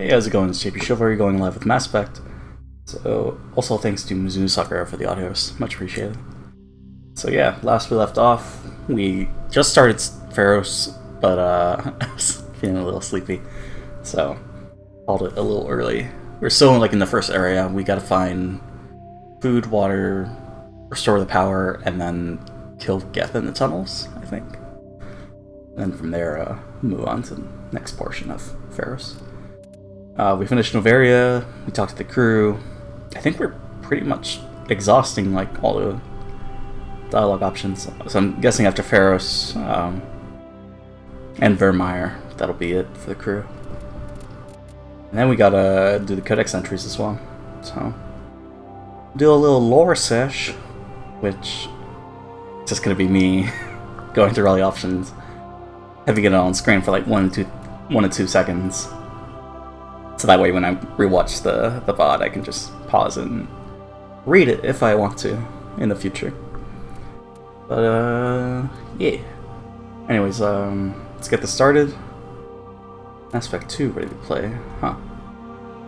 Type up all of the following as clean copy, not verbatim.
Hey, how's it going? It's JPChivalry going live with Mass Effect. So, also thanks to Mizuno Sakura for the audios. Much appreciated. So yeah, last we left off, we just started Pharos, but I was feeling a little sleepy. So, called it a little early. We're still like in the first area. We gotta find food, water, restore the power, and then kill Geth in the tunnels, I think. And from there, move on to the next portion of Pharos. We finished Novaria, we talked to the crew. I think we're pretty much exhausting like all the dialogue options. So I'm guessing after Pharos and Vermeer, that'll be it for the crew. And then we gotta do the codex entries as well. So do a little lore sesh, which is just gonna be me going through all the options, having it on screen for like 1 to 2 seconds. So that way when I rewatch the VOD, I can just pause and read it if I want to in the future. But, yeah. Anyways, let's get this started. Mass Effect 2, ready to play. Huh.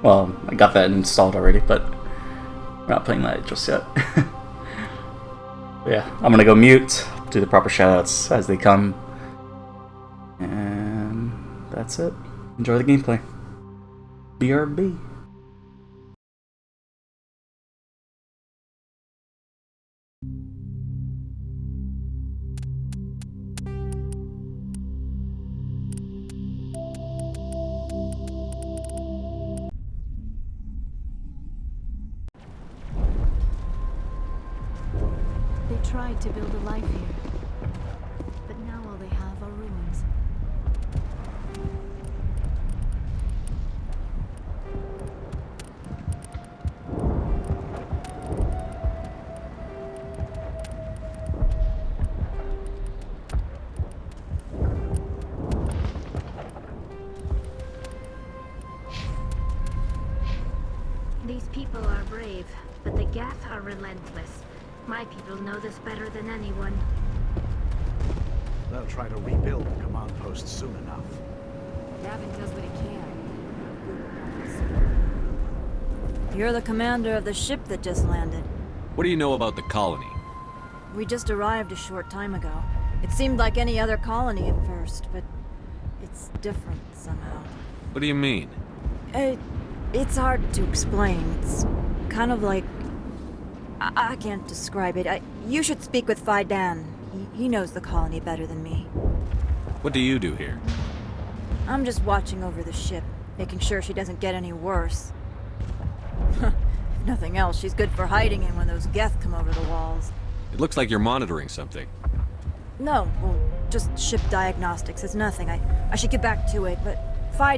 Well, I got that installed already, but we're not playing that just yet. Yeah, I'm gonna go mute, do the proper shoutouts as they come. And that's it. Enjoy the gameplay. BRB. They tried to build a life here, but now all they have are ruins. These people are brave, but the Geth are relentless. My people know this better than anyone. They'll try to rebuild the command post soon enough. Gavin does what he can. You're the commander of the ship that just landed. What do you know about the colony? We just arrived a short time ago. It seemed like any other colony at first, but it's different somehow. What do you mean? It's hard to explain. It's kind of like... I can't describe it. You should speak with Dan. He knows the colony better than me. What do you do here? I'm just watching over the ship, making sure she doesn't get any worse. If nothing else, she's good for hiding in when those Geth come over the walls. It looks like you're monitoring something. No, well, just ship diagnostics. It's nothing. I should get back to it, but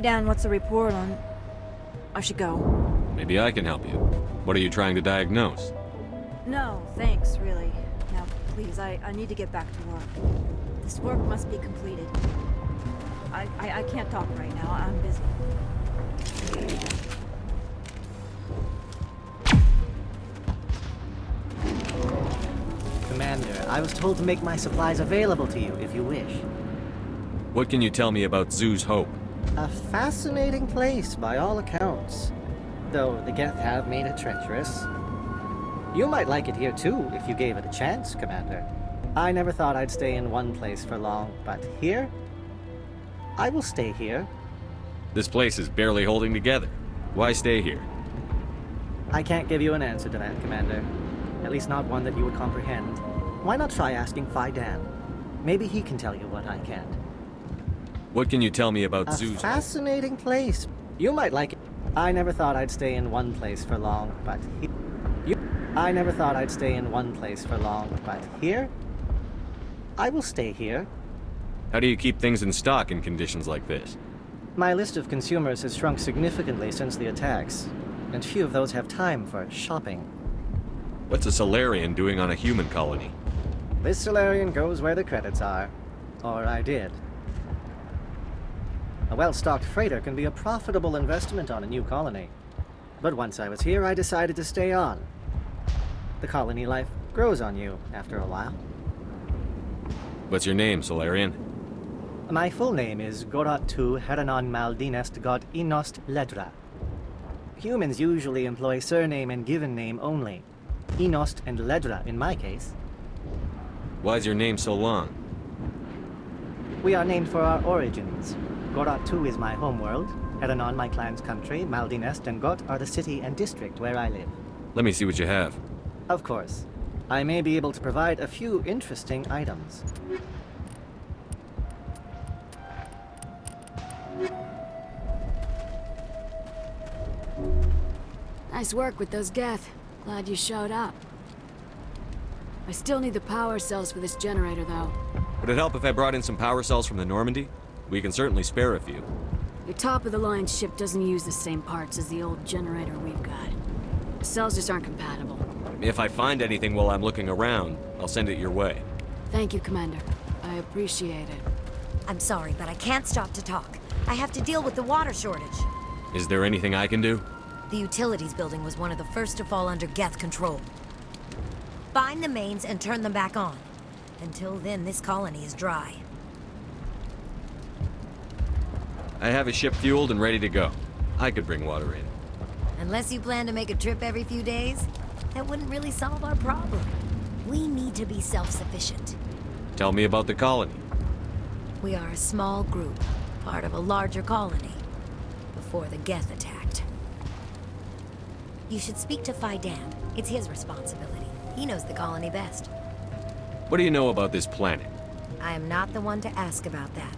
Dan, what's the report on... I should go. Maybe I can help you. What are you trying to diagnose? No, thanks, really. Now, please, I need to get back to work. This work must be completed. I can't talk right now. I'm busy. Commander, I was told to make my supplies available to you if you wish. What can you tell me about Zoo's Hope? A fascinating place by all accounts. Though the Geth have made it treacherous. You might like it here too, if you gave it a chance, Commander. I never thought I'd stay in one place for long, but here? I will stay here. This place is barely holding together. Why stay here? I can't give you an answer to that, Commander. At least not one that you would comprehend. Why not try asking Dan? Maybe he can tell you what I can't. What can you tell me about A Zoo's... fascinating place. You might like it. I never thought I'd stay in one place for long, but I never thought I'd stay in one place for long, but here? I will stay here. How do you keep things in stock in conditions like this? My list of consumers has shrunk significantly since the attacks, and few of those have time for shopping. What's a Solarian doing on a human colony? This Solarian goes where the credits are. Or I did. A well-stocked freighter can be a profitable investment on a new colony. But once I was here, I decided to stay on. The colony life grows on you after a while. What's your name, Solarian? My full name is Goratu Heranon Maldinest God Inost Ledra. Humans usually employ surname and given name only. Inost and Ledra in my case. Why's your name so long? We are named for our origins. Goratu is my homeworld, Heranon my clan's country, Maldinest and Got are the city and district where I live. Let me see what you have. Of course. I may be able to provide a few interesting items. Nice work with those Geth. Glad you showed up. I still need the power cells for this generator, though. Would it help if I brought in some power cells from the Normandy? We can certainly spare a few. Your top-of-the-line ship doesn't use the same parts as the old generator we've got. The cells just aren't compatible. If I find anything while I'm looking around, I'll send it your way. Thank you, Commander. I appreciate it. I'm sorry, but I can't stop to talk. I have to deal with the water shortage. Is there anything I can do? The utilities building was one of the first to fall under Geth control. Find the mains and turn them back on. Until then, this colony is dry. I have a ship fueled and ready to go. I could bring water in. Unless you plan to make a trip every few days, that wouldn't really solve our problem. We need to be self-sufficient. Tell me about the colony. We are a small group, part of a larger colony, before the Geth attacked. You should speak to Fidan. It's his responsibility. He knows the colony best. What do you know about this planet? I am not the one to ask about that.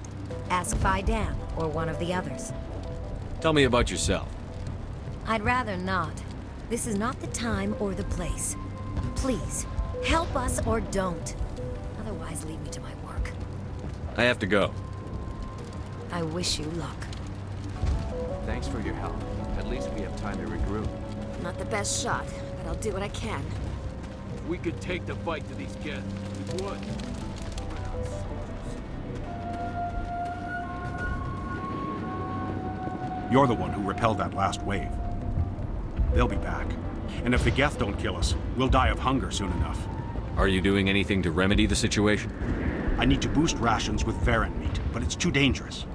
Ask Fidan or one of the others. Tell me about yourself. I'd rather not. This is not the time or the place. Please, help us or don't. Otherwise, leave me to my work. I have to go. I wish you luck. Thanks for your help. At least we have time to regroup. Not the best shot, but I'll do what I can. If we could take the fight to these Geth, we would. You're the one who repelled that last wave. They'll be back. And if the Geth don't kill us, we'll die of hunger soon enough. Are you doing anything to remedy the situation? I need to boost rations with Varen meat, but it's too dangerous.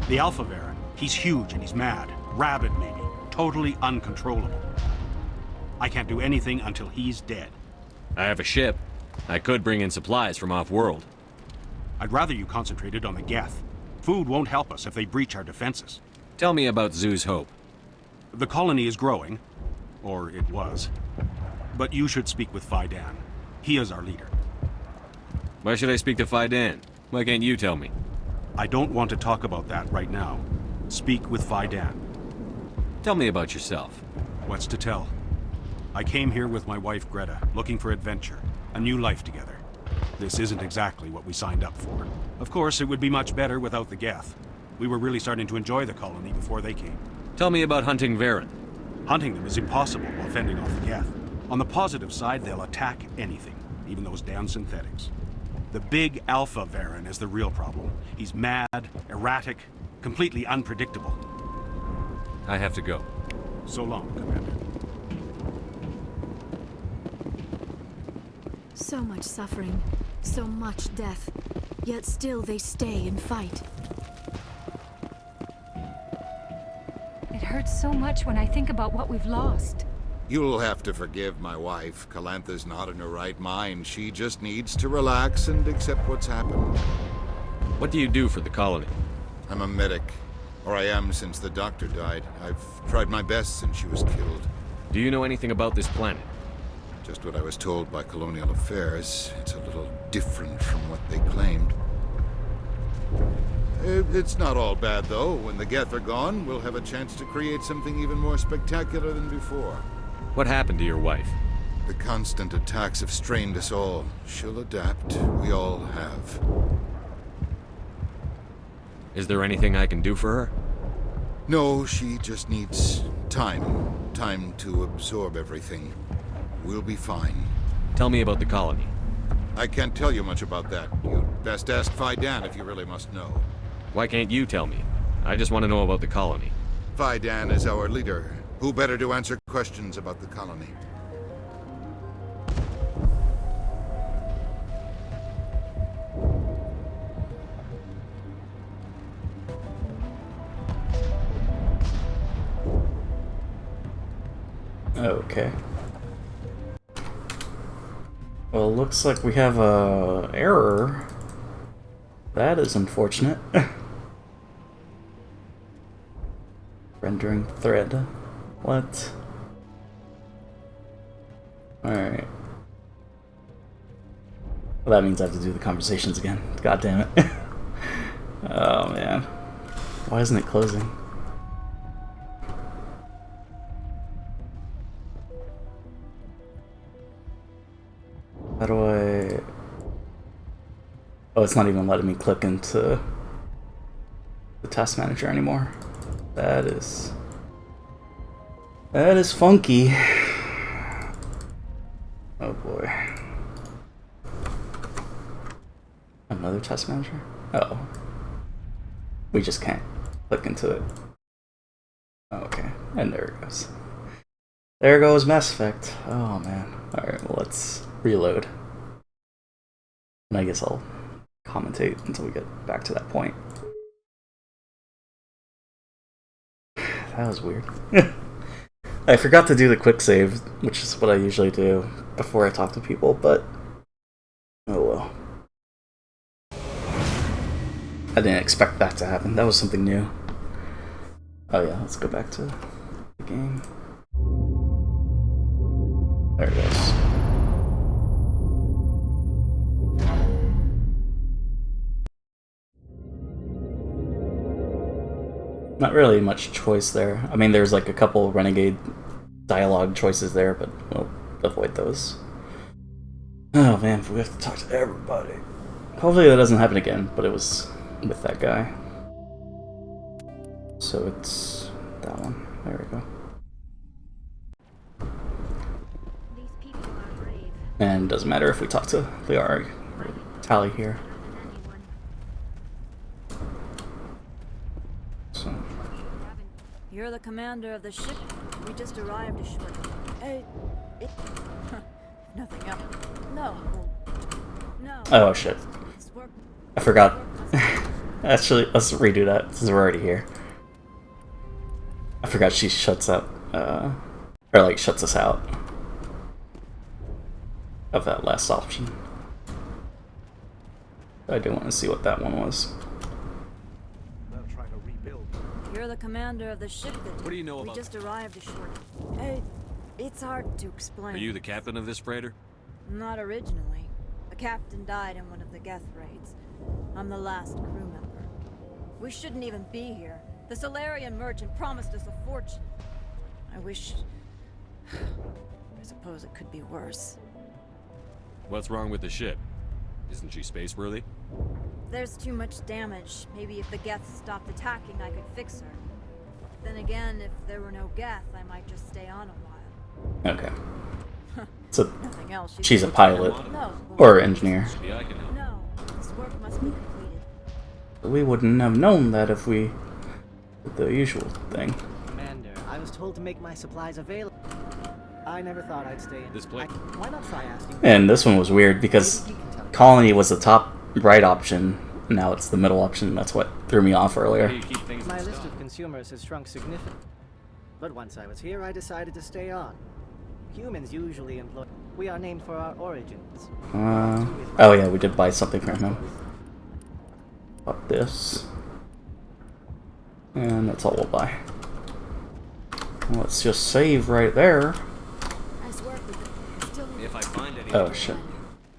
The Alpha Varen, he's huge and he's mad. Rabid, maybe. Totally uncontrollable. I can't do anything until he's dead. I have a ship. I could bring in supplies from off-world. I'd rather you concentrated on the Geth. Food won't help us if they breach our defenses. Tell me about Zoo's Hope. The colony is growing. Or it was. But you should speak with Fidan. He is our leader. Why should I speak to Fidan? Why can't you tell me? I don't want to talk about that right now. Speak with Fidan. Tell me about yourself. What's to tell? I came here with my wife Greta, looking for adventure, a new life together. This isn't exactly what we signed up for. Of course, it would be much better without the Geth. We were really starting to enjoy the colony before they came. Tell me about hunting Varen. Hunting them is impossible while fending off the Geth. On the positive side, they'll attack anything, even those damn synthetics. The big Alpha Varen is the real problem. He's mad, erratic, completely unpredictable. I have to go. So long, Commander. So much suffering, so much death, yet still they stay and fight. It hurts so much when I think about what we've lost. You'll have to forgive my wife. Calantha's not in her right mind. She just needs to relax and accept what's happened. What do you do for the colony? I'm a medic. Or I am since the doctor died. I've tried my best since she was killed. Do you know anything about this planet? Just what I was told by Colonial Affairs. It's a little different from what they claimed. It's not all bad, though. When the Geth are gone, we'll have a chance to create something even more spectacular than before. What happened to your wife? The constant attacks have strained us all. She'll adapt. We all have. Is there anything I can do for her? No, she just needs time. Time to absorb everything. We'll be fine. Tell me about the colony. I can't tell you much about that. You'd best ask Fidan if you really must know. Why can't you tell me? I just want to know about the colony. Fidan is our leader. Who better to answer questions about the colony? Okay. Well, looks like we have a error. That is unfortunate. Rendering thread. What? Alright. Well, that means I have to do the conversations again. God damn it. Oh man. Why isn't it closing? How do I... Oh, it's not even letting me click into the task manager anymore. That is funky. Oh boy. Another task manager? Oh. We just can't click into it. Okay, and there it goes. There goes Mass Effect. Oh man. Alright, well let's reload. And I guess I'll commentate until we get back to that point. That was weird. I forgot to do the quick save, which is what I usually do before I talk to people, but oh well. I didn't expect that to happen. That was something new. Oh yeah, let's go back to the game. There it goes. Not really much choice there. I mean, there's like a couple Renegade dialogue choices there, but we'll avoid those. Oh man, we have to talk to everybody. Hopefully that doesn't happen again, but it was with that guy. So it's that one. There we go. These people are brave. And doesn't matter if we talk to Liara or Tali here. So You're the commander of the ship. We just arrived a short. Nothing else. No. No. oh shit. I forgot. Actually, let's redo that since we're already here. I forgot she shuts up, or like shuts us out of that last option. I do want to see what that one was. You're the commander of the ship that What do you know about we just arrived a short. It's hard to explain. Are you the captain of this freighter? Not originally. The captain died in one of the Geth raids. I'm the last crew member. We shouldn't even be here. The Solarian merchant promised us a fortune. I wish... I suppose it could be worse. What's wrong with the ship? Isn't she space-worthy? There's too much damage. Maybe if the Geth stopped attacking, I could fix her. Then again, if there were no Geth, I might just stay on a while. Okay. So Nothing else. she's a pilot No. or engineer. Maybe I can help. No. This work must be completed. We wouldn't have known that if we did the usual thing. Commander, I was told to make my supplies available. I never thought I'd stay in This place. Why not try asking? And this one was weird because Colony was the top right option. Now it's the middle option. That's what threw me off How do earlier. you keep things My in list stock? of consumers has shrunk significantly. But once I was here, I decided to stay on. Humans usually employ... We are named for our origins. Oh yeah, we did buy something from him. Bought this. And that's all we'll buy. Let's just save right there. Nice work with it. I still need If I find any... Oh shit.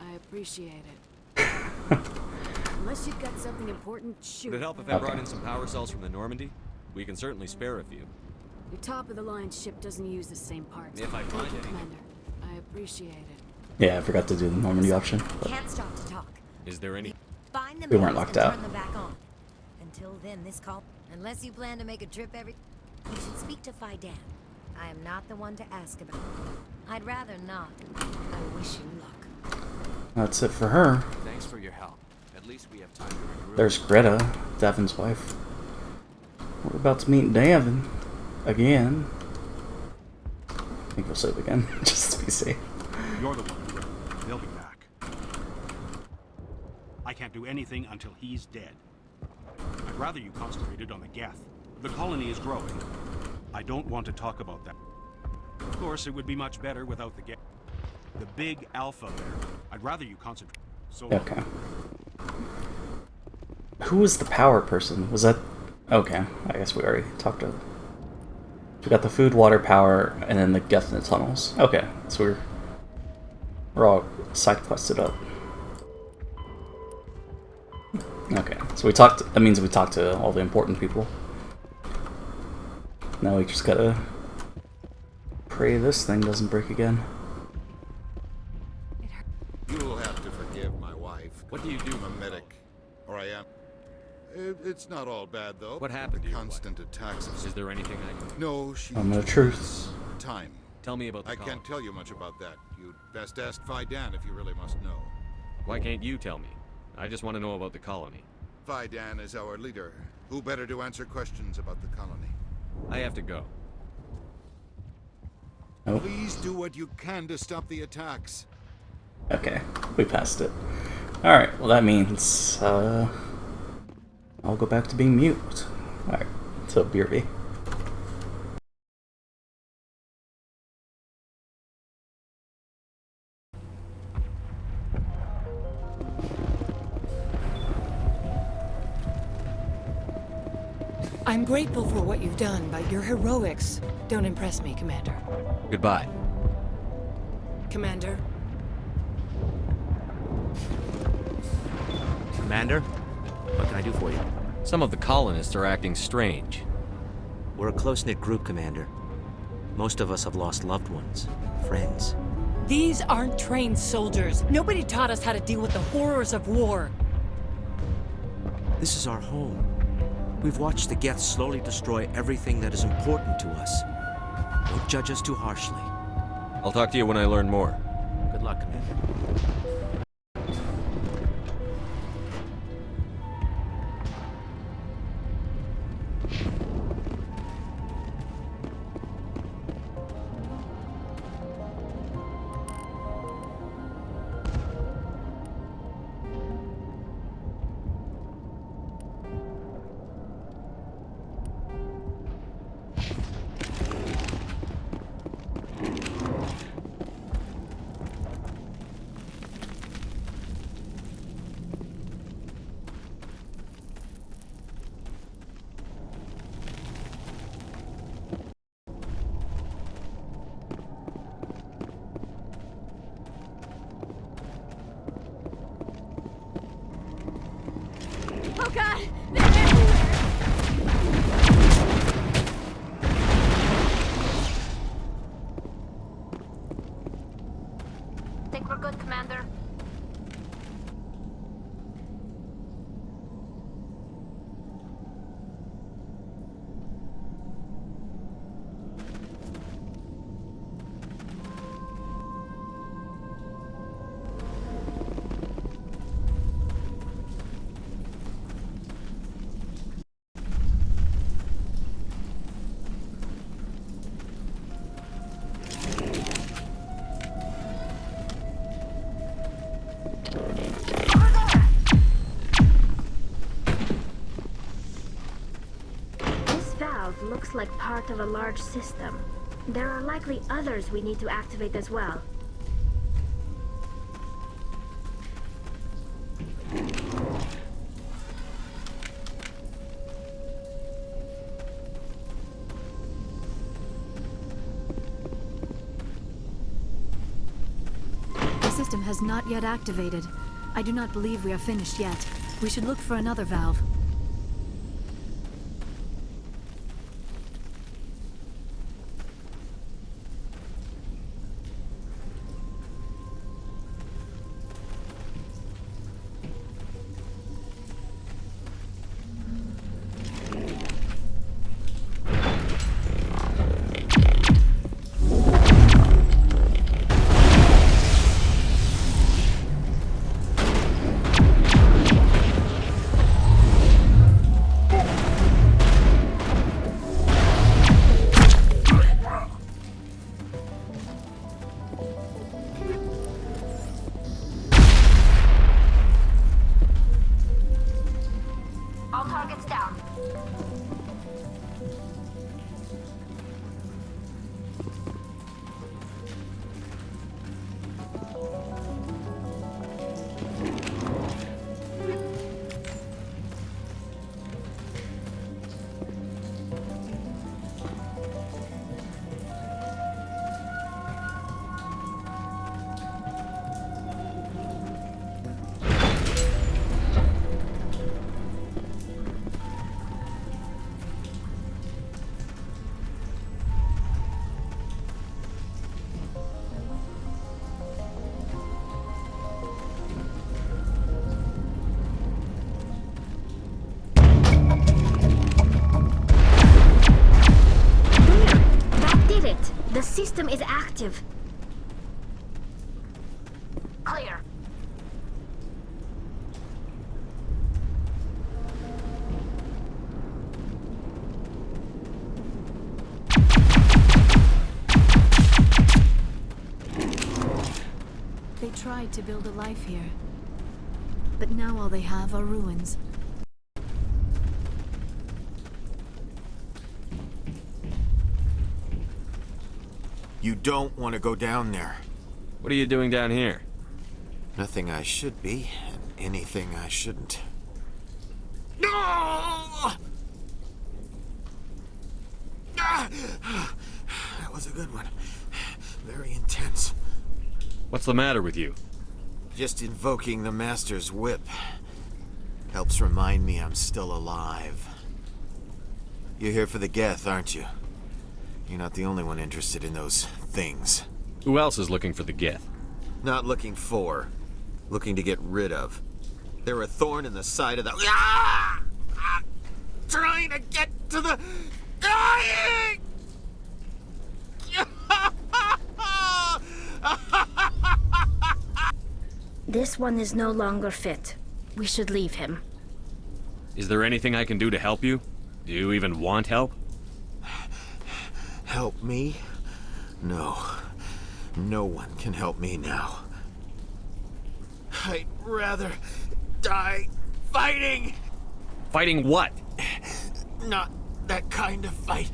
I appreciate it. Unless you've got something important, shoot. Would it help if I brought in some power cells from the Normandy? We can certainly spare a few. Your top-of-the-line ship doesn't use the same parts. If I find Thank you, any. Commander. I appreciate it. Yeah, I forgot to do the Normandy option. But Can't stop to talk. Is there any... Find the We weren't maze locked and out. turn them back on. Until then, this call... Unless you plan to make a trip every... You should speak to Fidan. I am not the one to ask about it. I'd rather not. I wish you luck. that's it for her. Thanks for your help. At least we have time to regroup. There's Greta, Davin's wife. We're about to meet Davin again. I think we'll save again, just to be safe. You're the one who wrote it. They'll be back. I can't do anything until he's dead. I'd rather you concentrated on the Geth. The colony is growing. I don't want to talk about that. course, it would be much better without the geth. The big alpha there. I'd rather you concentrate. So Okay. Who was the power person? Was that... Okay, I guess we already talked to... We got the food, water, power, and then the geth in the tunnels. Okay, so we're all side quested up. Okay, so we talked... That means we talked to all the important people. Now we just gotta pray this thing doesn't break again. You'll have to forgive my wife. What do you do? I'm a medic. Or I am. It's not all bad, though. What happened to your constant attacks of... Is there anything I can... No, she... The truth. Time. Tell me about the I colony. can't tell you much about that. You'd best ask Fidan if you really must know. Why can't you tell me? I just want to know about the colony. Fidan is our leader. Who better to answer questions about the colony? I have to go. Nope. Please do what you can to stop the attacks. Okay, we passed it. Alright, well that means, I'll go back to being mute. Alright, so BRB. I'm grateful for what you've done, but your heroics don't impress me, Commander. Goodbye. Commander? Commander? What can I do for you? Some of the colonists are acting strange. We're a close-knit group, Commander. Most of us have lost loved ones, friends. These aren't trained soldiers. Nobody taught us how to deal with the horrors of war. This is our home. We've watched the Geth slowly destroy everything that is important to us. Don't judge us too harshly. I'll talk to you when I learn more. Good luck, Commander. Oh god! They're everywhere! Think we're good, Commander? Looks like part of a large system. There are likely others we need to activate as well. The system has not yet activated. I do not believe we are finished yet. We should look for another valve. system is active. Clear. They tried to build a life here, but now all they have are ruins. You don't want to go down there. What are you doing down here? Nothing I should be, and anything I shouldn't. No! Ah! That was a good one. Very intense. What's the matter with you? Just invoking the Master's whip helps remind me I'm still alive. You're here for the Geth, aren't you? You're not the only one interested in those things. Who else is looking for the Geth? Not looking for. Looking to get rid of. They're a thorn in the side of the... Ah! Ah! Trying to get to the... Dying! This one is no longer fit. We should leave him. Is there anything I can do to help you? Do you even want help? Help me? No. No one can help me now. I'd rather die fighting! Fighting what? Not that kind of fight.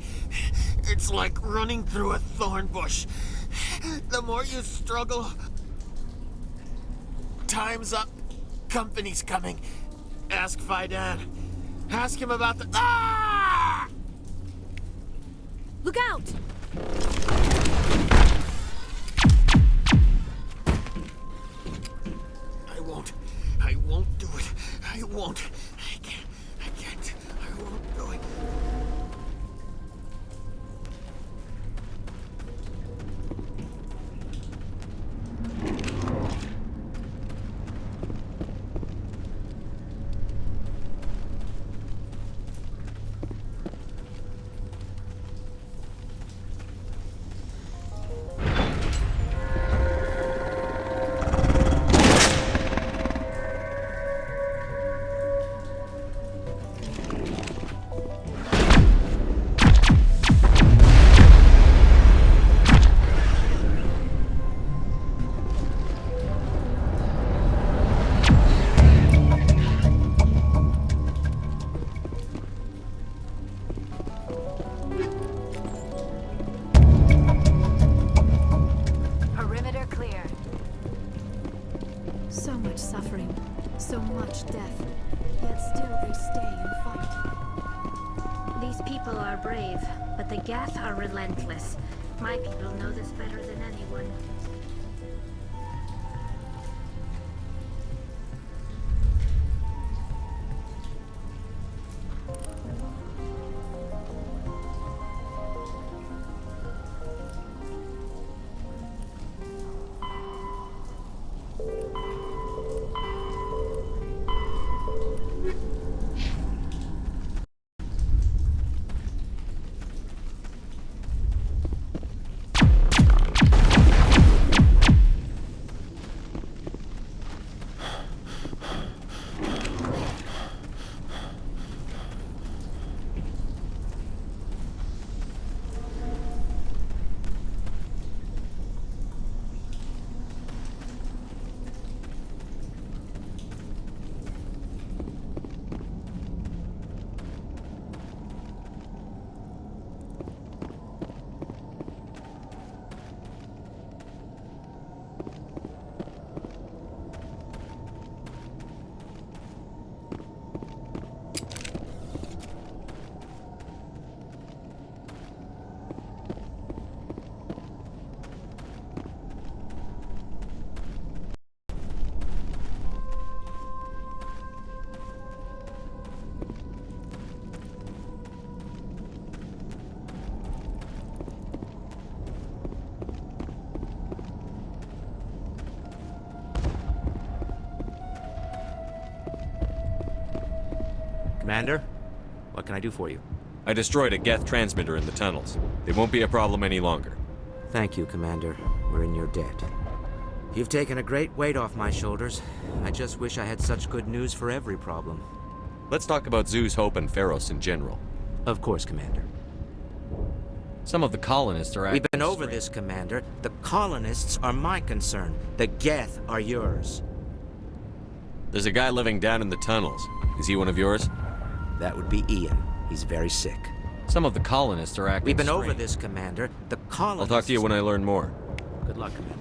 It's like running through a thorn bush. The more you struggle... Time's up. Company's coming. Ask Faidan. Ask him about the... Ah! Look out! I won't do it. I won't. I can't. I won't do it. So much suffering, so much death, yet still they stay and fight. These people are brave, but the Geth are relentless. My people know this better than anyone. Commander, what can I do for you? I destroyed a Geth transmitter in the tunnels. It won't be a problem any longer. Thank you, Commander. We're in your debt. You've taken a great weight off my shoulders. I just wish I had such good news for every problem. Let's talk about Zoo's Hope and Pharos in general. Of course, Commander. Some of the colonists are acting We've been over strange. this, Commander. The colonists are my concern. The Geth are yours. There's a guy living down in the tunnels. Is he one of yours? That would be Ian. He's very sick. Some of the colonists are acting We've been strange. over this, Commander. The colonists... I'll talk to you when I learn more. Good luck, Commander.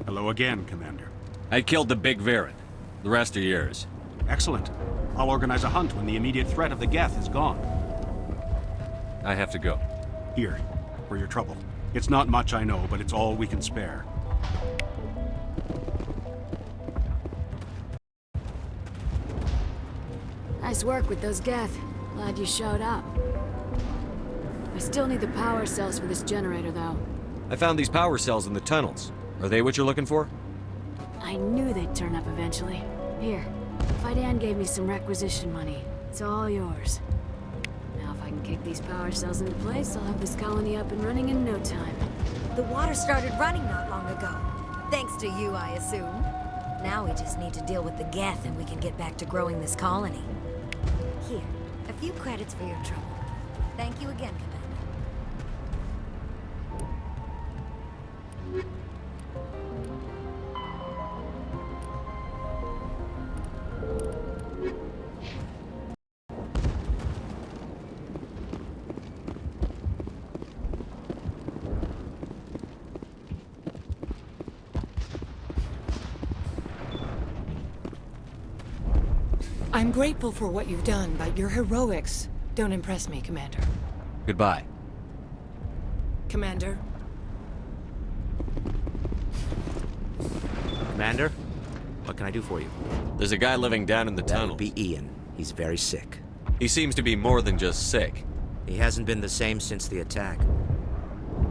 Hello again, Commander. I killed the big Varren. The rest are yours. Excellent. I'll organize a hunt when the immediate threat of the Geth is gone. I have to go. Here, for your trouble. It's not much, I know, but it's all we can spare. Nice work with those Geth. Glad you showed up. I still need the power cells for this generator, though. I found these power cells in the tunnels. Are they what you're looking for? I knew they'd turn up eventually. Here, Fidan gave me some requisition money. It's all yours. Now if I can kick these power cells into place, I'll have this colony up and running in no time. The water started running not long ago. Thanks to you, I assume. Now we just need to deal with the Geth and we can get back to growing this colony. Here, a few credits for your trouble. Thank you again, Commander. I'm grateful for what you've done, but your heroics don't impress me, Commander. Goodbye. Commander? Commander, what can I do for you? There's a guy living down in the That tunnels. would be Ian. He's very sick. He seems to be more than just sick. He hasn't been the same since the attack.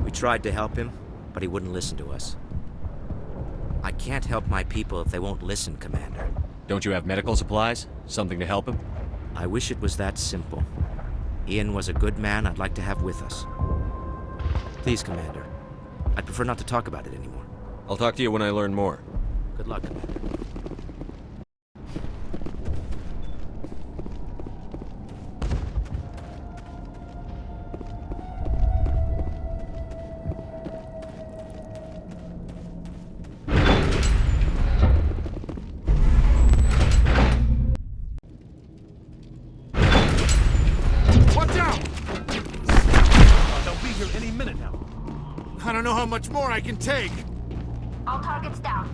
We tried to help him, but he wouldn't listen to us. I can't help my people if they won't listen, Commander. Don't you have medical supplies? Something to help him? I wish it was that simple. Ian was a good man I'd like to have with us. Please, Commander. I'd prefer not to talk about it anymore. I'll talk to you when I learn more. Good luck, Commander. Watch out! They'll be here any minute now. I don't know how much more I can take. All targets down.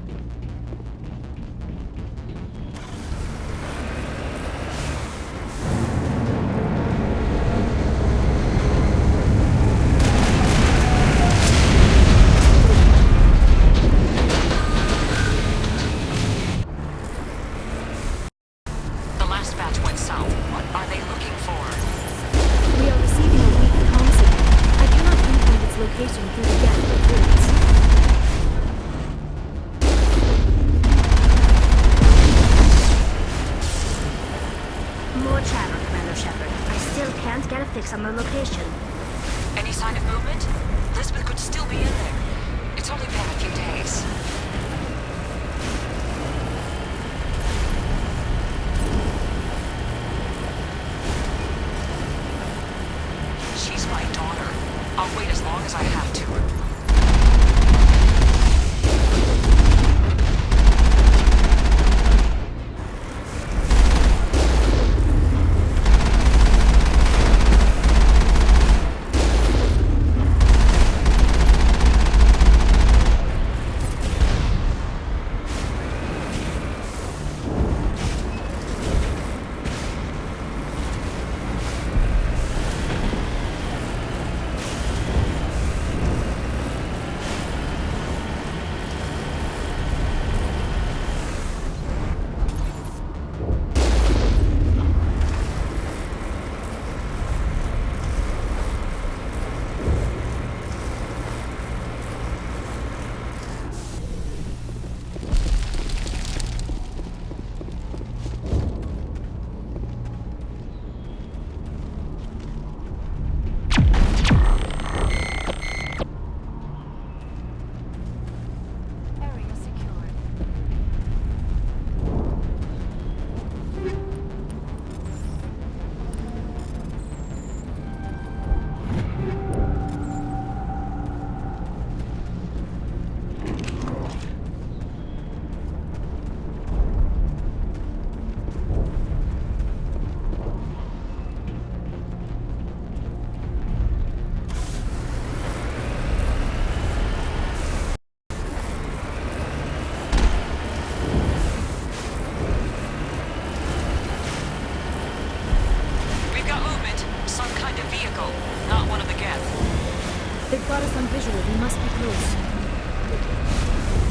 The last batch went south. What are they looking for? We are receiving a weak comm signal. I cannot pinpoint its location through the Geth reports.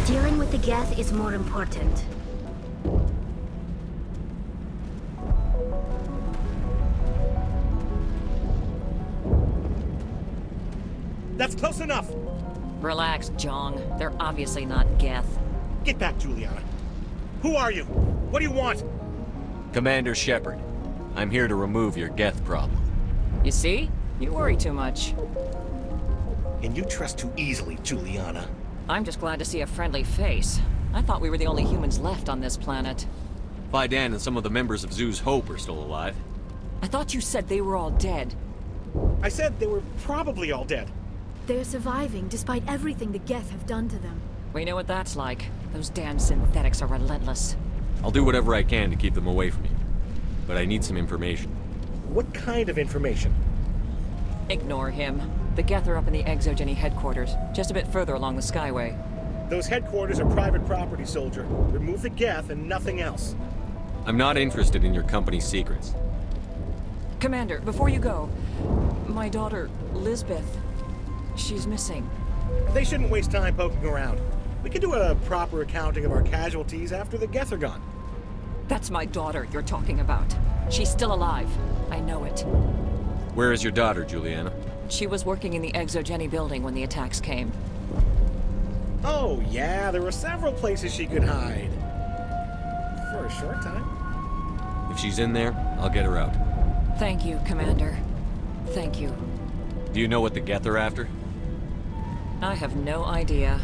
Dealing with the Geth is more important. That's close enough! Relax, Jong. They're obviously not Geth. Get back, Juliana. Who are you? What do you want? Commander Shepard. I'm here to remove your Geth problem. You see? You worry too much. And you trust too easily, Juliana. I'm just glad to see a friendly face. I thought we were the only humans left on this planet. Fidan and some of the members of Zoo's Hope are still alive. I thought you said they were all dead. I said they were probably all dead. They're surviving despite everything the Geth have done to them. We know what that's like. Those damn synthetics are relentless. I'll do whatever I can to keep them away from you. But I need some information. What kind of information? Ignore him. The Geth are up in the Exogeny headquarters, just a bit further along the Skyway. Those headquarters are private property, soldier. Remove the Geth and nothing else. I'm not interested in your company's secrets. Commander, before you go, my daughter, Lisbeth, she's missing. They shouldn't waste time poking around. We can do a proper accounting of our casualties after the Geth are gone. That's my daughter you're talking about. She's still alive. I know it. Where is your daughter, Juliana? She was working in the Exogeny building when the attacks came. Oh, yeah, there were several places she could hide. For a short time. If she's in there, I'll get her out. Thank you, Commander. Thank you. Do you know what the Geth are after? I have no idea.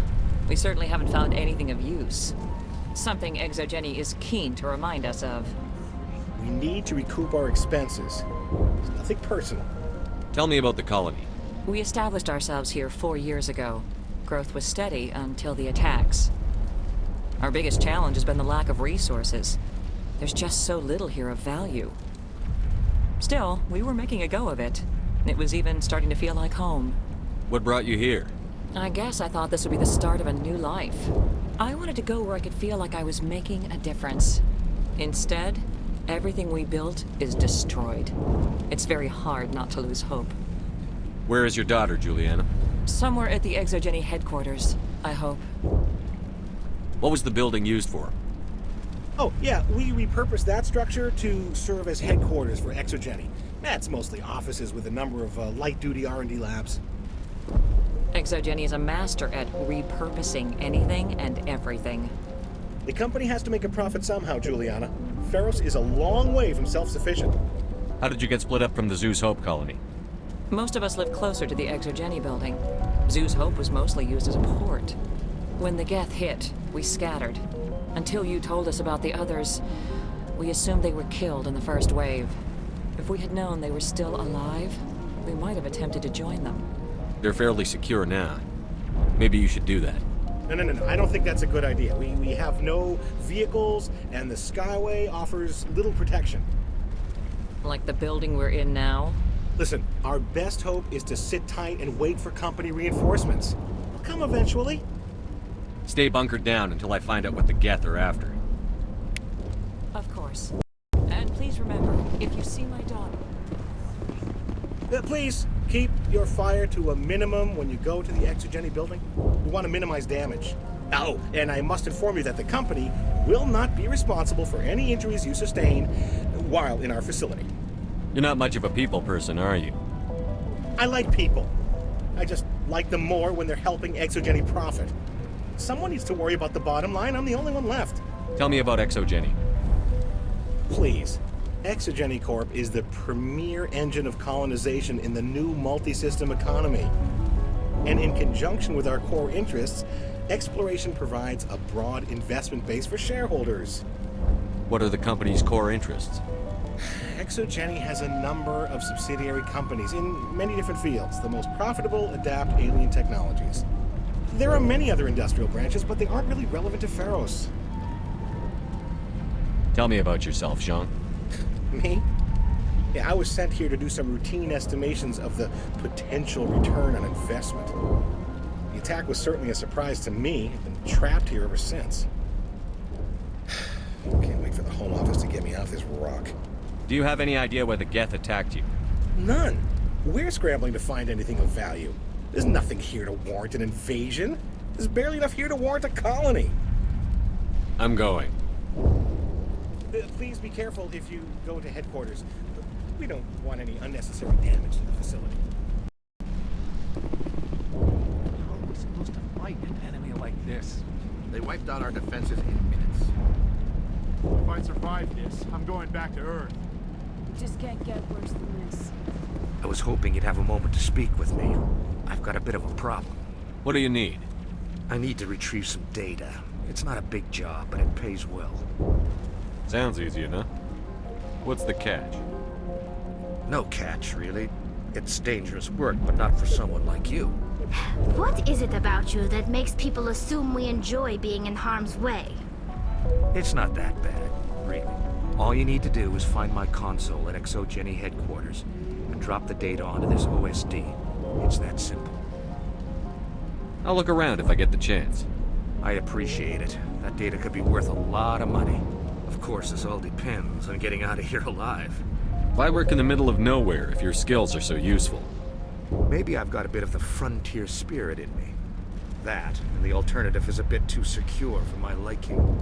We certainly haven't found anything of use. Something Exogeny is keen to remind us of. We need to recoup our expenses. It's nothing personal. Tell me about the colony. We established ourselves here 4 years ago. Growth was steady until the attacks. Our biggest challenge has been the lack of resources. There's just so little here of value. Still, we were making a go of it. It was even starting to feel like home. What brought you here? I guess I thought this would be the start of a new life. I wanted to go where I could feel like I was making a difference. Instead, everything we built is destroyed. It's very hard not to lose hope. Where is your daughter, Juliana? Somewhere at the Exogeny headquarters, I hope. What was the building used for? Oh, yeah, we repurposed that structure to serve as headquarters for Exogeny. That's mostly offices with a number of light-duty R&D labs. Exogeny is a master at repurposing anything and everything. The company has to make a profit somehow, Juliana. Feros is a long way from self-sufficient. How did you get split up from the Zeus Hope colony? Most of us lived closer to the Exogeny building. Zeus Hope was mostly used as a port. When the Geth hit, we scattered. Until you told us about the others, we assumed they were killed in the first wave. If we had known they were still alive, we might have attempted to join them. They're fairly secure now. Maybe you should do that. No. I don't think that's a good idea. We have no vehicles, and the Skyway offers little protection. Like the building we're in now? Listen, our best hope is to sit tight and wait for company reinforcements. They'll come eventually. Stay bunkered down until I find out what the Geth are after. Of course. And please remember, if you see my daughter... Please, keep your fire to a minimum when you go to the Exogeny building. We want to minimize damage. Oh, and I must inform you that the company will not be responsible for any injuries you sustain while in our facility. You're not much of a people person, are you? I like people. I just like them more when they're helping Exogeny profit. Someone needs to worry about the bottom line. I'm the only one left. Tell me about Exogeny. Please. Exogeny Corp is the premier engine of colonization in the new multi-system economy. And in conjunction with our core interests, exploration provides a broad investment base for shareholders. What are the company's core interests? Exogeny has a number of subsidiary companies in many different fields. The most profitable adapt alien technologies. There are many other industrial branches, but they aren't really relevant to Feros. Tell me about yourself, Jean. Me? Yeah, I was sent here to do some routine estimations of the potential return on investment. The attack was certainly a surprise to me. I've been trapped here ever since. Can't wait for the Home Office to get me off this rock. Do you have any idea why the Geth attacked you? None. We're scrambling to find anything of value. There's nothing here to warrant an invasion. There's barely enough here to warrant a colony. I'm going. Please be careful if you go to headquarters. We don't want any unnecessary damage to the facility. How are we supposed to fight an enemy like this? They wiped out our defenses in minutes. If I survive this, I'm going back to Earth. It just can't get worse than this. I was hoping you'd have a moment to speak with me. I've got a bit of a problem. What do you need? I need to retrieve some data. It's not a big job, but it pays well. Sounds easy enough. What's the catch? No catch, really. It's dangerous work, but not for someone like you. What is it about you that makes people assume we enjoy being in harm's way? It's not that bad, really. All you need to do is find my console at JPChivalry headquarters and drop the data onto this OSD. It's that simple. I'll look around if I get the chance. I appreciate it. That data could be worth a lot of money. Of course, this all depends on getting out of here alive. Why work in the middle of nowhere if your skills are so useful? Maybe I've got a bit of the frontier spirit in me. That, and the alternative is a bit too secure for my liking.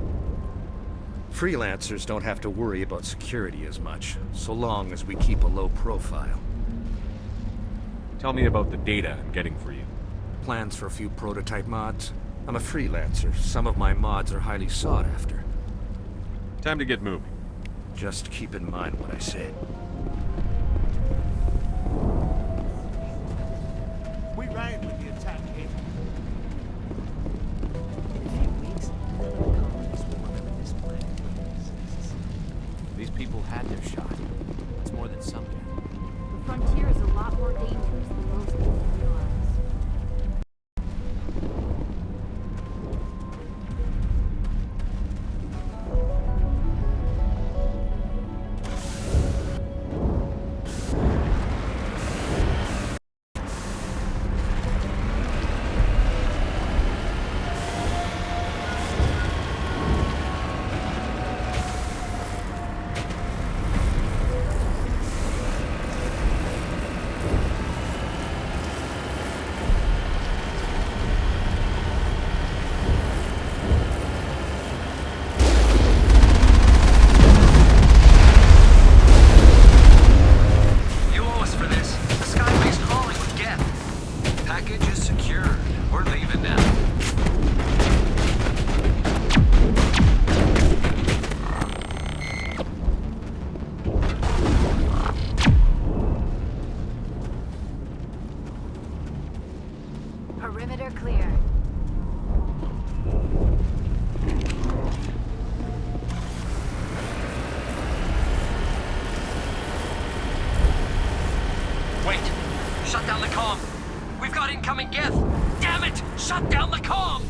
Freelancers don't have to worry about security as much, so long as we keep a low profile. Tell me about the data I'm getting for you. Plans for a few prototype mods? I'm a freelancer. Some of my mods are highly sought after. Time to get moving. Just keep in mind what I said. We ran with the attack came. In a few weeks, none of the colonies will remember this planet. These people had their shot. It's more than some get. The frontier is a lot more dangerous than most people realize. Perimeter clear. Wait! Shut down the comm! We've got incoming Geth! Damn it! Shut down the comm!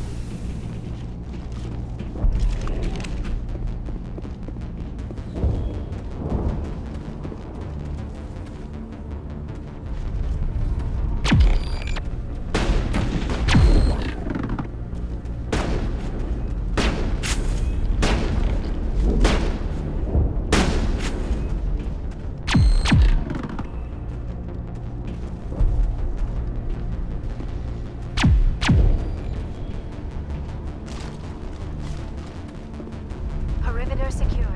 Perimeter secured.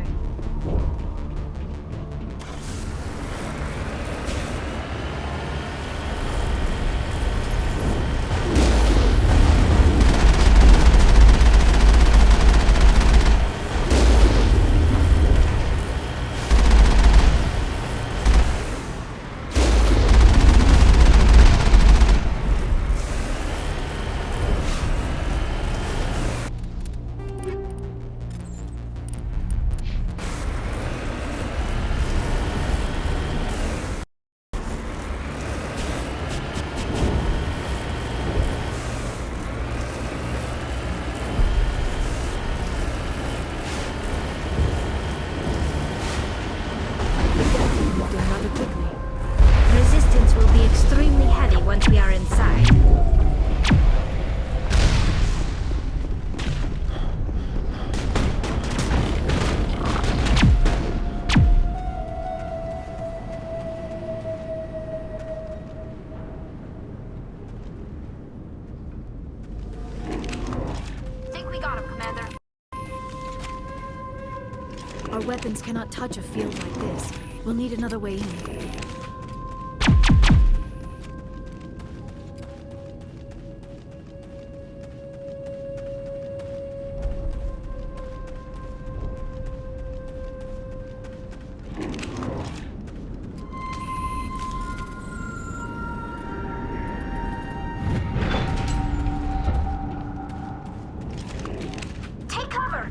Our weapons cannot touch a field like this. We'll need another way in. Take cover!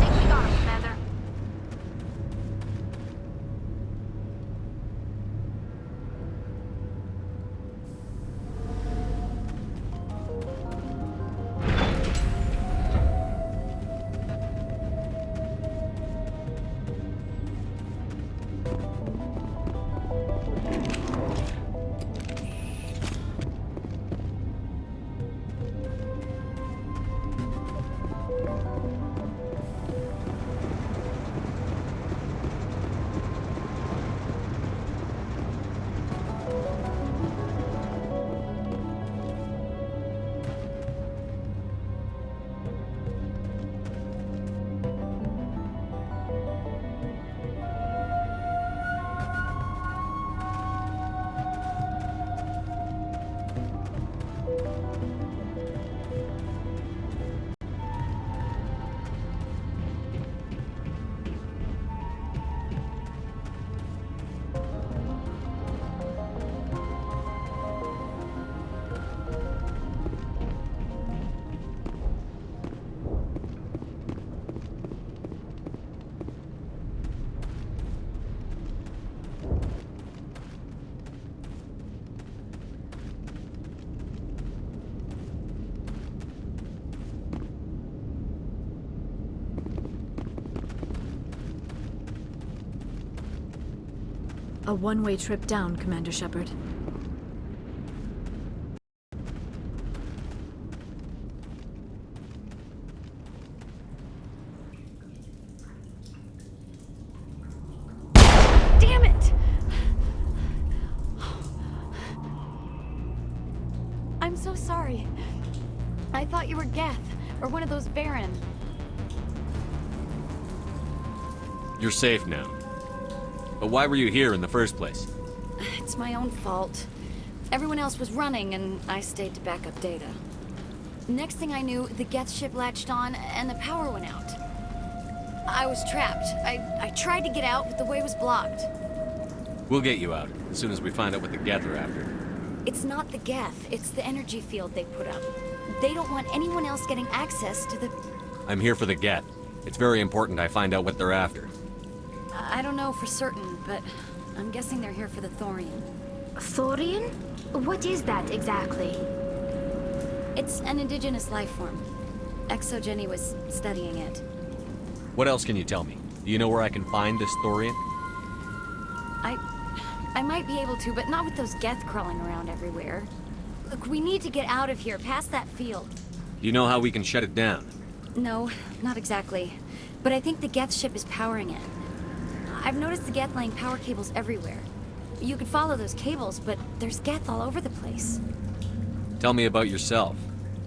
Think we got him, Commander. A one-way trip down, Commander Shepard. Damn it! I'm so sorry. I thought you were Geth, or one of those Baron. You're safe now. But why were you here in the first place? It's my own fault. Everyone else was running, and I stayed to back up data. Next thing I knew, the Geth ship latched on, and the power went out. I was trapped. I tried to get out, but the way was blocked. We'll get you out, as soon as we find out what the Geth are after. It's not the Geth, it's the energy field they put up. They don't want anyone else getting access to the... I'm here for the Geth. It's very important I find out what they're after. I don't know for certain, but I'm guessing they're here for the Thorian. Thorian? What is that exactly? It's an indigenous life form. JPChivalry was studying it. What else can you tell me? Do you know where I can find this Thorian? I might be able to, but not with those Geth crawling around everywhere. Look, we need to get out of here, past that field. Do you know how we can shut it down? No, not exactly. But I think the Geth ship is powering it. I've noticed the Geth laying power cables everywhere. You could follow those cables, but there's Geth all over the place. Tell me about yourself.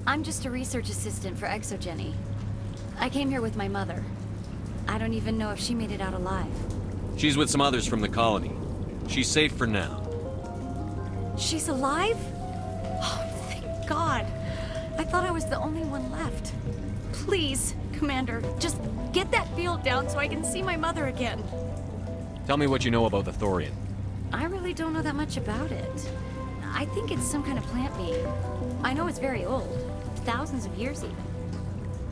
I'm just a research assistant for JPChivalry. I came here with my mother. I don't even know if she made it out alive. She's with some others from the colony. She's safe for now. She's alive? Oh, thank God. I thought I was the only one left. Please, Commander, just get that field down so I can see my mother again. Tell me what you know about the Thorian. I really don't know that much about it. I think it's some kind of plant being. I know it's very old. Thousands of years even.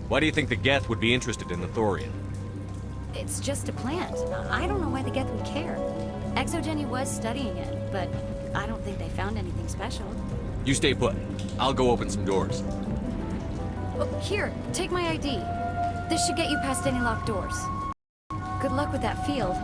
Why do you think the Geth would be interested in the Thorian? It's just a plant. I don't know why the Geth would care. JPChivalry was studying it, but I don't think they found anything special. You stay put. I'll go open some doors. Oh, here, take my ID. This should get you past any locked doors. Good luck with that field.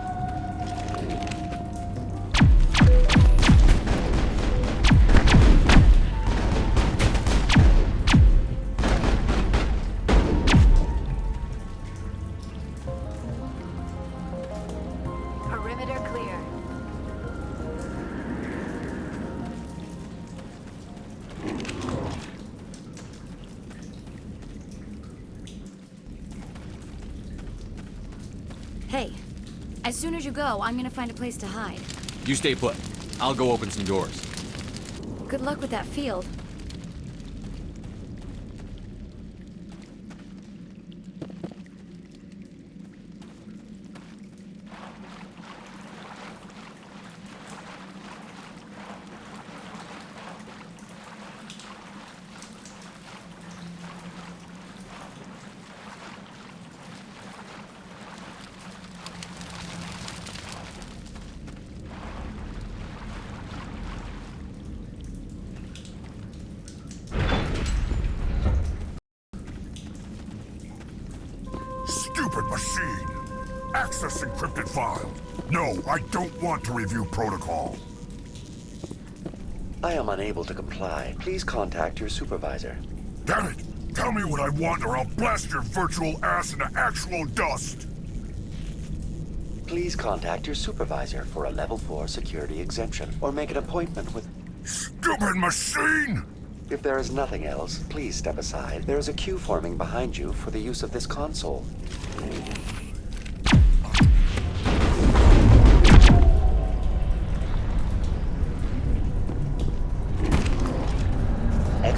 Hey, as soon as you go, I'm gonna find a place to hide. You stay put. I'll go open some doors. Good luck with that field. Stupid machine! Access encrypted file. No, I don't want to review protocol. I am unable to comply. Please contact your supervisor. Damn it! Tell me what I want or I'll blast your virtual ass into actual dust! Please contact your supervisor for a level 4 security exemption, or make an appointment with... Stupid machine! If there is nothing else, please step aside. There is a queue forming behind you for the use of this console.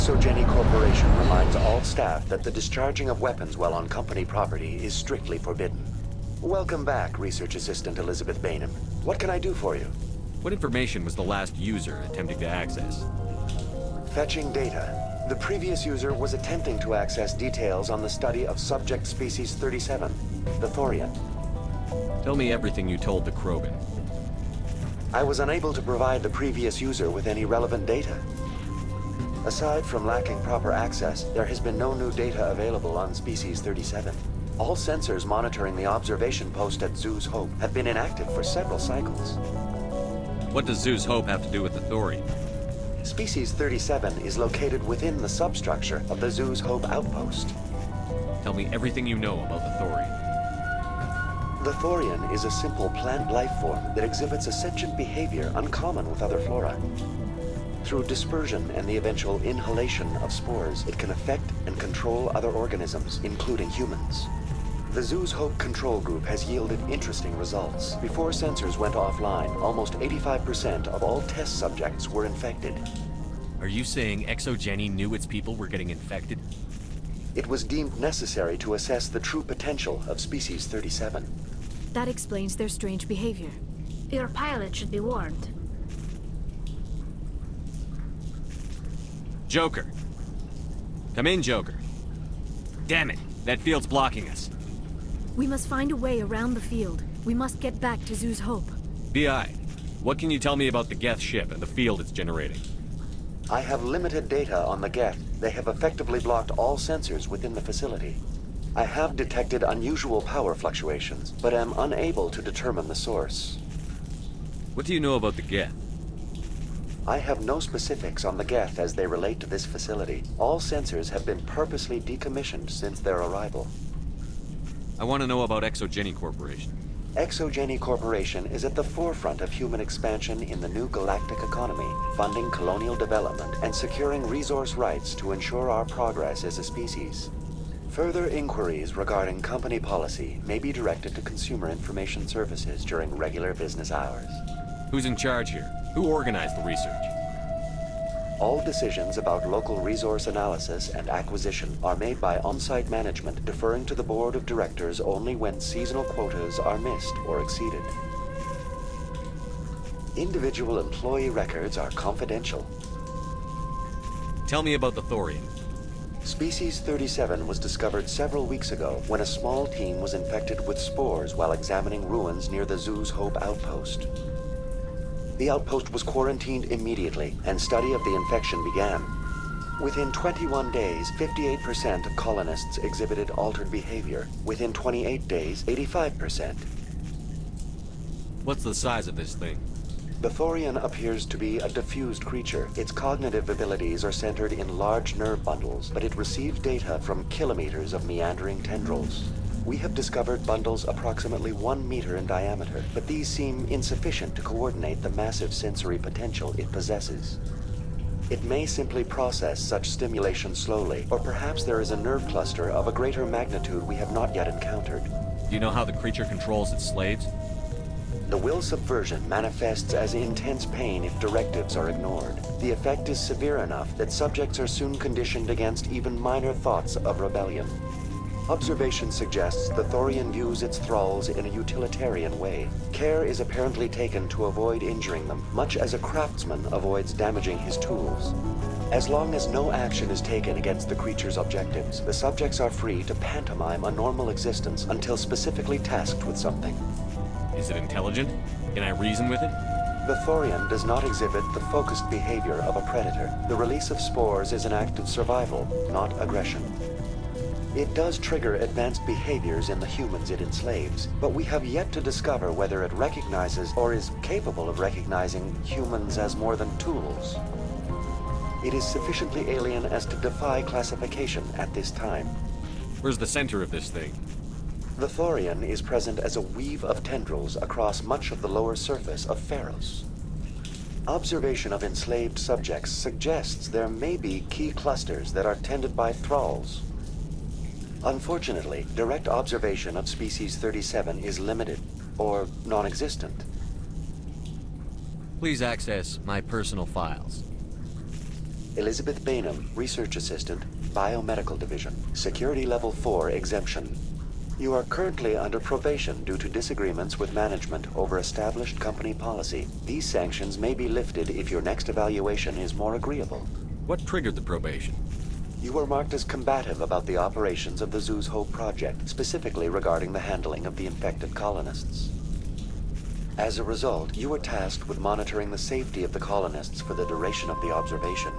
JPChivalry Corporation reminds all staff that the discharging of weapons while on company property is strictly forbidden. Welcome back, Research Assistant Elizabeth Bainham. What can I do for you? What information was the last user attempting to access? Fetching data. The previous user was attempting to access details on the study of subject species 37, the Thorian. Tell me everything you told the Krogan. I was unable to provide the previous user with any relevant data. Aside from lacking proper access, there has been no new data available on species 37. All sensors monitoring the observation post at Zoo's Hope have been inactive for several cycles. What does Zoo's Hope have to do with the Thorian? Species 37 is located within the substructure of the Zoo's Hope outpost. Tell me everything you know about the Thorian. The Thorian is a simple plant life form that exhibits a sentient behavior uncommon with other flora. Through dispersion and the eventual inhalation of spores, it can affect and control other organisms, including humans. The Zoo's Hope control group has yielded interesting results. Before sensors went offline, almost 85% of all test subjects were infected. Are you saying JPChivalry knew its people were getting infected? It was deemed necessary to assess the true potential of species 37. That explains their strange behavior. Your pilot should be warned. Joker. Come in, Joker. Damn it, that field's blocking us. We must find a way around the field. We must get back to Zoo's Hope. BI, what can you tell me about the Geth ship and the field it's generating? I have limited data on the Geth. They have effectively blocked all sensors within the facility. I have detected unusual power fluctuations, but am unable to determine the source. What do you know about the Geth? I have no specifics on the Geth as they relate to this facility. All sensors have been purposely decommissioned since their arrival. I want to know about JPChivalry Corporation. JPChivalry Corporation is at the forefront of human expansion in the new galactic economy, funding colonial development and securing resource rights to ensure our progress as a species. Further inquiries regarding company policy may be directed to Consumer Information Services during regular business hours. Who's in charge here? Who organized the research? All decisions about local resource analysis and acquisition are made by on-site management, deferring to the board of directors only when seasonal quotas are missed or exceeded. Individual employee records are confidential. Tell me about the Thorian. Species 37 was discovered several weeks ago when a small team was infected with spores while examining ruins near the Zoo's Hope outpost. The outpost was quarantined immediately, and study of the infection began. Within 21 days, 58% of colonists exhibited altered behavior. Within 28 days, 85%. What's the size of this thing? The Thorian appears to be a diffused creature. Its cognitive abilities are centered in large nerve bundles, but it receives data from kilometers of meandering tendrils. We have discovered bundles approximately 1 meter in diameter, but these seem insufficient to coordinate the massive sensory potential it possesses. It may simply process such stimulation slowly, or perhaps there is a nerve cluster of a greater magnitude we have not yet encountered. Do you know how the creature controls its slaves? The will subversion manifests as intense pain if directives are ignored. The effect is severe enough that subjects are soon conditioned against even minor thoughts of rebellion. Observation suggests the Thorian views its thralls in a utilitarian way. Care is apparently taken to avoid injuring them, much as a craftsman avoids damaging his tools. As long as no action is taken against the creature's objectives, the subjects are free to pantomime a normal existence until specifically tasked with something. Is it intelligent? Can I reason with it? The Thorian does not exhibit the focused behavior of a predator. The release of spores is an act of survival, not aggression. It does trigger advanced behaviors in the humans it enslaves, but we have yet to discover whether it recognizes or is capable of recognizing humans as more than tools. It is sufficiently alien as to defy classification at this time. Where's the center of this thing? The Thorian is present as a weave of tendrils across much of the lower surface of Pharos. Observation of enslaved subjects suggests there may be key clusters that are tended by thralls. Unfortunately, direct observation of species 37 is limited, or non-existent. Please access my personal files. Elizabeth Bainham, Research Assistant, Biomedical Division, Security Level 4 exemption. You are currently under probation due to disagreements with management over established company policy. These sanctions may be lifted if your next evaluation is more agreeable. What triggered the probation? You were marked as combative about the operations of the Zoo's Hope project, specifically regarding the handling of the infected colonists. As a result, you were tasked with monitoring the safety of the colonists for the duration of the observation.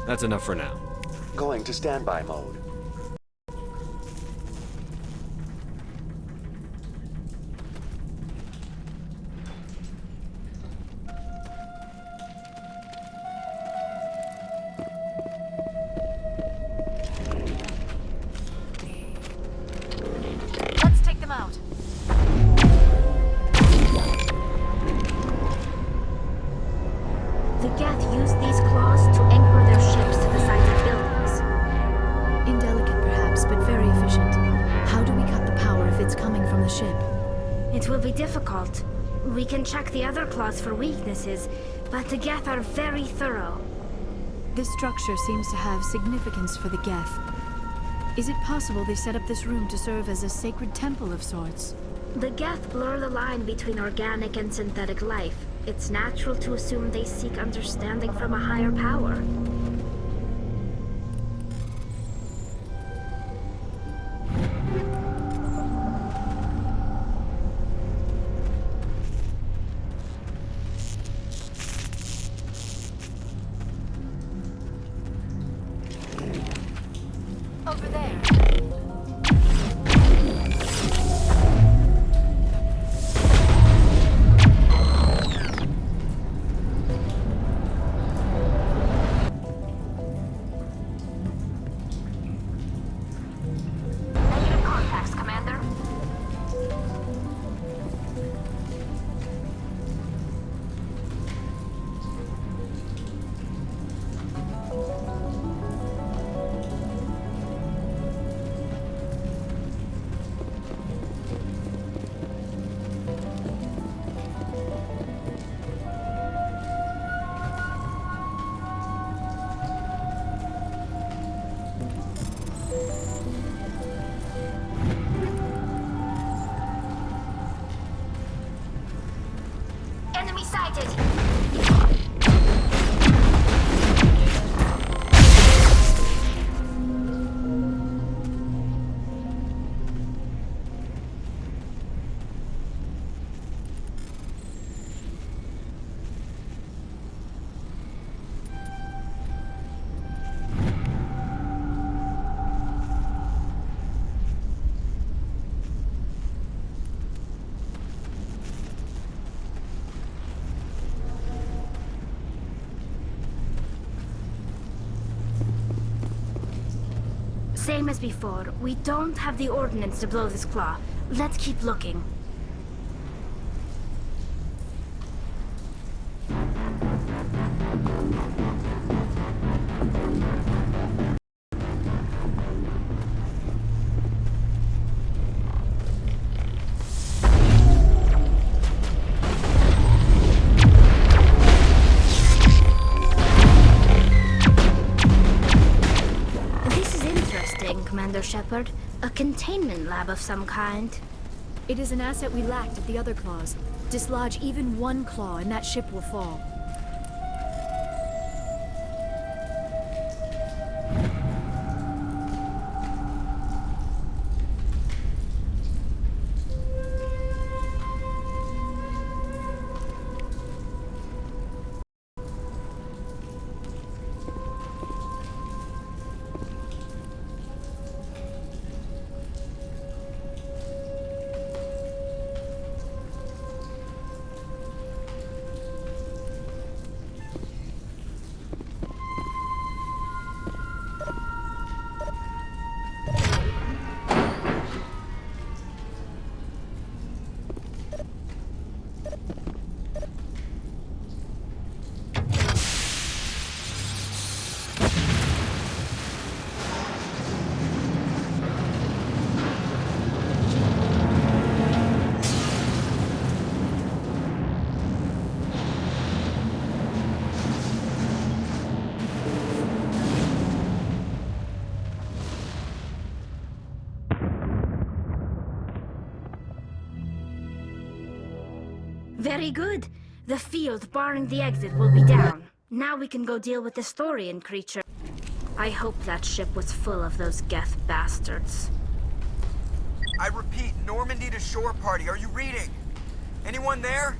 That's enough for now. Going to standby mode. Let's take them out. The Geth used these claws to anchor their ships to the sides of buildings. Indelicate perhaps, but very efficient. How do we cut the power if it's coming from the ship? It will be difficult. We can check the other claws for weaknesses, but the Geth are very thorough. This structure seems to have significance for the Geth. Is it possible they set up this room to serve as a sacred temple of sorts? The Geth blur the line between organic and synthetic life. It's natural to assume they seek understanding from a higher power. Over there. Negative contacts, Commander. Enemy sighted! Same as before, we don't have the ordnance to blow this claw. Let's keep looking. Shepard. A containment lab of some kind. It is an asset we lacked at the other claws. Dislodge even one claw and that ship will fall. Very good. The field barring the exit will be down. Now we can go deal with the Storian creature. I hope that ship was full of those Geth bastards. I repeat, Normandy to shore party. Are you reading? Anyone there?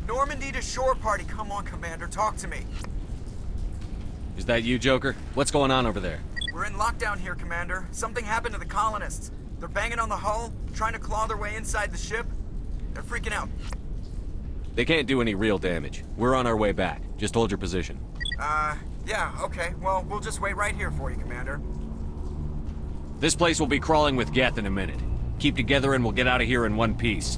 Normandy to shore party. Come on, Commander, talk to me. Is that you, Joker? What's going on over there? We're in lockdown here, Commander. Something happened to the colonists. They're banging on the hull, trying to claw their way inside the ship. They're freaking out. They can't do any real damage. We're on our way back. Just hold your position. Yeah, okay. Well, we'll just wait right here for you, Commander. This place will be crawling with Geth in a minute. Keep together and we'll get out of here in one piece.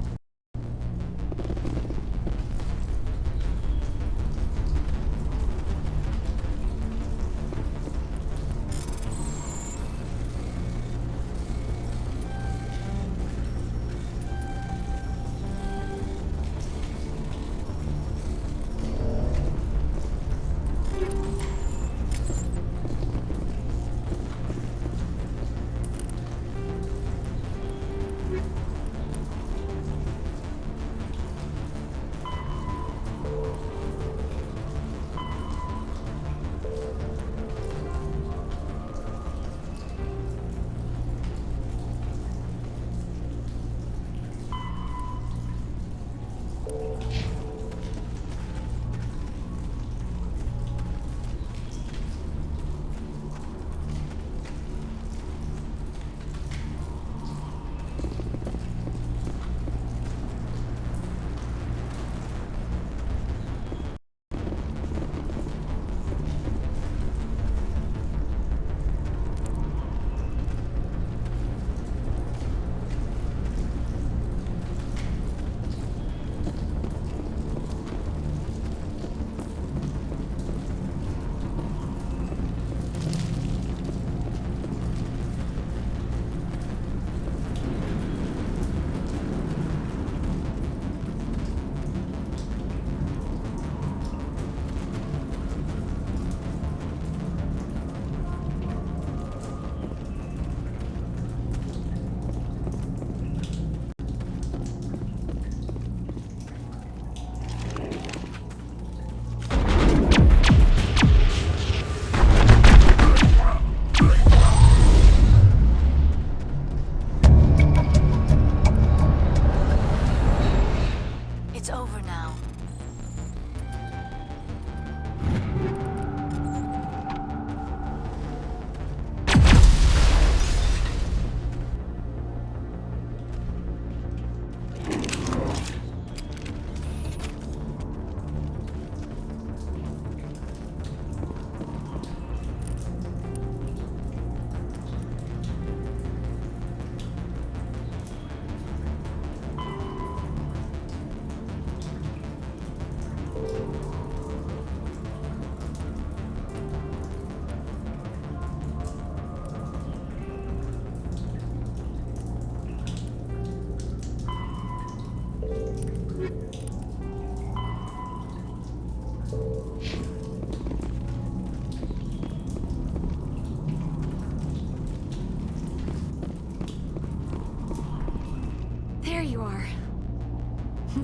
There you are.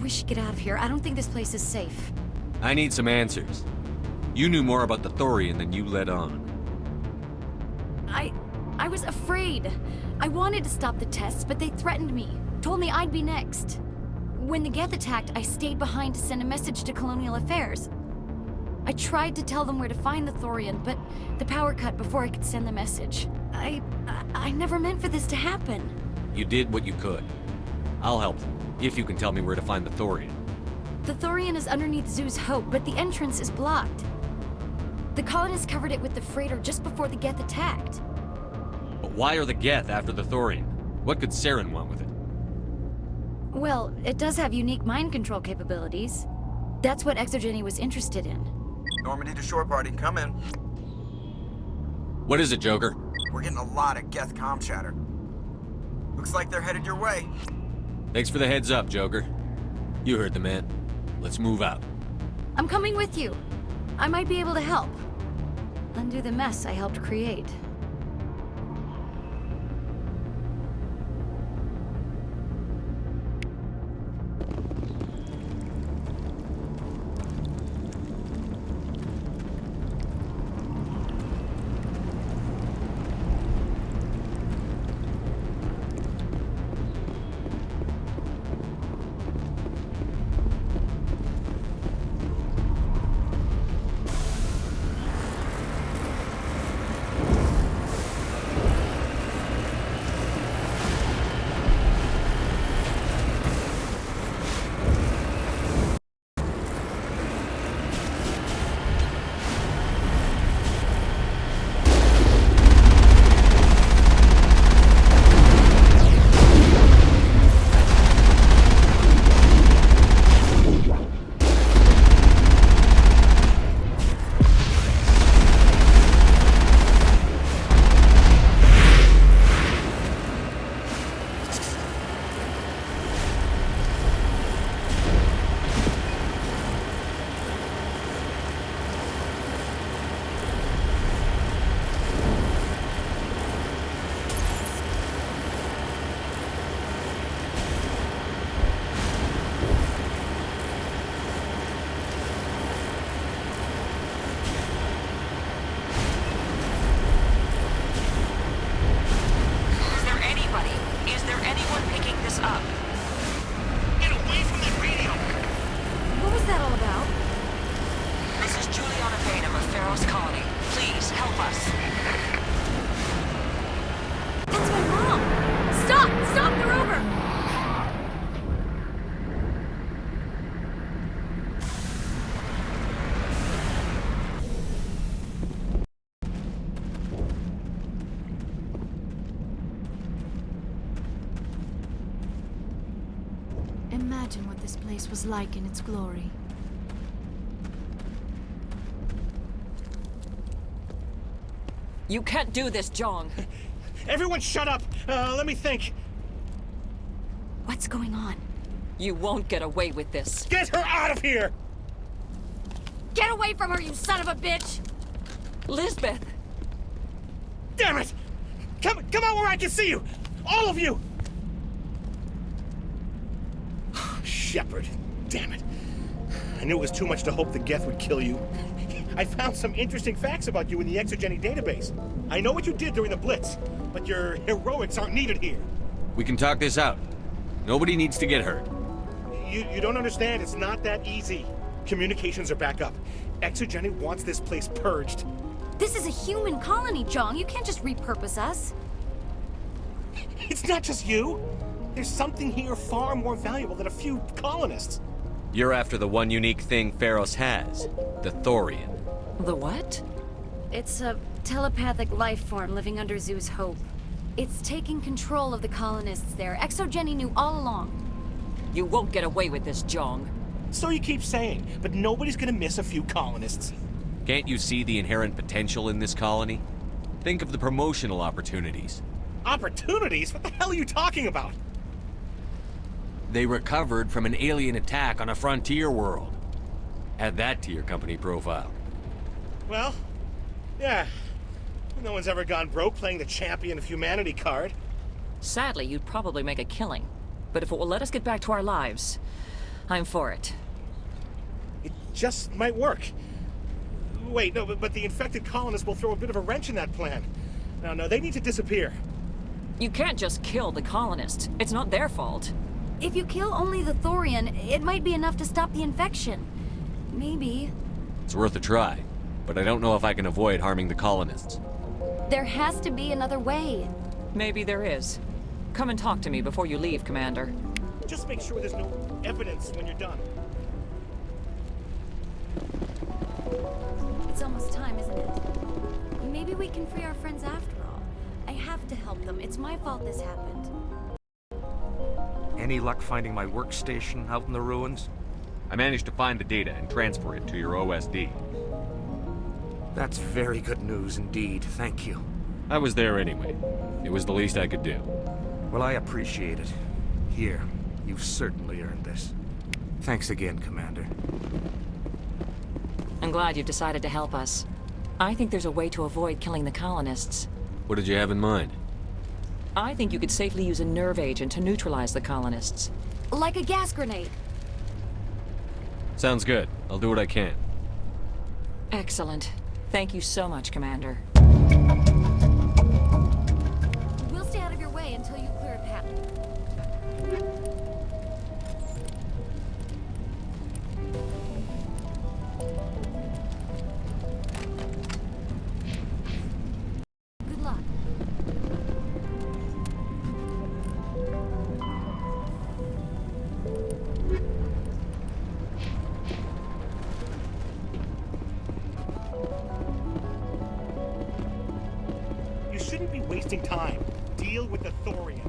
We should get out of here. I don't think this place is safe. I need some answers. You knew more about the Thorian than you let on. I was afraid. I wanted to stop the tests, but they threatened me. Told me I'd be next. When the Geth attacked, I stayed behind to send a message to Colonial Affairs. I tried to tell them where to find the Thorian, but the power cut before I could send the message. I never meant for this to happen. You did what you could. I'll help them, if you can tell me where to find the Thorian. The Thorian is underneath Zoo's Hope, but the entrance is blocked. The colonists covered it with the freighter just before the Geth attacked. But why are the Geth after the Thorian? What could Saren want with it? Well, it does have unique mind control capabilities. That's what Exogeny was interested in. Normandy to shore party, come in. What is it, Joker? We're getting a lot of Geth comm chatter. Looks like they're headed your way. Thanks for the heads up, Joker. You heard the man. Let's move out. I'm coming with you. I might be able to help. Undo the mess I helped create. Imagine what this place was like in its glory. You can't do this, Jong. Everyone shut up! Let me think. What's going on? You won't get away with this. Get her out of here! Get away from her, you son of a bitch! Lisbeth! Damn it! Come out where I can see you! All of you! Shepard, damn it. I knew it was too much to hope the Geth would kill you. I found some interesting facts about you in the Exogeny database. I know what you did during the Blitz, but your heroics aren't needed here. We can talk this out. Nobody needs to get hurt. You don't understand. It's not that easy. Communications are back up. Exogeny wants this place purged. This is a human colony, Jong. You can't just repurpose us. It's not just you. There's something here far more valuable than a few colonists. You're after the one unique thing Pharos has, the Thorian. The what? It's a telepathic life form living under Zoo's Hope. It's taking control of the colonists there. Exogeny knew all along. You won't get away with this, Jong. So you keep saying, but nobody's gonna miss a few colonists. Can't you see the inherent potential in this colony? Think of the promotional opportunities. Opportunities? What the hell are you talking about? They recovered from an alien attack on a frontier world. Add that to your company profile. Well, yeah. No one's ever gone broke playing the champion of humanity card. Sadly, you'd probably make a killing. But if it will let us get back to our lives, I'm for it. It just might work. Wait, no, but the infected colonists will throw a bit of a wrench in that plan. No, they need to disappear. You can't just kill the colonists. It's not their fault. If you kill only the Thorian, it might be enough to stop the infection. Maybe. It's worth a try, but I don't know if I can avoid harming the colonists. There has to be another way. Maybe there is. Come and talk to me before you leave, Commander. Just make sure there's no evidence when you're done. It's almost time, isn't it? Maybe we can free our friends after all. I have to help them. It's my fault this happened. Any luck finding my workstation out in the ruins? I managed to find the data and transfer it to your OSD. That's very good news indeed, thank you. I was there anyway. It was the least I could do. Well, I appreciate it. Here, you've certainly earned this. Thanks again, Commander. I'm glad you've decided to help us. I think there's a way to avoid killing the colonists. What did you have in mind? I think you could safely use a nerve agent to neutralize the colonists. Like a gas grenade. Sounds good. I'll do what I can. Excellent. Thank you so much, Commander. We'll stay out of your way until you clear a path. Good luck. You shouldn't be wasting time. Deal with the Thorian.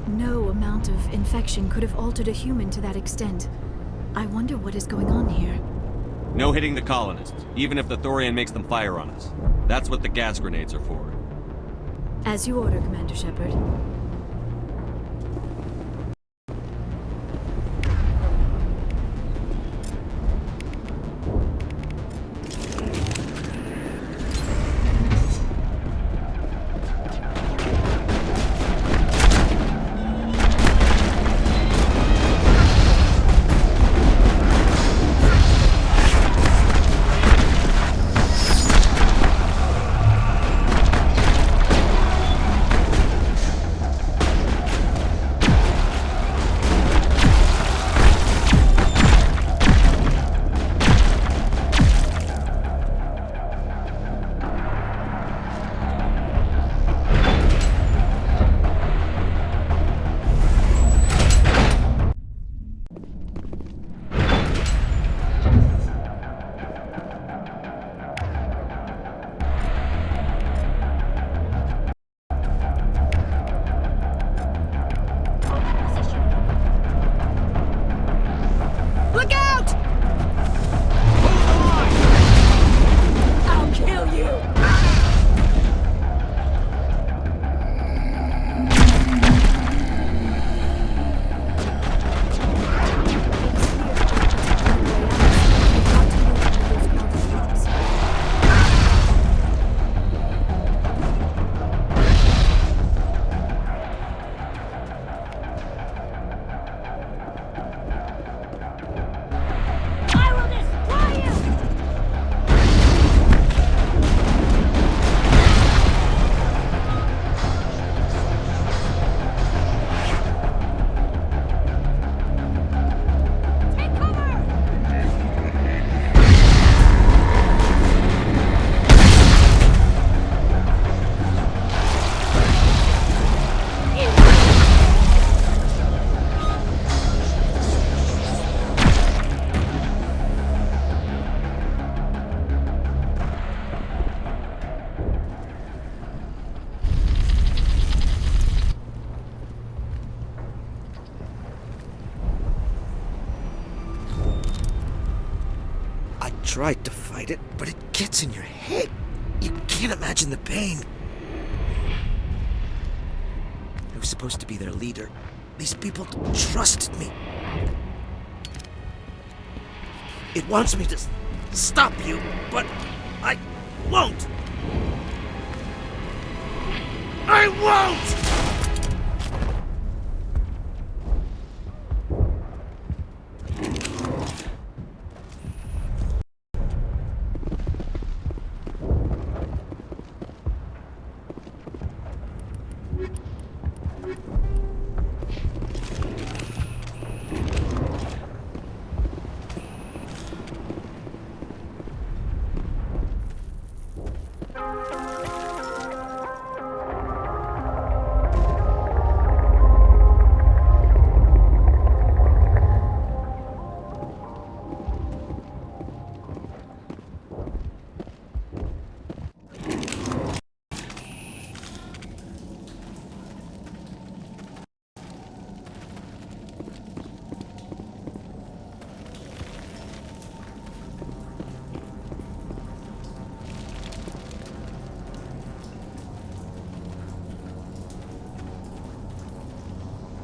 No amount of infection could have altered a human to that extent. I wonder what is going on here. No hitting the colonists, even if the Thorian makes them fire on us. That's what the gas grenades are for. As you order, Commander Shepard. tried to fight it, but it gets in your head. You can't imagine the pain. I was supposed to be their leader. These people trusted me. It wants me to stop you, but I won't. I won't!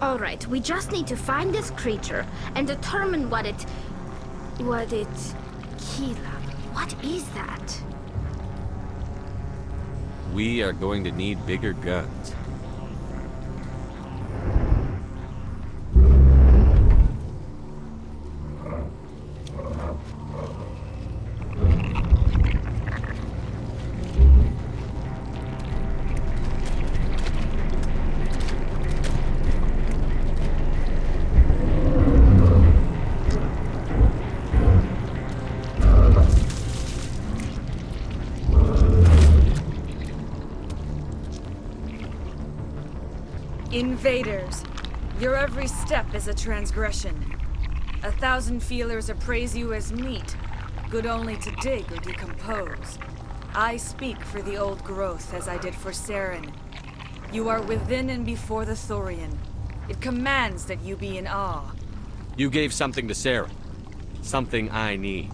Alright, we just need to find this creature and determine what it... Kila. What is that? We are going to need bigger guns. Invaders, your every step is a transgression. 1,000 feelers appraise you as meat, good only to dig or decompose. I speak for the old growth as I did for Saren. You are within and before the Thorian. It commands that you be in awe. You gave something to Saren. Something I need.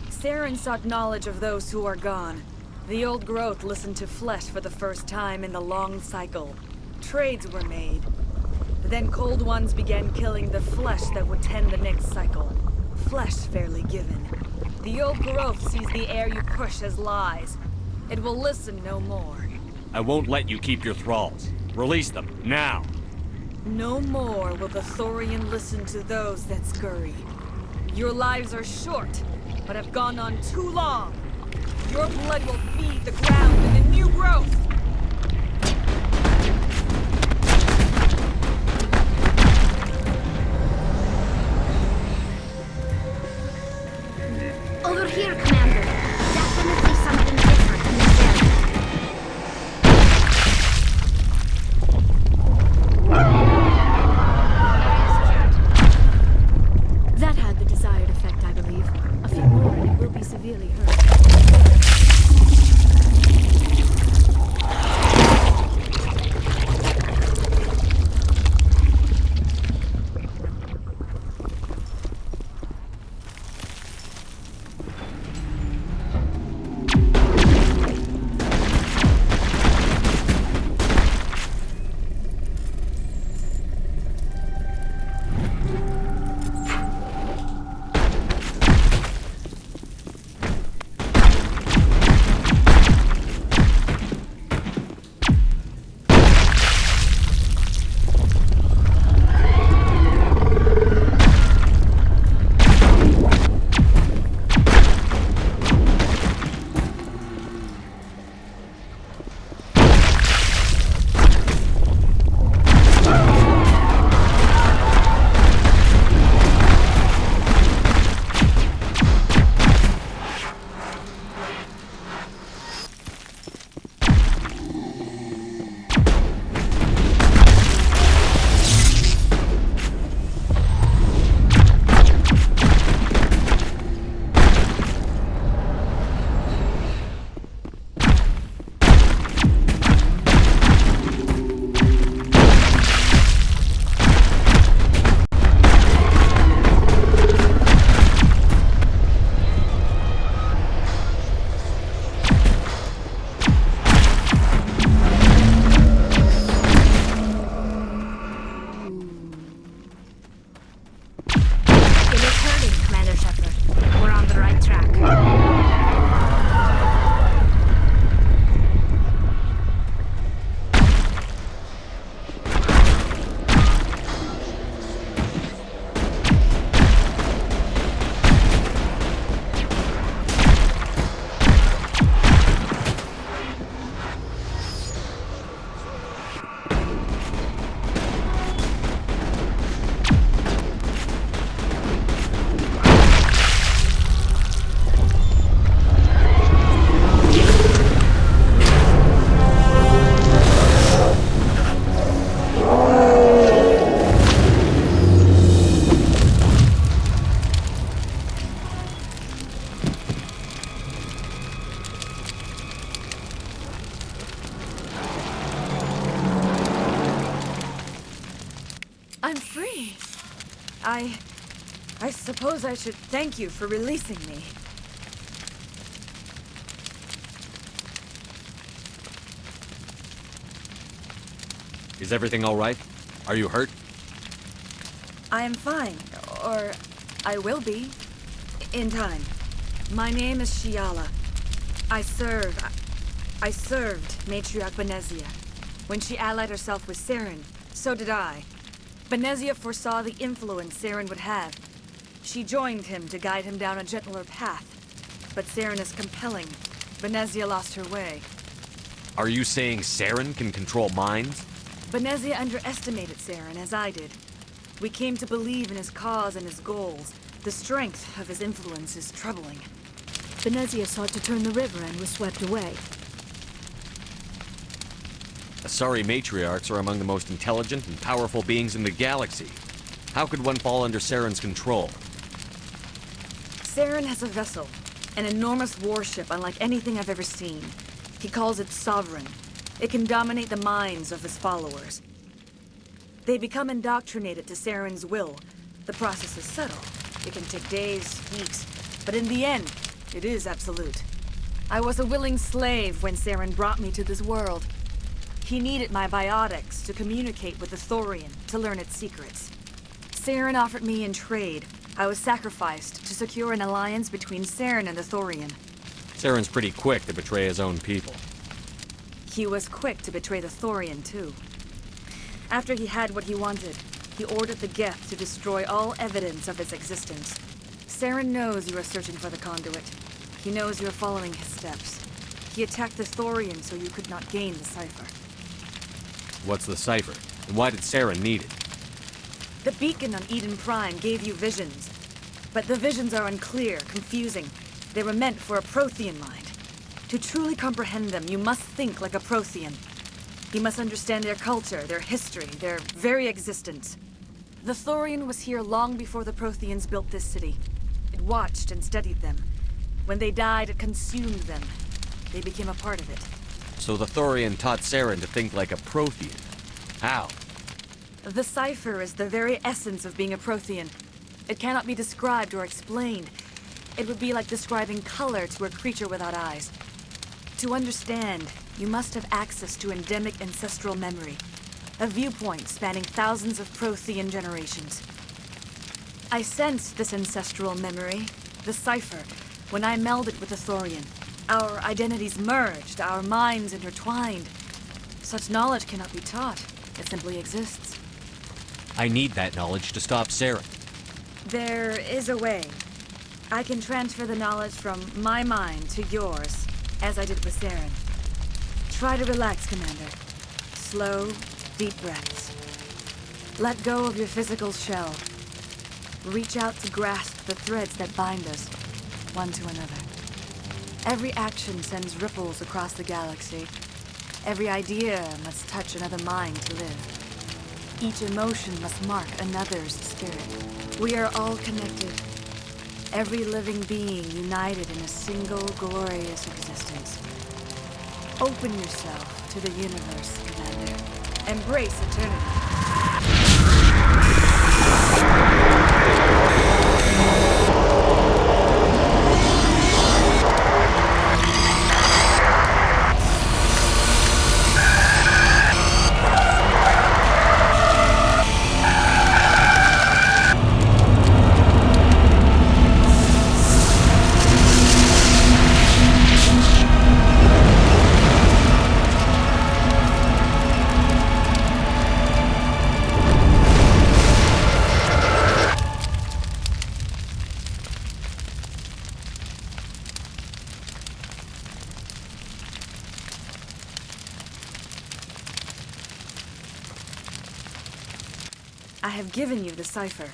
Saren sought knowledge of those who are gone. The old growth listened to flesh for the first time in the long cycle. Trades were made. Then Cold Ones began killing the flesh that would tend the next cycle. Flesh fairly given. The old growth sees the air you push as lies. It will listen no more. I won't let you keep your thralls. Release them, now! No more will the Thorian listen to those that scurry. Your lives are short, but have gone on too long. Your blood will feed the ground and the new growth. Over here, Commander. Definitely something different in this area. That had the desired effect, I believe. A few more and it will be severely hurt. I'm free. I suppose I should thank you for releasing me. Is everything all right? Are you hurt? I am fine, or I will be, in time. My name is Shiala. I served Matriarch Benezia. When she allied herself with Saren, so did I. Benezia foresaw the influence Saren would have. She joined him to guide him down a gentler path. But Saren is compelling. Benezia lost her way. Are you saying Saren can control minds? Benezia underestimated Saren, as I did. We came to believe in his cause and his goals. The strength of his influence is troubling. Benezia sought to turn the river and was swept away. Asari matriarchs are among the most intelligent and powerful beings in the galaxy. How could one fall under Saren's control? Saren has a vessel, an enormous warship unlike anything I've ever seen. He calls it Sovereign. It can dominate the minds of his followers. They become indoctrinated to Saren's will. The process is subtle. It can take days, weeks, but in the end, it is absolute. I was a willing slave when Saren brought me to this world. He needed my biotics to communicate with the Thorian, to learn its secrets. Saren offered me in trade. I was sacrificed to secure an alliance between Saren and the Thorian. Saren's pretty quick to betray his own people. He was quick to betray the Thorian, too. After he had what he wanted, he ordered the Geth to destroy all evidence of its existence. Saren knows you are searching for the conduit. He knows you are following his steps. He attacked the Thorian so you could not gain the cipher. What's the cipher? And why did Saren need it? The beacon on Eden Prime gave you visions. But the visions are unclear, confusing. They were meant for a Prothean mind. To truly comprehend them, you must think like a Prothean. You must understand their culture, their history, their very existence. The Thorian was here long before the Protheans built this city. It watched and studied them. When they died, it consumed them. They became a part of it. So the Thorian taught Saren to think like a Prothean. How? The cipher is the very essence of being a Prothean. It cannot be described or explained. It would be like describing color to a creature without eyes. To understand, you must have access to endemic ancestral memory, a viewpoint spanning thousands of Prothean generations. I sensed this ancestral memory, the cipher, when I melded with the Thorian. Our identities merged, our minds intertwined. Such knowledge cannot be taught. It simply exists. I need that knowledge to stop Saren. There is a way. I can transfer the knowledge from my mind to yours, as I did with Saren. Try to relax, Commander. Slow, deep breaths. Let go of your physical shell. Reach out to grasp the threads that bind us, one to another. Every action sends ripples across the galaxy. Every idea must touch another mind to live. Each emotion must mark another's spirit. We are all connected. Every living being united in a single glorious existence. Open yourself to the universe, Commander. Embrace eternity. I have given you the cipher,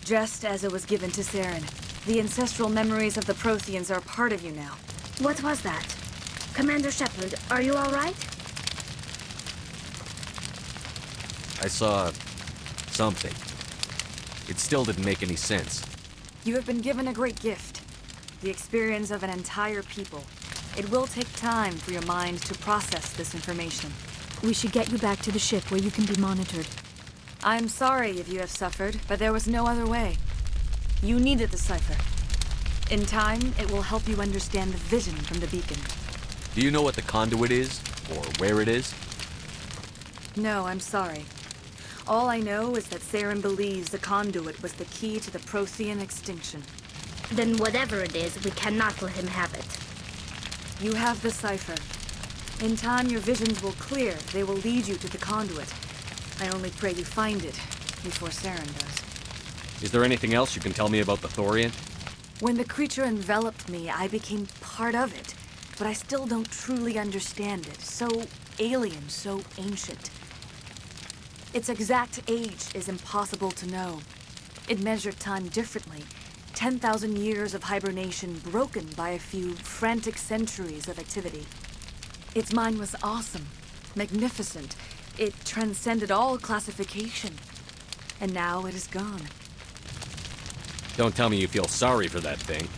just as it was given to Saren. The ancestral memories of the Protheans are part of you now. What was that? Commander Shepard, are you all right? I saw something. It still didn't make any sense. You have been given a great gift, the experience of an entire people. It will take time for your mind to process this information. We should get you back to the ship where you can be monitored. I'm sorry if you have suffered, but there was no other way. You needed the cipher. In time, it will help you understand the vision from the beacon. Do you know what the conduit is? Or where it is? No, I'm sorry. All I know is that Saren believes the conduit was the key to the Prothean extinction. Then whatever it is, we cannot let him have it. You have the cipher. In time, your visions will clear. They will lead you to the conduit. I only pray you find it before Saren does. Is there anything else you can tell me about the Thorian? When the creature enveloped me, I became part of it. But I still don't truly understand it. So alien, so ancient. Its exact age is impossible to know. It measured time differently. 10,000 years of hibernation broken by a few frantic centuries of activity. Its mind was awesome, magnificent. It transcended all classification. And now it is gone. Don't tell me you feel sorry for that thing.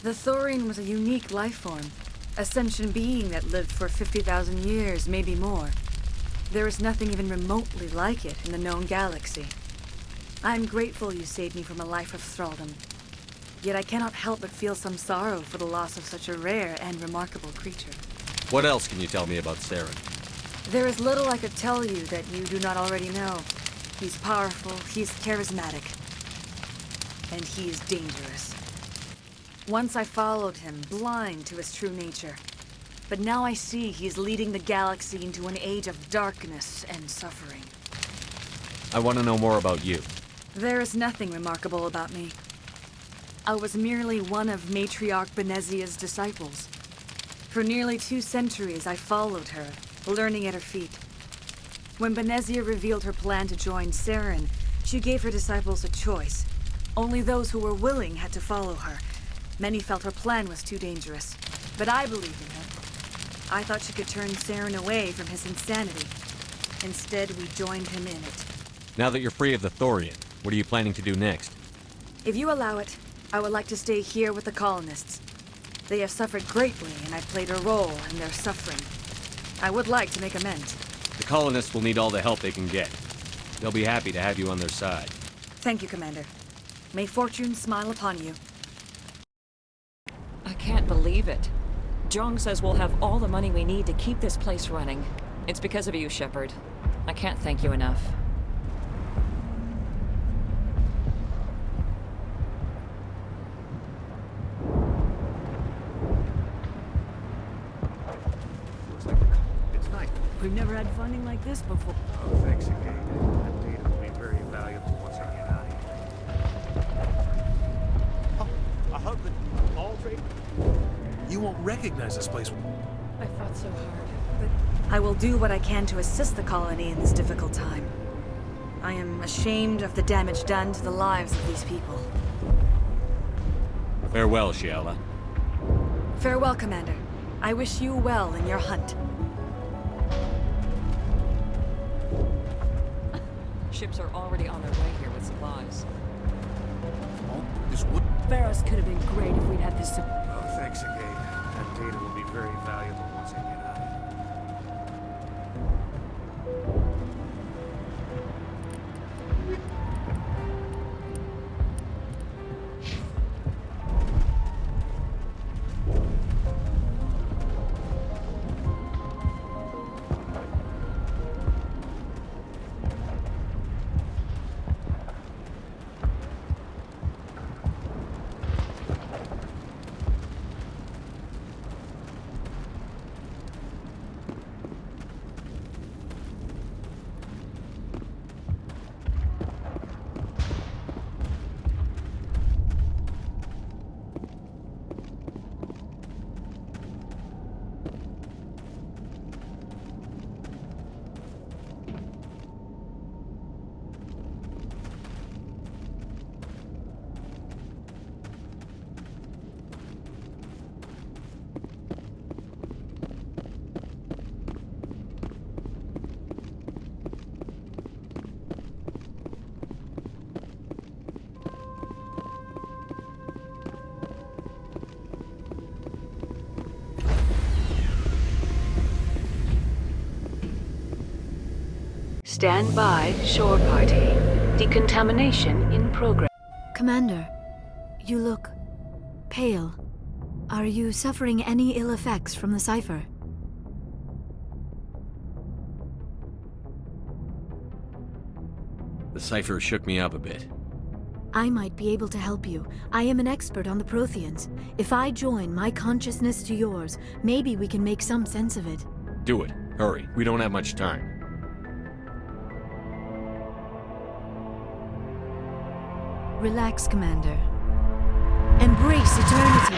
The Thorian was a unique life form. A sentient being that lived for 50,000 years, maybe more. There is nothing even remotely like it in the known galaxy. I'm grateful you saved me from a life of thraldom. Yet I cannot help but feel some sorrow for the loss of such a rare and remarkable creature. What else can you tell me about Saren? There is little I could tell you that you do not already know. He's powerful, he's charismatic, and he is dangerous. Once I followed him, blind to his true nature. But now I see he's leading the galaxy into an age of darkness and suffering. I want to know more about you. There is nothing remarkable about me. I was merely one of Matriarch Benezia's disciples. For nearly 2 centuries, I followed her, learning at her feet. When Benezia revealed her plan to join Saren, she gave her disciples a choice. Only those who were willing had to follow her. Many felt her plan was too dangerous, but I believed in her. I thought she could turn Saren away from his insanity. Instead, we joined him in it. Now that you're free of the Thorian, what are you planning to do next? If you allow it, I would like to stay here with the colonists. They have suffered greatly, and I played a role in their suffering. I would like to make amends. The colonists will need all the help they can get. They'll be happy to have you on their side. Thank you, Commander. May fortune smile upon you. I can't believe it. Jong says we'll have all the money we need to keep this place running. It's because of you, Shepard. I can't thank you enough. It's nice. We've never had funding like this before. Oh, thanks again. That data will be very valuable once I get out of here. I hope that all trade... You won't recognize this place. I fought so hard, I will do what I can to assist the colony in this difficult time. I am ashamed of the damage done to the lives of these people. Farewell, Shiala. Farewell, Commander. I wish you well in your hunt. Ships are already on their way here with supplies. This would... Pharaohs could have been great if we'd had this... Oh, thanks again. That data will be very valuable once I get out of here. Stand by, shore party. Decontamination in progress. Commander, you look pale. Are you suffering any ill effects from the cipher? The cipher shook me up a bit. I might be able to help you. I am an expert on the Protheans. If I join my consciousness to yours, maybe we can make some sense of it. Do it. Hurry. We don't have much time. Relax, Commander. Embrace eternity.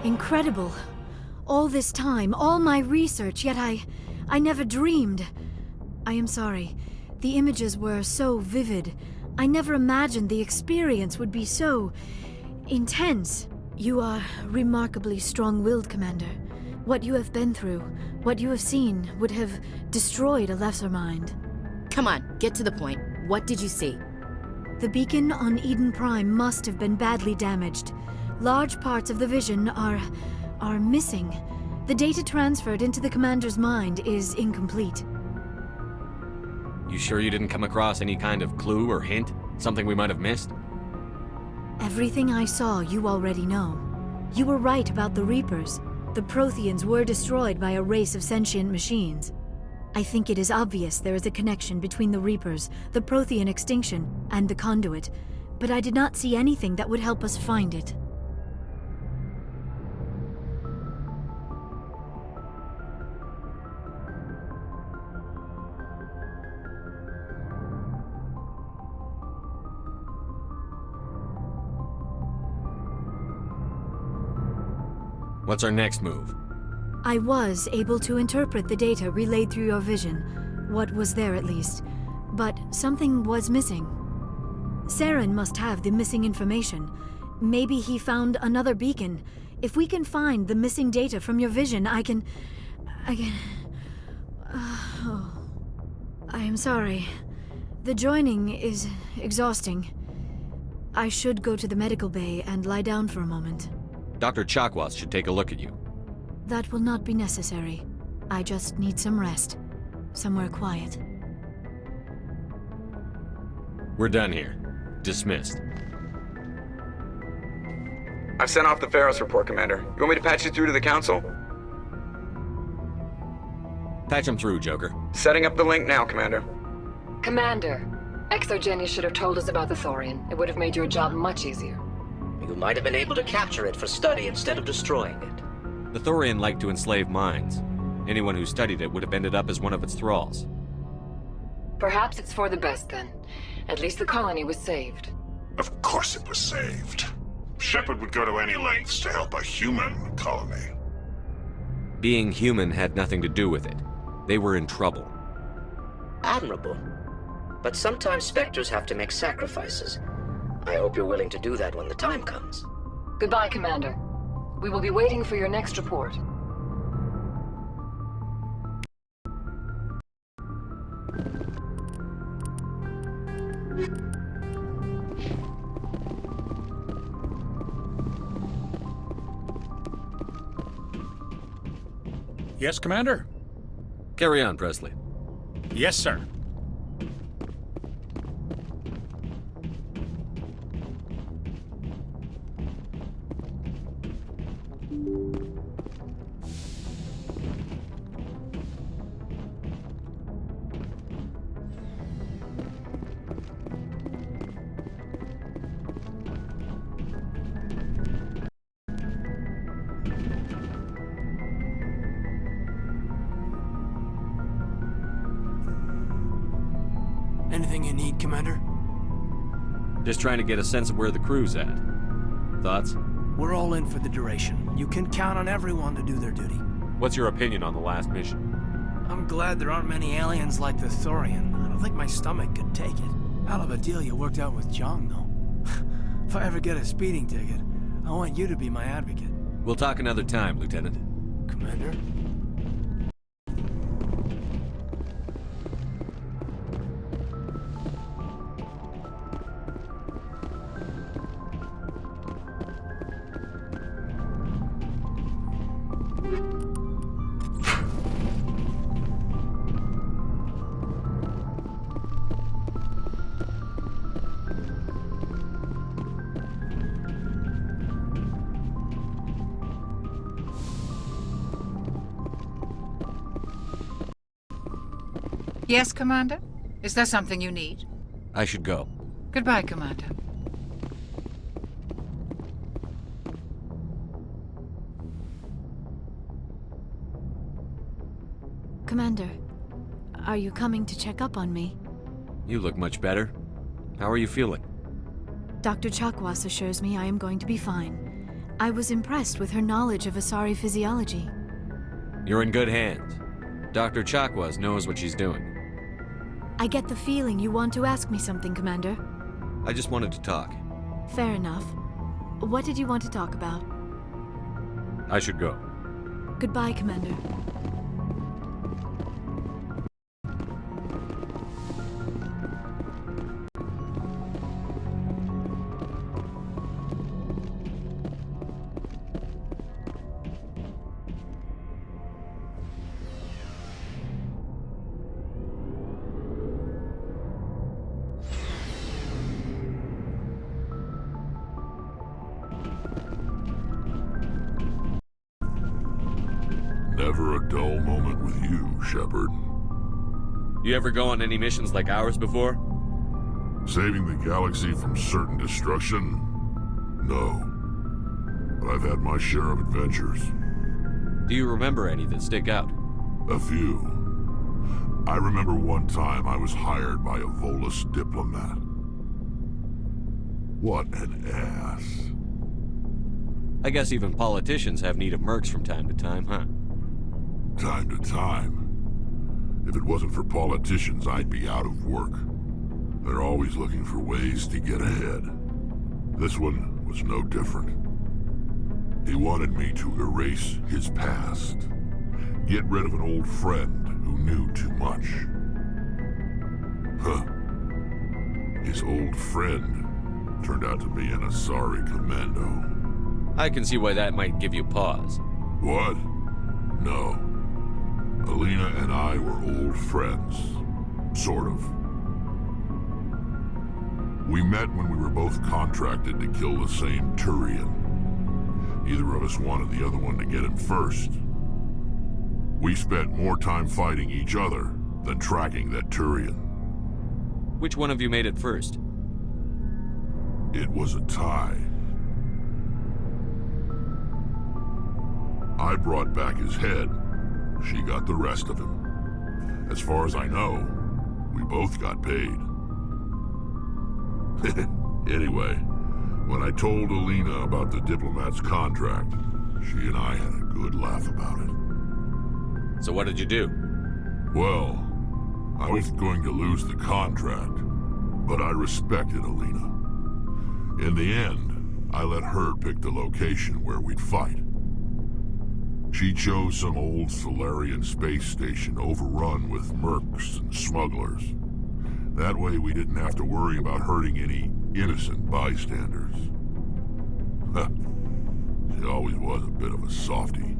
Incredible. All this time, all my research, yet I never dreamed. I am sorry. The images were so vivid. I never imagined the experience would be so intense. You are remarkably strong-willed, Commander. What you have been through, what you have seen, would have destroyed a lesser mind. Come on, get to the point. What did you see? The beacon on Eden Prime must have been badly damaged. Large parts of the vision are missing. The data transferred into the commander's mind is incomplete. You sure you didn't come across any kind of clue or hint? Something we might have missed? Everything I saw you already know. You were right about the Reapers. The Protheans were destroyed by a race of sentient machines. I think it is obvious there is a connection between the Reapers, the Prothean extinction, and the Conduit, but I did not see anything that would help us find it. What's our next move? I was able to interpret the data relayed through your vision, what was there at least, but something was missing. Saren must have the missing information. Maybe he found another beacon. If we can find the missing data from your vision, I can... Oh. I am sorry. The joining is exhausting. I should go to the medical bay and lie down for a moment. Dr. Chakwas should take a look at you. That will not be necessary. I just need some rest. Somewhere quiet. We're done here. Dismissed. I've sent off the Pharos report, Commander. You want me to patch you through to the Council? Patch him through, Joker. Setting up the link now, Commander. Commander, ExoGeni should have told us about the Thorian. It would have made your job much easier. You might have been able to capture it for study instead of destroying it. The Thorian liked to enslave minds. Anyone who studied it would have ended up as one of its thralls. Perhaps it's for the best then. At least the colony was saved. Of course it was saved. Shepard would go to any lengths to help a human colony. Being human had nothing to do with it. They were in trouble. Admirable. But sometimes Spectres have to make sacrifices. I hope you're willing to do that when the time comes. Goodbye, Commander. We will be waiting for your next report. Yes, Commander? Carry on, Presley. Yes, sir. Anything you need, Commander? Just trying to get a sense of where the crew's at. Thoughts? We're all in for the duration. You can count on everyone to do their duty. What's your opinion on the last mission? I'm glad there aren't many aliens like the Thorian. I don't think my stomach could take it. Hell of a deal you worked out with Jung, though. If I ever get a speeding ticket, I want you to be my advocate. We'll talk another time, Lieutenant. Commander? Yes, Commander? Is there something you need? I should go. Goodbye, Commander. Commander, are you coming to check up on me? You look much better. How are you feeling? Dr. Chakwas assures me I am going to be fine. I was impressed with her knowledge of Asari physiology. You're in good hands. Dr. Chakwas knows what she's doing. I get the feeling you want to ask me something, Commander. I just wanted to talk. Fair enough. What did you want to talk about? I should go. Goodbye, Commander. Never a dull moment with you, Shepard. You ever go on any missions like ours before? Saving the galaxy from certain destruction? No. But I've had my share of adventures. Do you remember any that stick out? A few. I remember one time I was hired by a Volus diplomat. What an ass. I guess even politicians have need of mercs from time to time, huh? Time to time. If it wasn't for politicians, I'd be out of work. They're always looking for ways to get ahead. This one was no different. He wanted me to erase his past. Get rid of an old friend who knew too much. Huh. His old friend turned out to be an Asari commando. I can see why that might give you pause. What? No. Alina and I were old friends. Sort of. We met when we were both contracted to kill the same Turian. Neither of us wanted the other one to get him first. We spent more time fighting each other than tracking that Turian. Which one of you made it first? It was a tie. I brought back his head. She got the rest of him. As far as I know, we both got paid. Anyway, when I told Alina about the diplomat's contract, she and I had a good laugh about it. So what did you do? Well, I was going to lose the contract, but I respected Alina. In the end, I let her pick the location where we'd fight. She chose some old Solarian space station overrun with mercs and smugglers. That way we didn't have to worry about hurting any innocent bystanders. She always was a bit of a softie.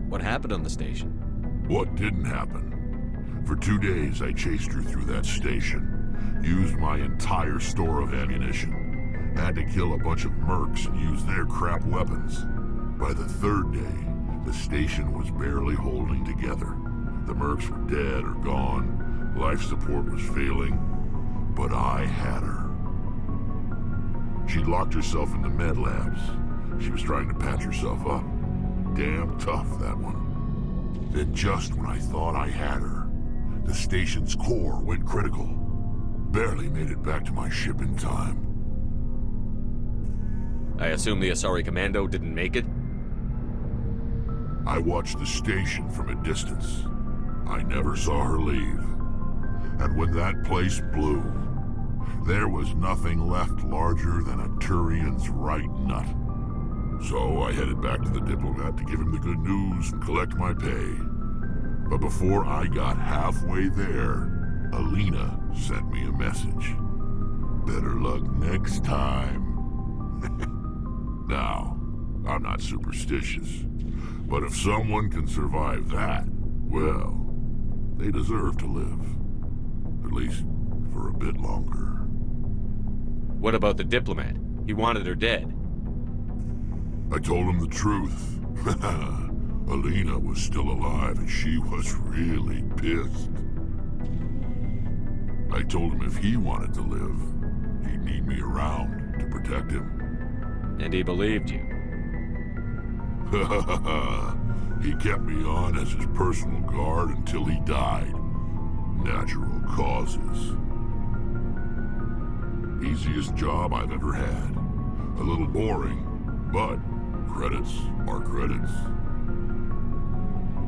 What happened on the station? What didn't happen? For 2 days I chased her through that station, used my entire store of ammunition, had to kill a bunch of mercs and use their crap weapons. By the 3rd day, the station was barely holding together. The mercs were dead or gone, life support was failing, but I had her. She'd locked herself in the med labs. She was trying to patch herself up. Damn tough, that one. Then just when I thought I had her, the station's core went critical. Barely made it back to my ship in time. I assume the Asari Commando didn't make it? I watched the station from a distance. I never saw her leave. And when that place blew, there was nothing left larger than a Turian's right nut. So I headed back to the diplomat to give him the good news and collect my pay. But before I got halfway there, Alina sent me a message. Better luck next time. Now, I'm not superstitious, but if someone can survive that, well, they deserve to live. At least for a bit longer. What about the diplomat? He wanted her dead. I told him the truth. Alina was still alive and she was really pissed. I told him if he wanted to live, he'd need me around to protect him. And he believed you. He kept me on as his personal guard until he died. Natural causes. Easiest job I've ever had. A little boring, but credits are credits.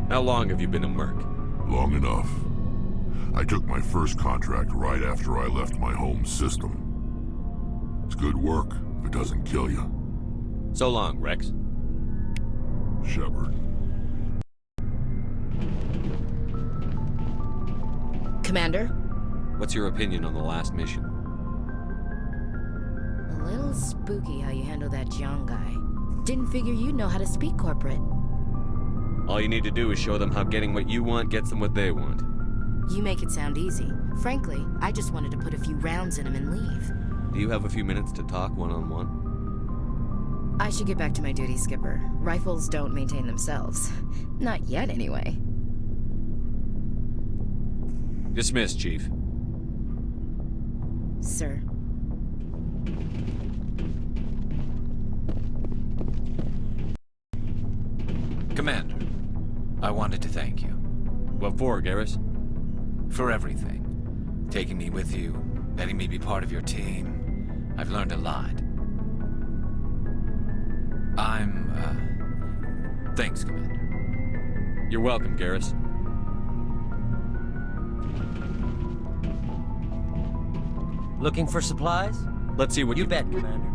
How long have you been a merc? Long enough. I took my first contract right after I left my home system. It's good work if it doesn't kill you. So long, Rex. Shepard. Commander? What's your opinion on the last mission? A little spooky how you handle that Jiang guy. Didn't figure you'd know how to speak corporate. All you need to do is show them how getting what you want gets them what they want. You make it sound easy. Frankly, I just wanted to put a few rounds in him and leave. Do you have a few minutes to talk one-on-one? I should get back to my duty, Skipper. Rifles don't maintain themselves. Not yet, anyway. Dismissed, Chief. Sir. Commander, I wanted to thank you. What for, Garrus? For everything. Taking me with you, letting me be part of your team. I've learned a lot. Thanks, Commander. You're welcome, Garrus. Looking for supplies? Let's see what you bet, Commander.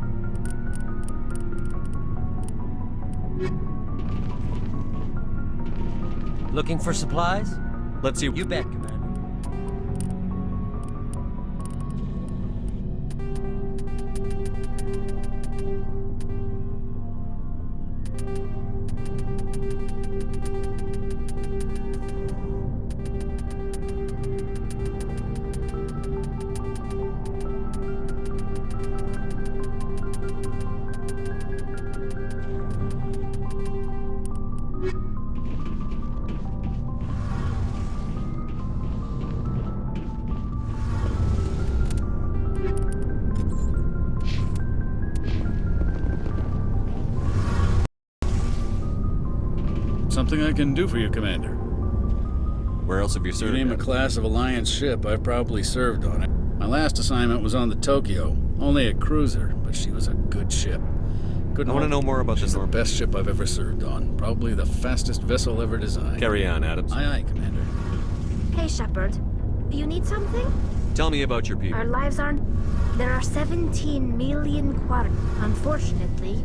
Looking for supplies? Let's see. You bet, Commander. Something I can do for you, Commander. Where else have you served? You name a class of Alliance ship, I've probably served on it. My last assignment was on the Tokyo, only a cruiser, but she was a good ship. I want to know more about this. She's the best ship I've ever served on. Probably the fastest vessel ever designed. Carry on, Adams. Aye, aye, Commander. Hey, Shepard. You need something? Tell me about your people. Our lives aren't... There are 17 million quart. Unfortunately,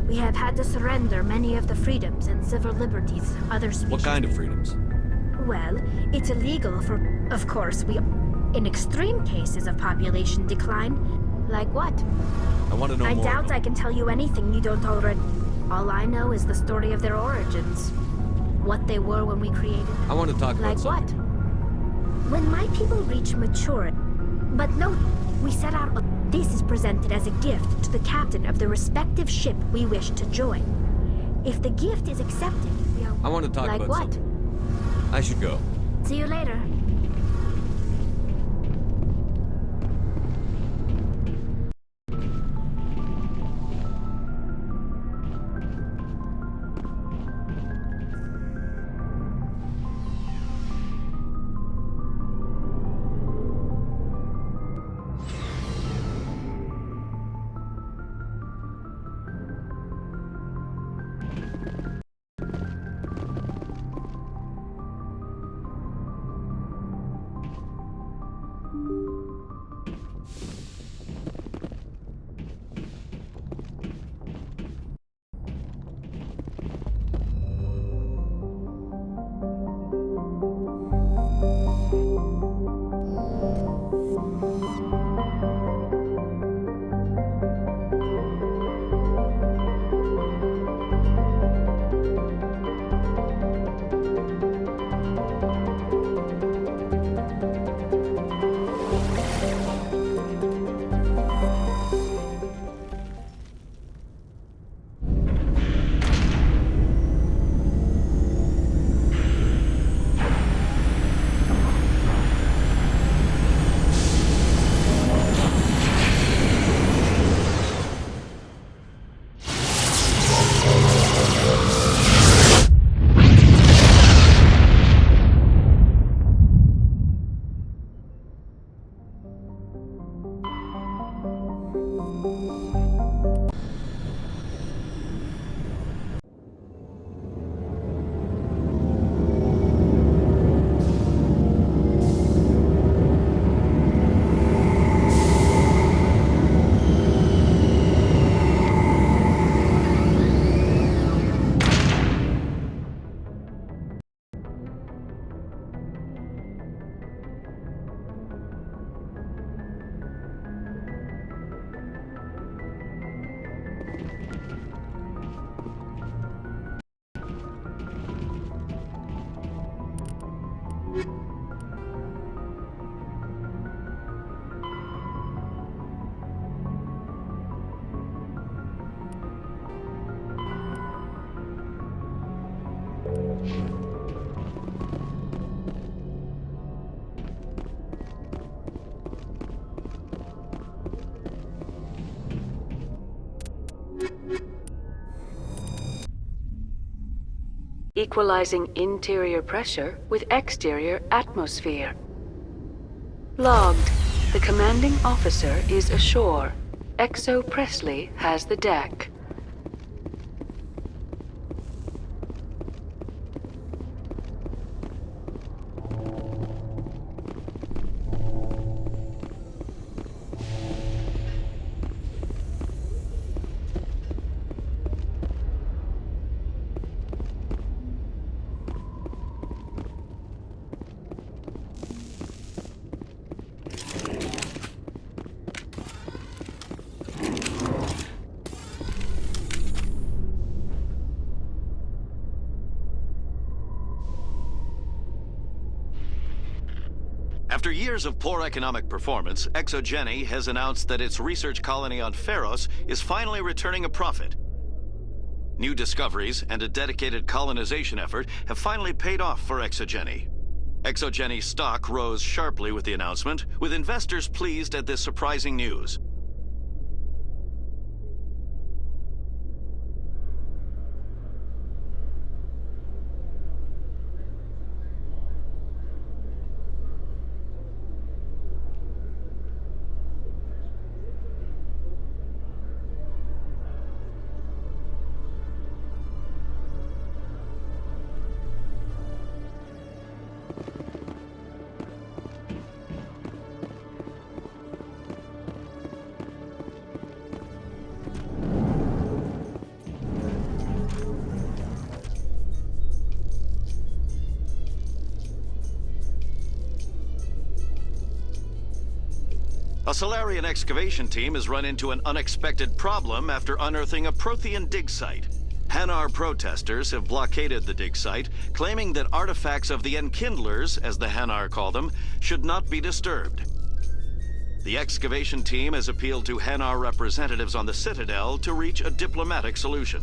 we have had to surrender many of the freedoms and civil liberties other species... What kind of freedoms? Well, it's illegal for... Of course, we... In extreme cases of population decline, like what? I want to know more. I doubt I can tell you anything you don't already... All I know is the story of their origins. What they were when we created... I want to talk about something. Like what? When my people reach maturity... But no, we set out... This is presented as a gift to the captain of the respective ship we wish to join. If the gift is accepted, we are... I want to talk like about what? something. I should go. See you later. equalizing interior pressure with exterior atmosphere. Logged. The commanding officer is ashore. Exo Presley has the deck. After years of poor economic performance, ExoGeni has announced that its research colony on Pharos is finally returning a profit. New discoveries and a dedicated colonization effort have finally paid off for ExoGeni. ExoGeni's stock rose sharply with the announcement, with investors pleased at this surprising news. A Solarian excavation team has run into an unexpected problem after unearthing a Prothean dig site. Hanar protesters have blockaded the dig site, claiming that artifacts of the Enkindlers, as the Hanar call them, should not be disturbed. The excavation team has appealed to Hanar representatives on the Citadel to reach a diplomatic solution.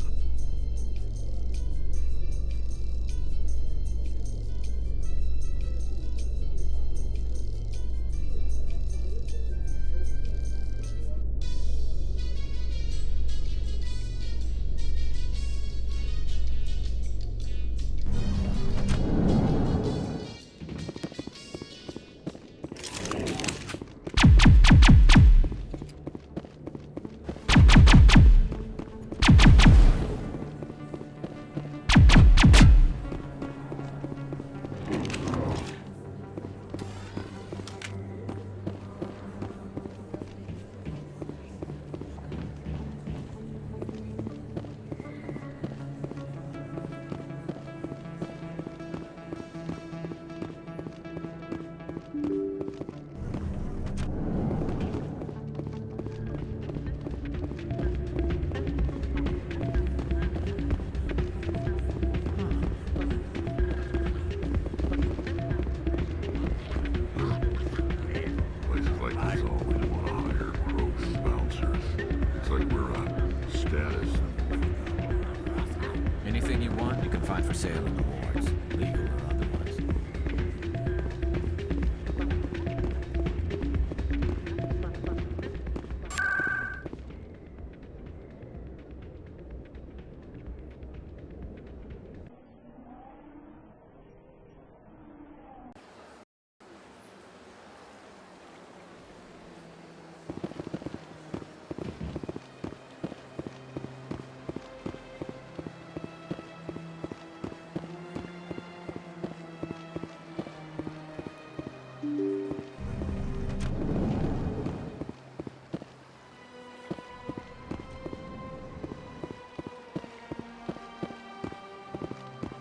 Anything you want, you can find for sale in the wards, legal or otherwise.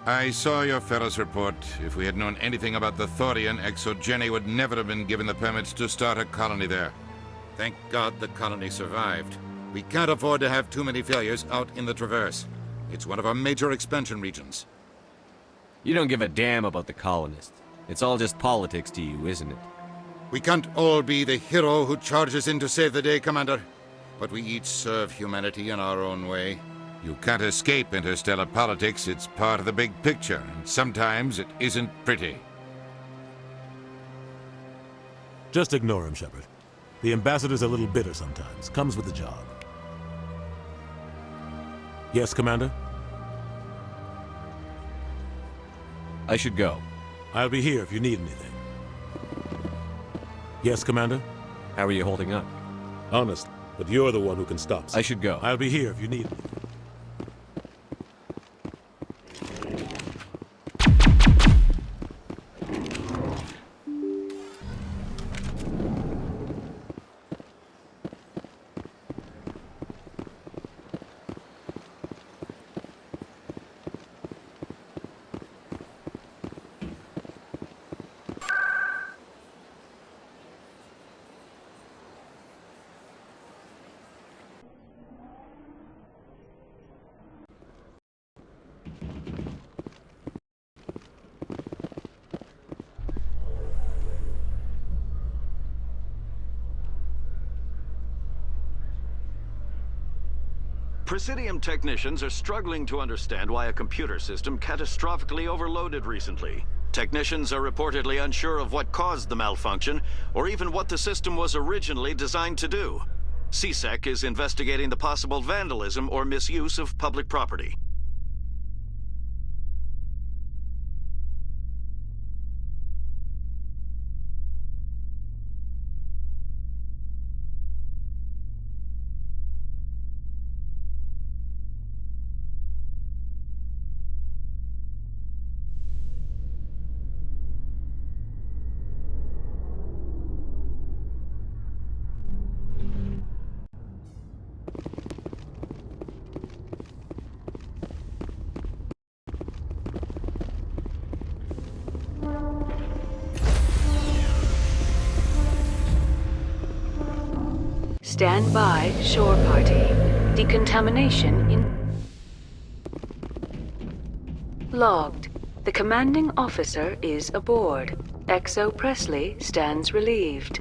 I saw your Ferris report. If we had known anything about the Thorian, ExoGeni would never have been given the permits to start a colony there. Thank God the colony survived. We can't afford to have too many failures out in the Traverse. It's one of our major expansion regions. You don't give a damn about the colonists. It's all just politics to you, isn't it? We can't all be the hero who charges in to save the day, Commander. But we each serve humanity in our own way. You can't escape interstellar politics. It's part of the big picture, and sometimes it isn't pretty. Just ignore him, Shepard. The ambassador's a little bitter sometimes. Comes with the job. Yes, Commander? I should go. I'll be here if you need anything. Yes, Commander? How are you holding up? Honest, but you're the one who can stop us. I should go. I'll be here if you need anything. Presidium technicians are struggling to understand why a computer system catastrophically overloaded recently. Technicians are reportedly unsure of what caused the malfunction, or even what the system was originally designed to do. CSEC is investigating the possible vandalism or misuse of public property. Stand by, shore party. Decontamination in... Logged. The commanding officer is aboard. XO Presley stands relieved.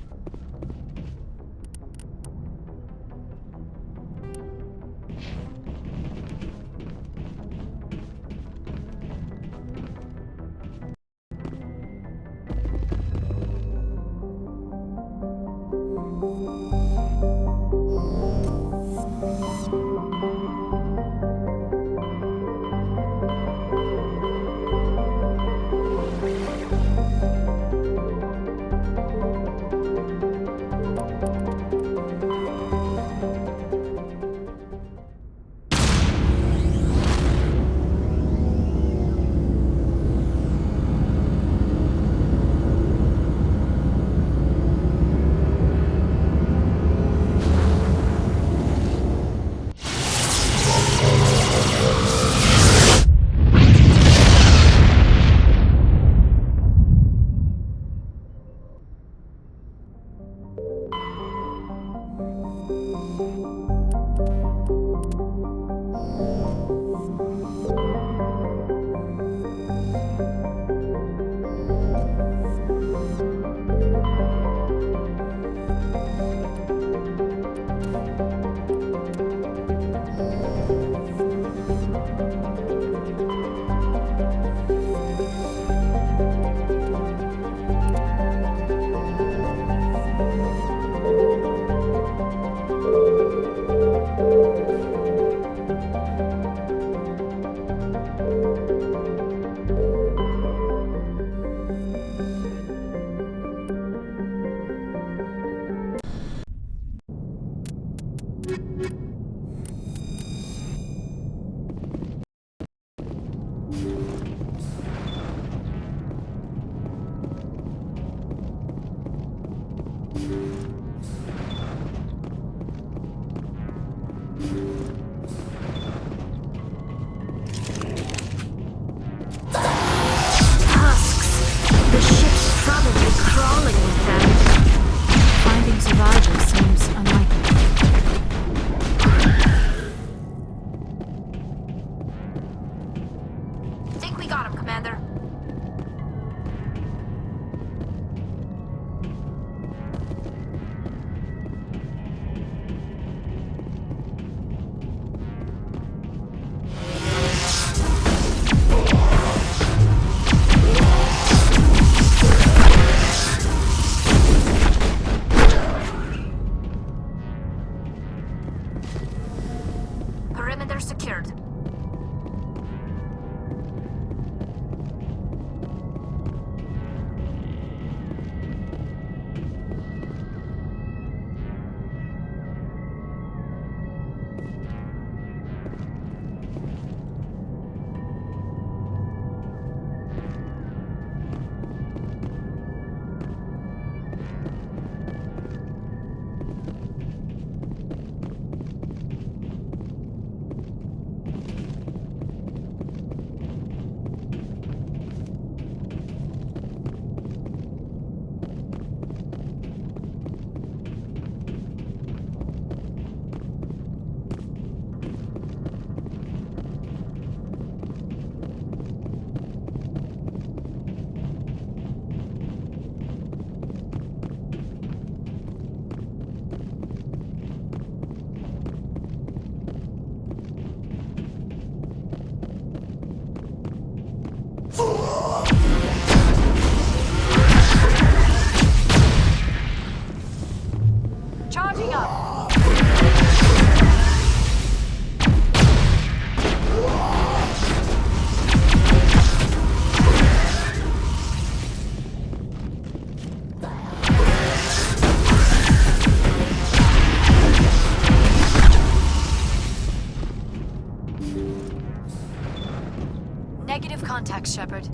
contacts, Shepard.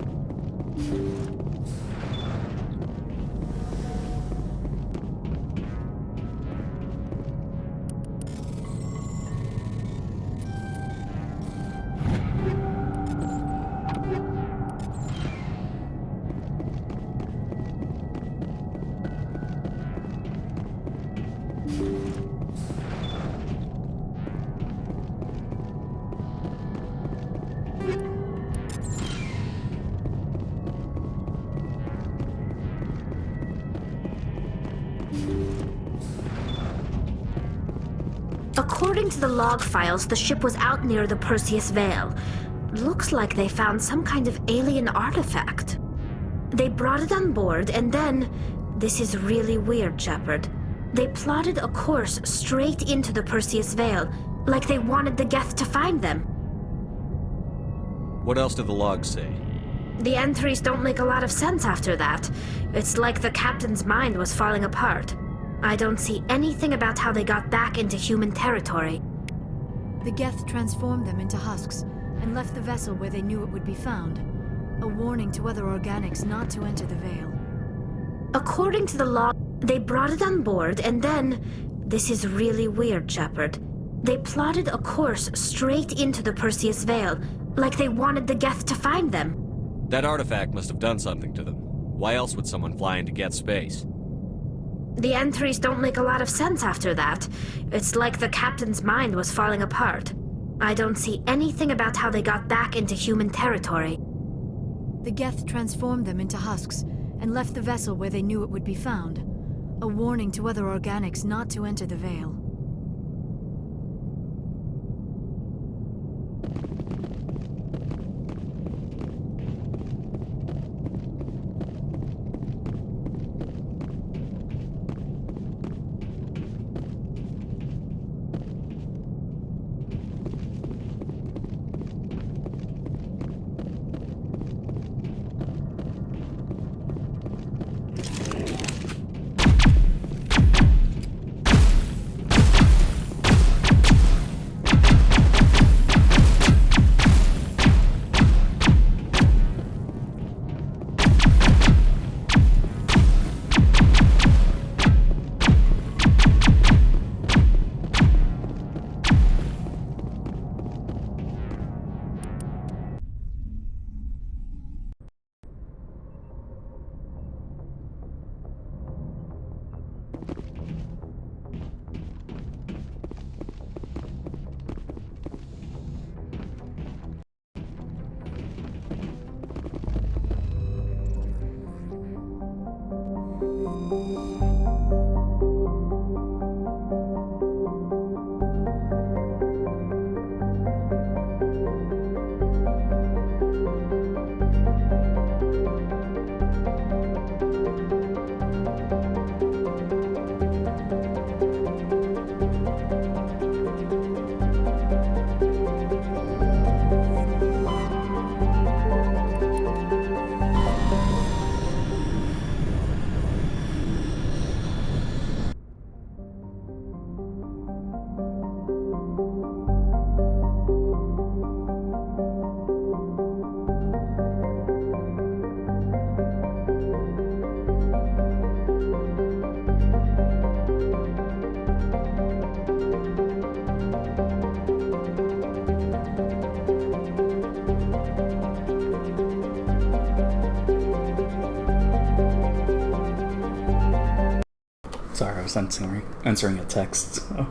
According to the log files, the ship was out near the Perseus Veil. Looks like they found some kind of alien artifact. They brought it on board, and then... This is really weird, Shepard. They plotted a course straight into the Perseus Veil, like they wanted the Geth to find them. What else did the logs say? The entries don't make a lot of sense after that. It's like the captain's mind was falling apart. I don't see anything about how they got back into human territory. The Geth transformed them into husks and left the vessel where they knew it would be found. A warning to other organics not to enter the Veil. According to the log, they brought it on board, and then... This is really weird, Shepard. They plotted a course straight into the Perseus Veil, like they wanted the Geth to find them. That artifact must have done something to them. Why else would someone fly into Geth space? The entries don't make a lot of sense after that. It's like the captain's mind was falling apart. I don't see anything about how they got back into human territory. The Geth transformed them into husks and left the vessel where they knew it would be found. A warning to other organics not to enter the Veil. Sorry, I was answering a text. So.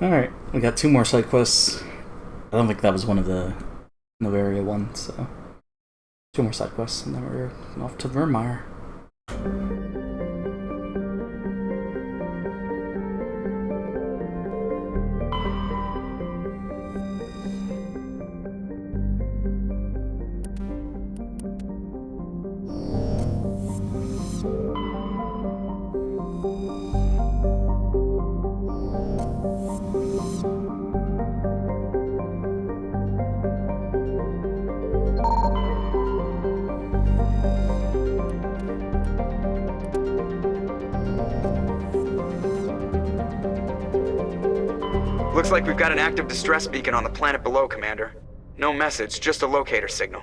Alright, we got 2 more side quests. I don't think that was one of the Novaria ones, so 2 more side quests, and then we're off to Vermeer. Looks like we've got an active distress beacon on the planet below, Commander. No message, just a locator signal.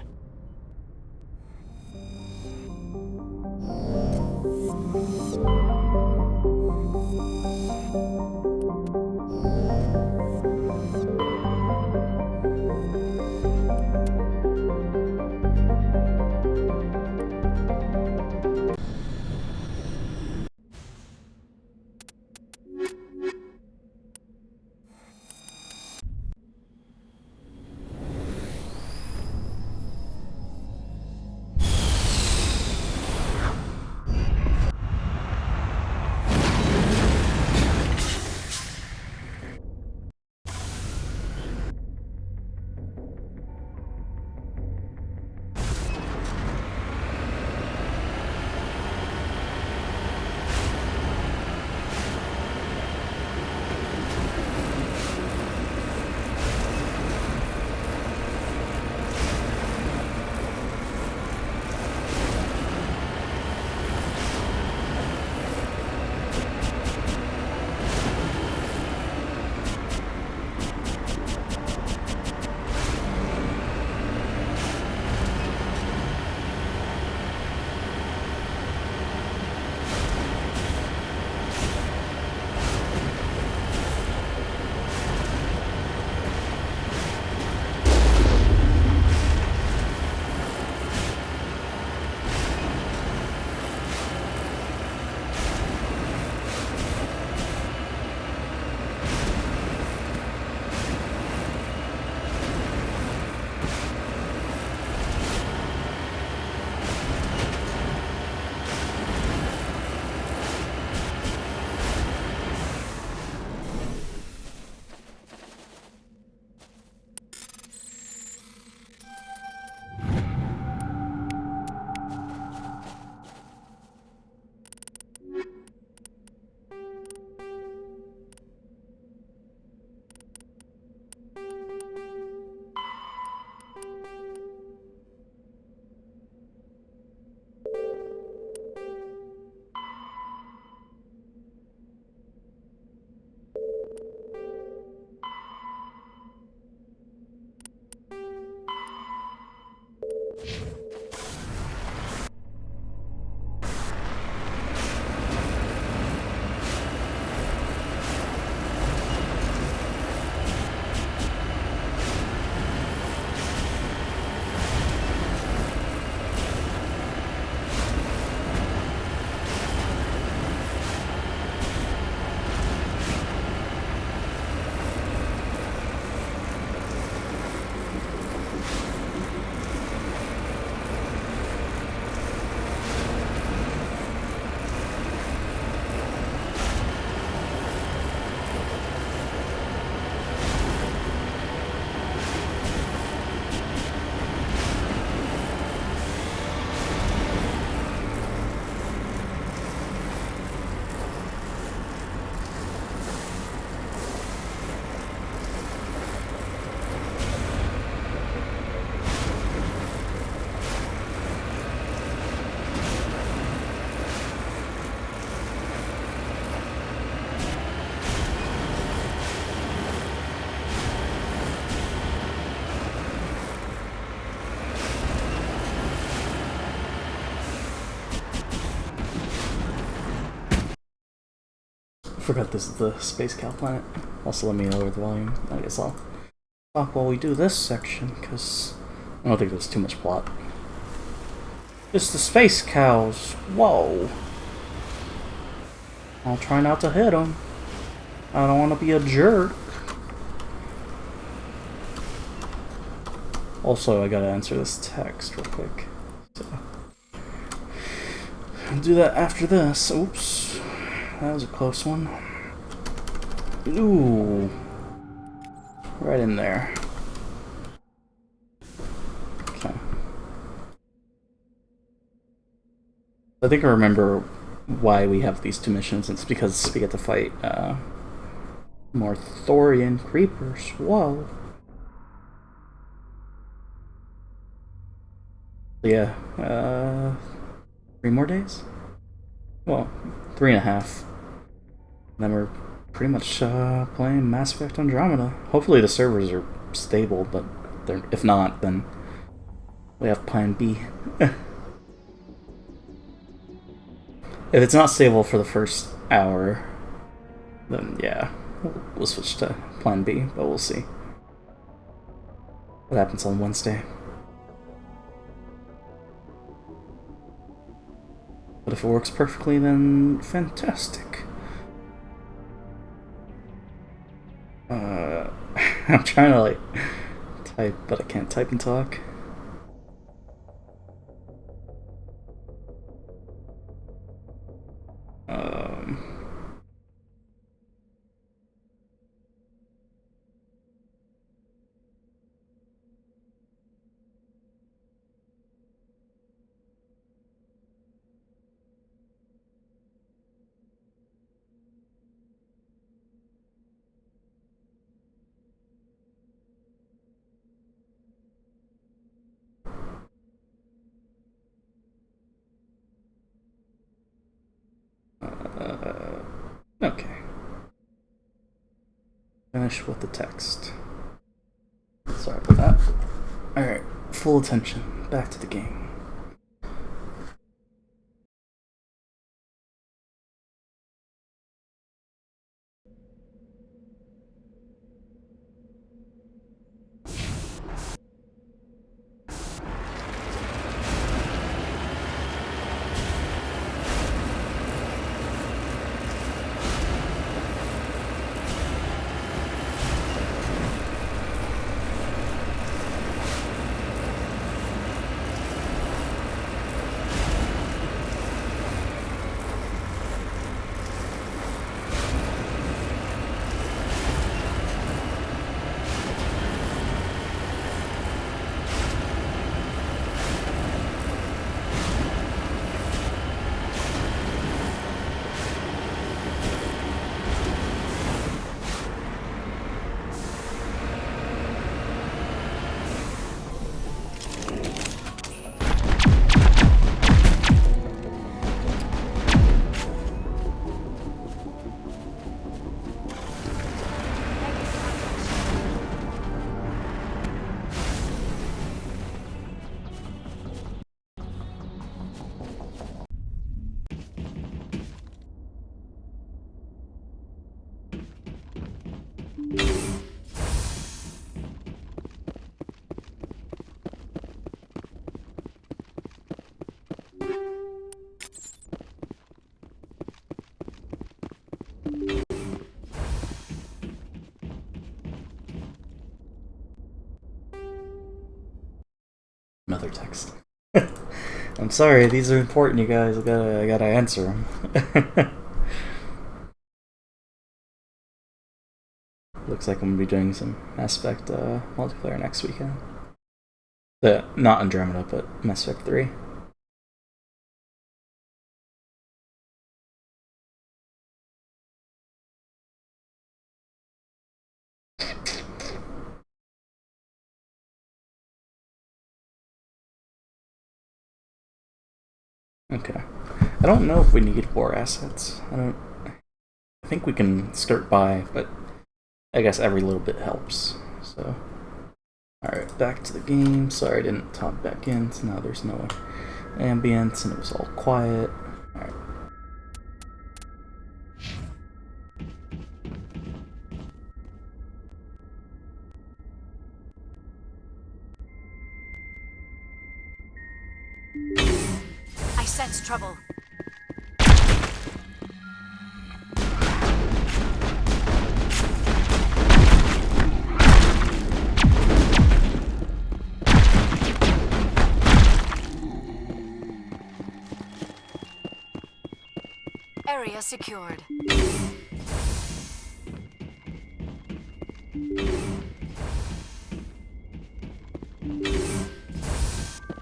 forgot this is the Space Cow planet. Also, let me lower the volume. I guess I'll talk while we do this section, because I don't think there's too much plot. It's the Space Cows. Whoa. I'll try not to hit them. I don't want to be a jerk. Also, I gotta answer this text real quick. So, I'll do that after this. Oops. That was a close one. Ooh. Right in there. Okay. I think I remember why we have these two missions. It's because we get to fight more Thorian creepers. Whoa. Yeah, 3 more days? Well, 3.5. Then we're pretty much playing Mass Effect Andromeda. Hopefully the servers are stable, but if not, then we have plan B. If it's not stable for the first hour, then yeah, we'll switch to plan B, but we'll see what happens on Wednesday. But if it works perfectly, then fantastic. I'm trying to like type, but I can't type and talk. Okay. Finish with the text. Sorry about that. Alright, full attention. Back to the game. Another text. I'm sorry, these are important, you guys. I gotta answer them. Looks like I'm gonna be doing some Mass Effect multiplayer next weekend. Not Andromeda, but Mass Effect 3. Okay. I don't know if we need war assets. I think we can skirt by, but I guess every little bit helps. So, alright, back to the game. Sorry I didn't top back in, so now there's no ambience and it was all quiet. Alright. sense trouble. Area secured.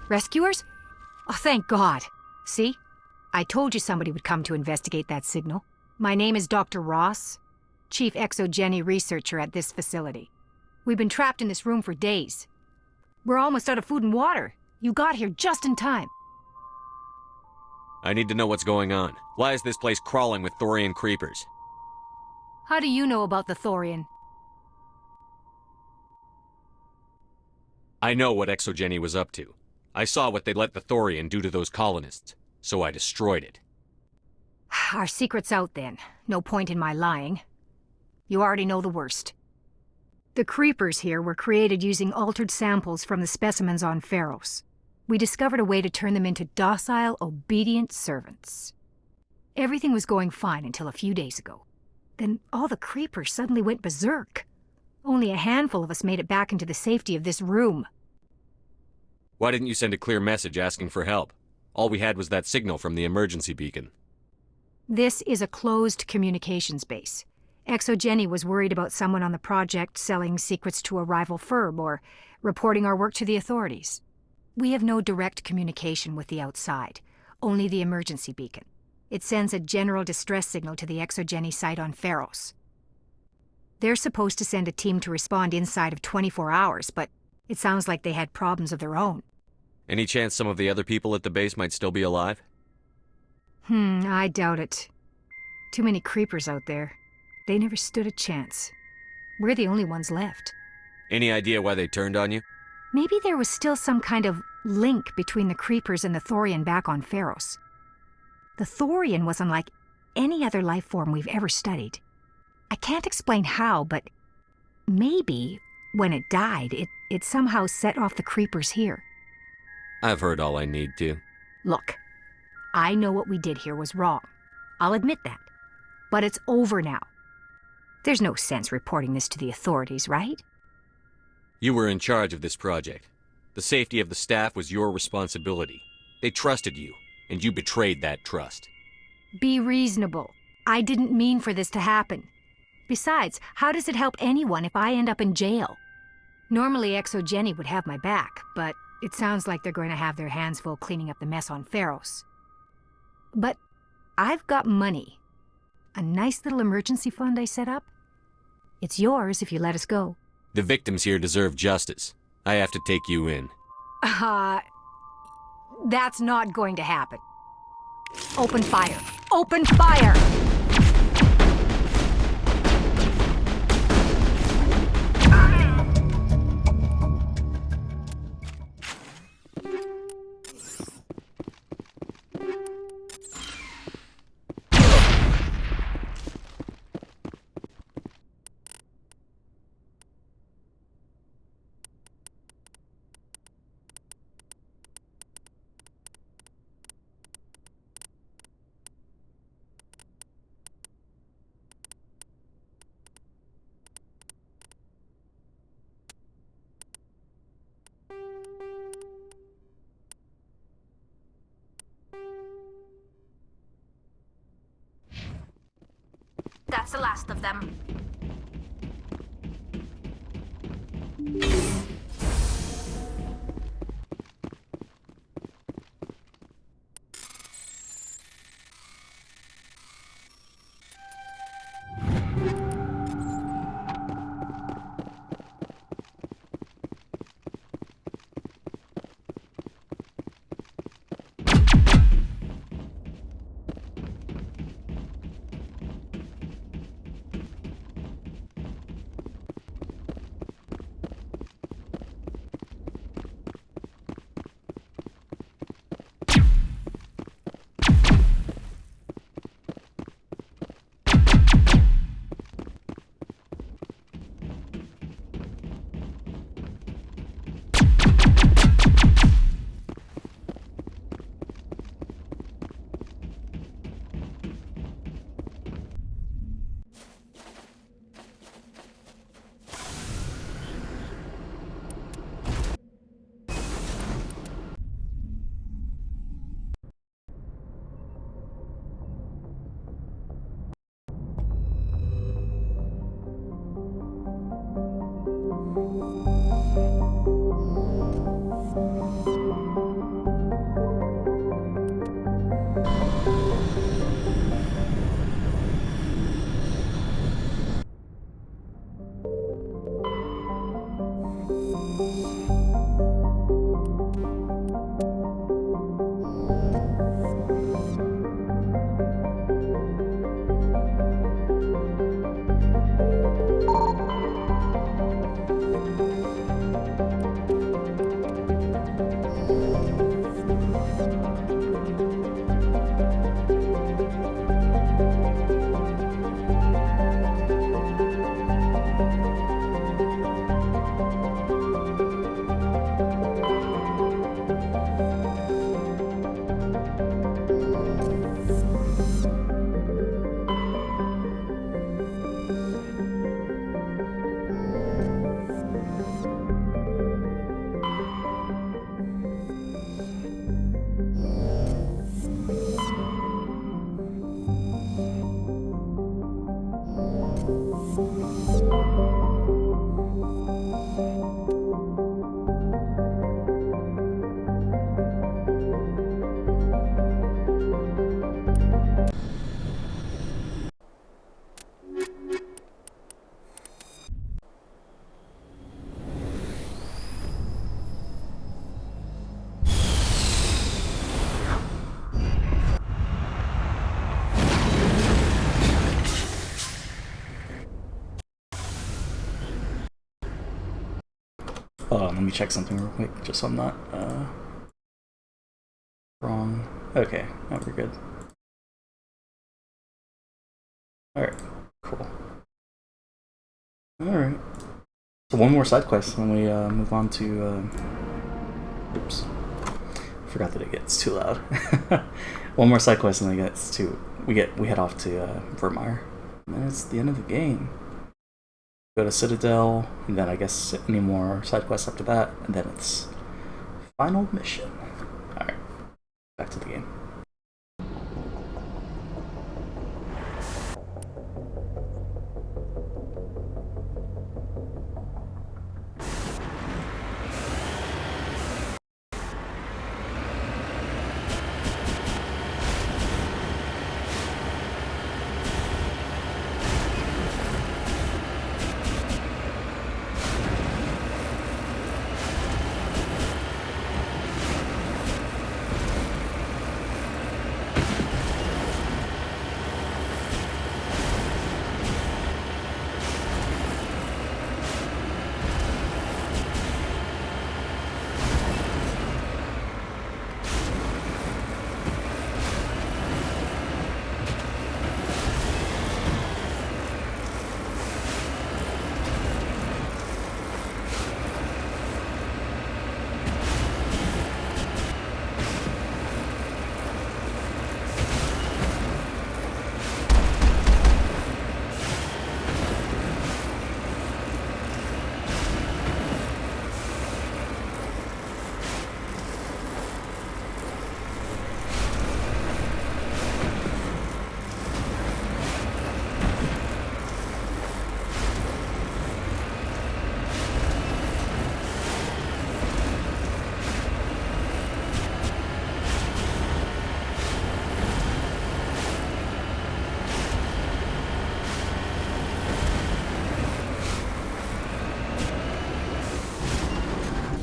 Rescuers? Oh, thank God. See? I told you somebody would come to investigate that signal. My name is Dr. Ross, Chief ExoGeni researcher at this facility. We've been trapped in this room for days. We're almost out of food and water. You got here just in time. I need to know what's going on. Why is this place crawling with Thorian creepers? How do you know about the Thorian? I know what ExoGeni was up to. I saw what they let the Thorian do to those colonists, so I destroyed it. Our secret's out then. No point in my lying. You already know the worst. The creepers here were created using altered samples from the specimens on Pharos. We discovered a way to turn them into docile, obedient servants. Everything was going fine until a few days ago. Then all the creepers suddenly went berserk. Only a handful of us made it back into the safety of this room. Why didn't you send a clear message asking for help? All we had was that signal from the emergency beacon. This is a closed communications base. ExoGeni was worried about someone on the project selling secrets to a rival firm or reporting our work to the authorities. We have no direct communication with the outside, only the emergency beacon. It sends a general distress signal to the ExoGeni site on Pharos. They're supposed to send a team to respond inside of 24 hours, but it sounds like they had problems of their own. Any chance some of the other people at the base might still be alive? I doubt it. Too many creepers out there. They never stood a chance. We're the only ones left. Any idea why they turned on you? Maybe there was still some kind of link between the creepers and the Thorian back on Pharos. The Thorian was unlike any other life form we've ever studied. I can't explain how, but maybe when it died, it somehow set off the creepers here. I've heard all I need to. Look, I know what we did here was wrong. I'll admit that. But it's over now. There's no sense reporting this to the authorities, right? You were in charge of this project. The safety of the staff was your responsibility. They trusted you, and you betrayed that trust. Be reasonable. I didn't mean for this to happen. Besides, how does it help anyone if I end up in jail? Normally ExoGeni would have my back, but it sounds like they're going to have their hands full cleaning up the mess on Pharos. But I've got money. A nice little emergency fund I set up. It's yours if you let us go. The victims here deserve justice. I have to take you in. That's not going to happen. Open fire. Open fire! That's the last of them. Hold on, let me check something real quick, just so I'm not wrong. Okay, now we're good. Alright, cool. Alright. So one more side quest, and we move on to oops. Forgot that it gets too loud. One more side quest and then we head off to Vermeer. And then it's the end of the game. Go to Citadel, and then I guess any more side quests after that, and then it's final mission. Alright, back to the game.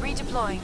Redeploying.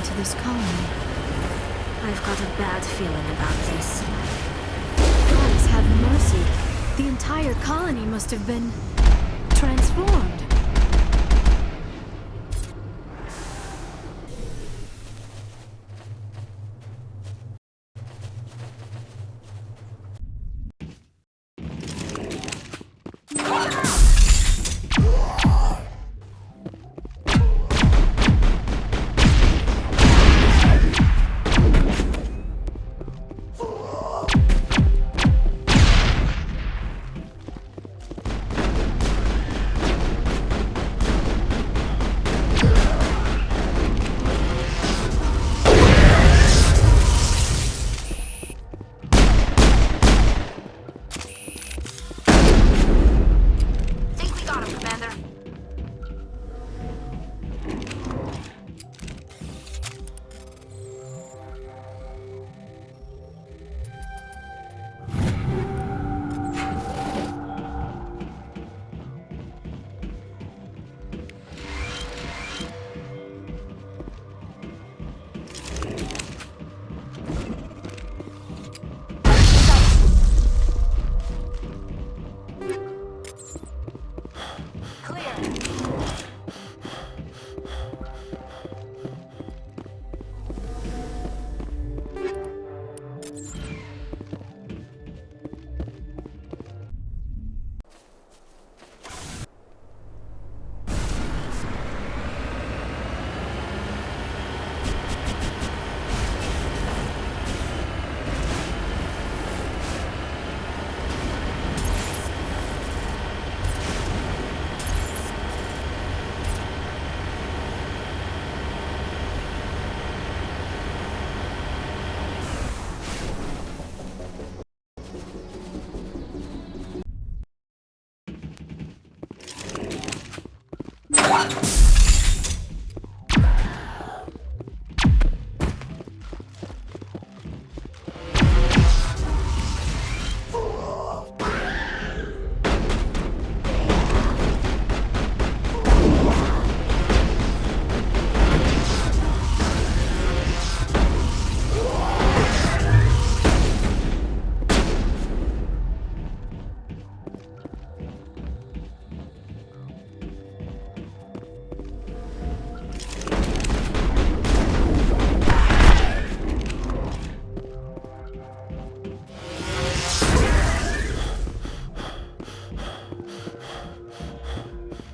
To this colony. I've got a bad feeling about this. Gods have mercy. The entire colony must have been transformed.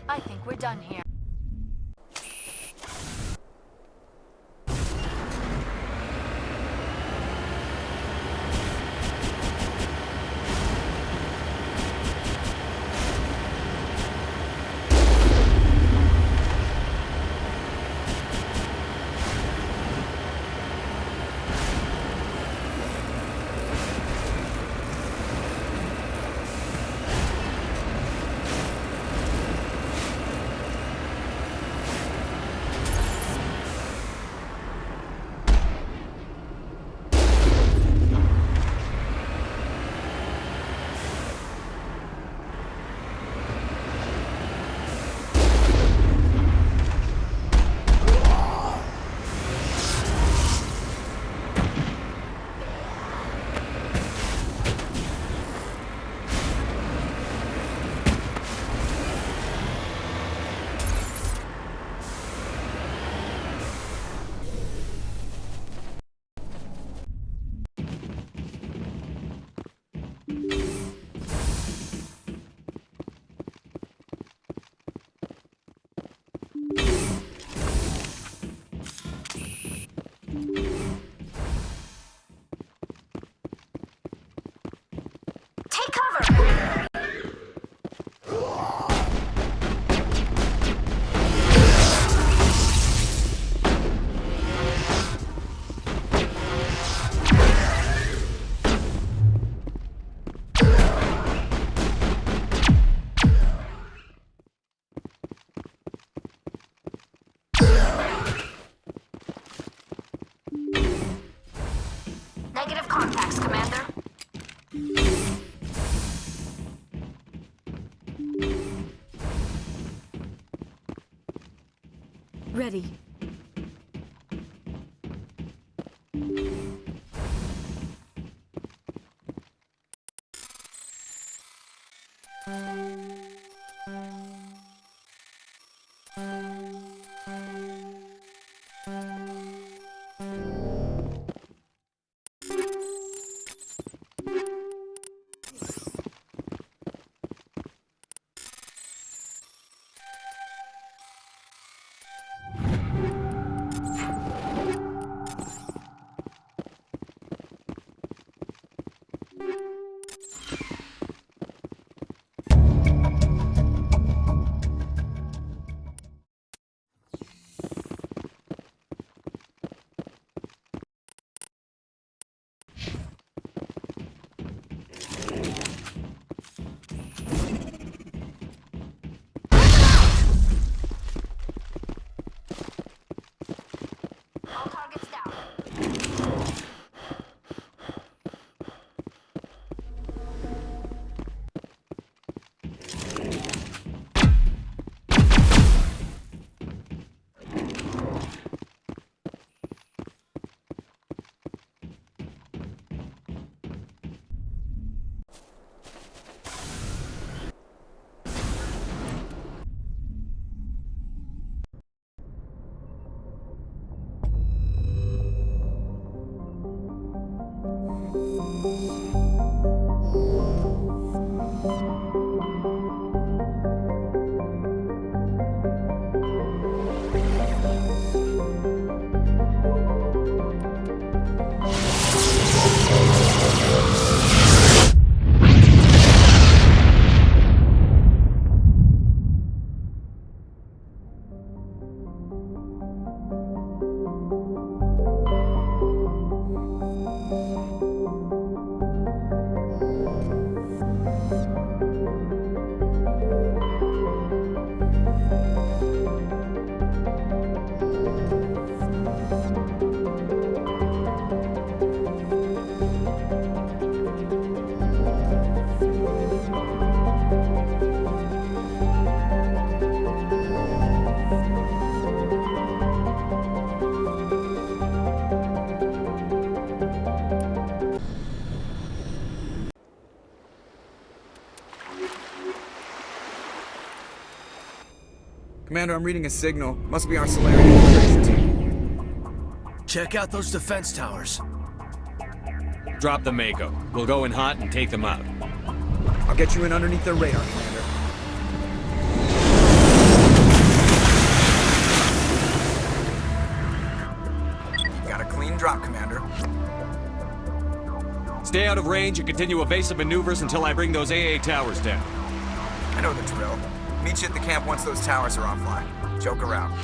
I think we're done here. Take cover! Negative contacts, Commander. Ready. Commander, I'm reading a signal. Must be our Solarian infiltration team. Check out those defense towers. Drop the Mako. We'll go in hot and take them out. I'll get you in underneath their radar, Commander. You got a clean drop, Commander. Stay out of range and continue evasive maneuvers until I bring those AA towers down. I know the drill. Meet you at the camp once those towers are offline. Joke around.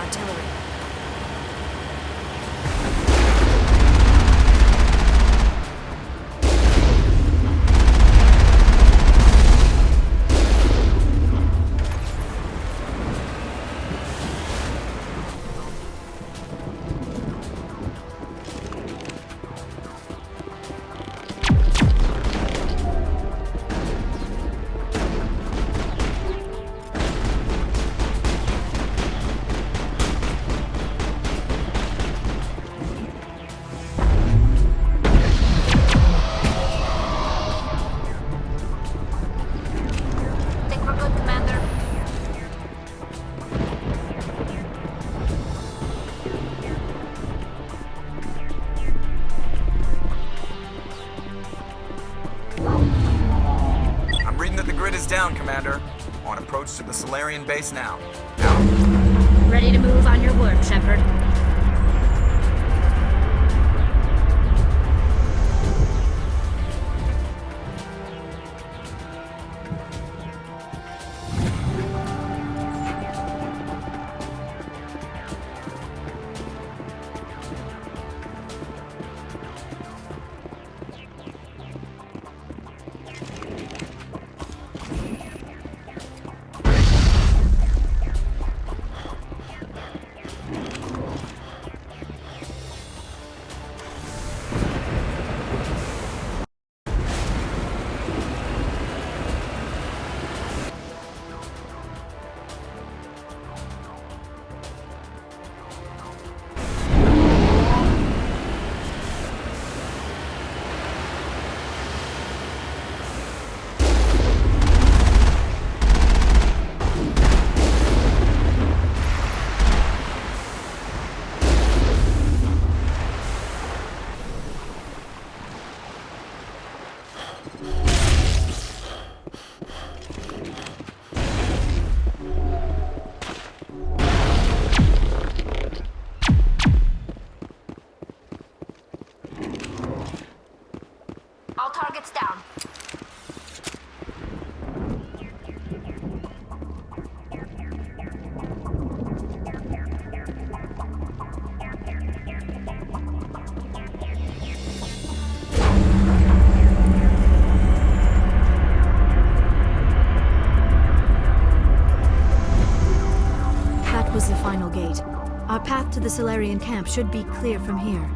artillery. Think we're good, Commander. I'm reading that the grid is down, Commander. On approach to the Solarian base now. Ready to move on your word, Shepard. All targets down. That was the final gate. Our path to the Solarian camp should be clear from here.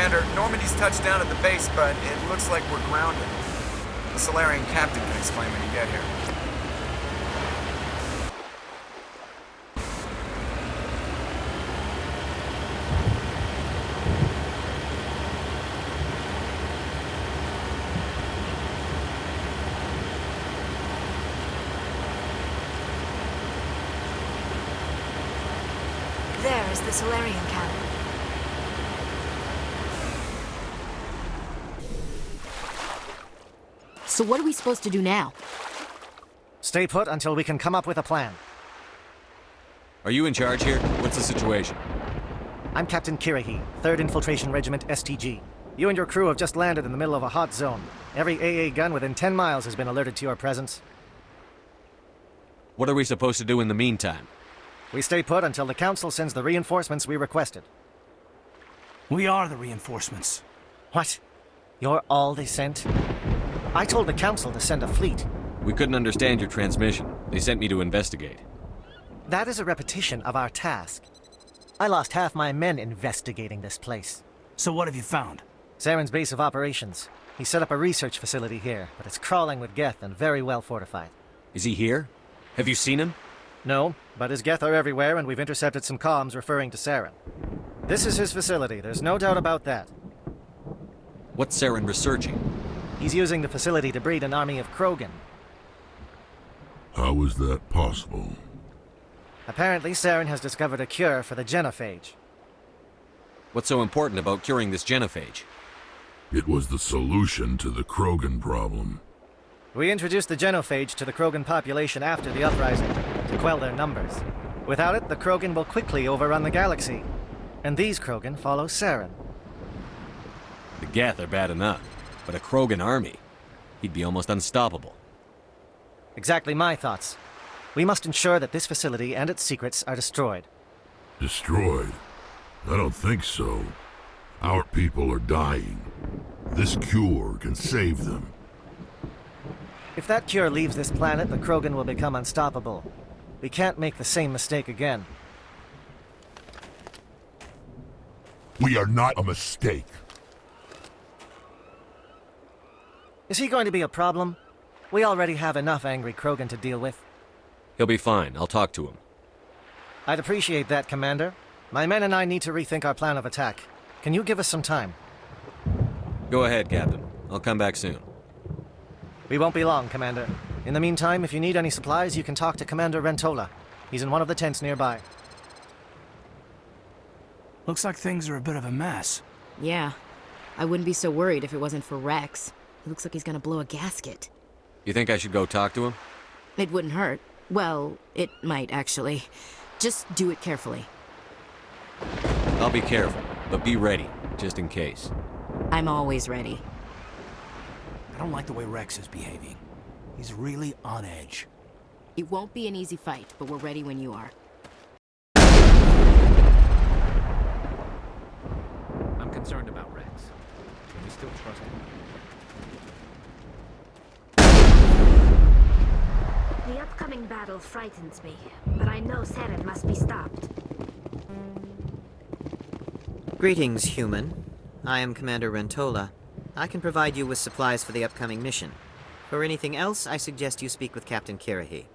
Commander, Normandy's touched down at the base, but it looks like we're grounded. The Solarian captain can explain when you get here. There is the Solarian camp. So what are we supposed to do now? Stay put until we can come up with a plan. Are you in charge here? What's the situation? I'm Captain Kirahi, 3rd Infiltration Regiment STG. You and your crew have just landed in the middle of a hot zone. Every AA gun within 10 miles has been alerted to your presence. What are we supposed to do in the meantime? We stay put until the Council sends the reinforcements we requested. We are the reinforcements. What? You're all they sent? I told the Council to send a fleet. We couldn't understand your transmission. They sent me to investigate. That is a repetition of our task. I lost half my men investigating this place. So what have you found? Saren's base of operations. He set up a research facility here, but it's crawling with Geth and very well fortified. Is he here? Have you seen him? No, but his Geth are everywhere, and we've intercepted some comms referring to Saren. This is his facility, there's no doubt about that. What's Saren researching? He's using the facility to breed an army of Krogan. How is that possible? Apparently, Saren has discovered a cure for the genophage. What's so important about curing this genophage? It was the solution to the Krogan problem. We introduced the genophage to the Krogan population after the uprising, to quell their numbers. Without it, the Krogan will quickly overrun the galaxy. And these Krogan follow Saren. The Geth are bad enough, but a Krogan army? He'd be almost unstoppable. Exactly my thoughts. We must ensure that this facility and its secrets are destroyed. Destroyed? I don't think so. Our people are dying. This cure can save them. If that cure leaves this planet, the Krogan will become unstoppable. We can't make the same mistake again. We are not a mistake. Is he going to be a problem? We already have enough angry Krogan to deal with. He'll be fine. I'll talk to him. I'd appreciate that, Commander. My men and I need to rethink our plan of attack. Can you give us some time? Go ahead, Captain. I'll come back soon. We won't be long, Commander. In the meantime, if you need any supplies, you can talk to Commander Rentola. He's in one of the tents nearby. Looks like things are a bit of a mess. Yeah. I wouldn't be so worried if it wasn't for Rex. He looks like he's gonna blow a gasket. You think I should go talk to him? It wouldn't hurt. Well, it might, actually. Just do it carefully. I'll be careful, but be ready, just in case. I'm always ready. I don't like the way Rex is behaving. He's really on edge. It won't be an easy fight, but we're ready when you are. I'm concerned about Rex. Can we still trust him? The upcoming battle frightens me, but I know Saren must be stopped. Greetings, human. I am Commander Rentola. I can provide you with supplies for the upcoming mission. For anything else, I suggest you speak with Captain Kirrahe.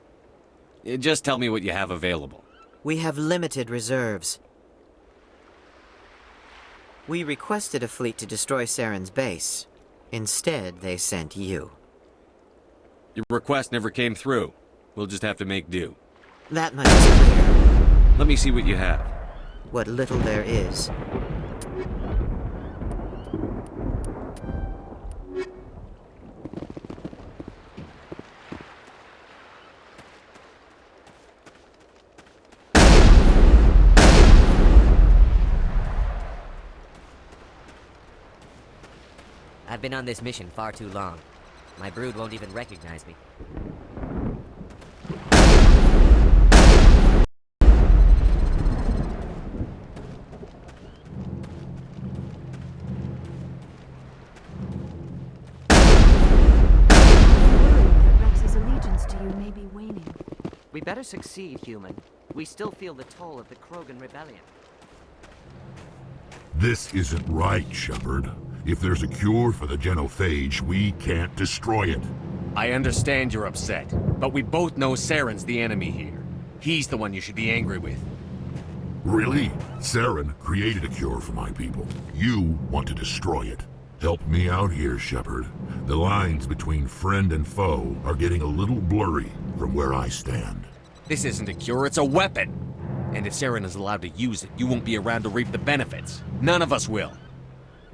Just tell me what you have available. We have limited reserves. We requested a fleet to destroy Saren's base. Instead, they sent you. Your request never came through. We'll just have to make do. That much is clear. Let me see what you have. What little there is. I've been on this mission far too long. My brood won't even recognize me. Rex's allegiance to you may be waning. We better succeed, human. We still feel the toll of the Krogan rebellion. This isn't right, Shepard. If there's a cure for the genophage, we can't destroy it. I understand you're upset, but we both know Saren's the enemy here. He's the one you should be angry with. Really? Saren created a cure for my people. You want to destroy it. Help me out here, Shepard. The lines between friend and foe are getting a little blurry from where I stand. This isn't a cure, it's a weapon! And if Saren is allowed to use it, you won't be around to reap the benefits. None of us will.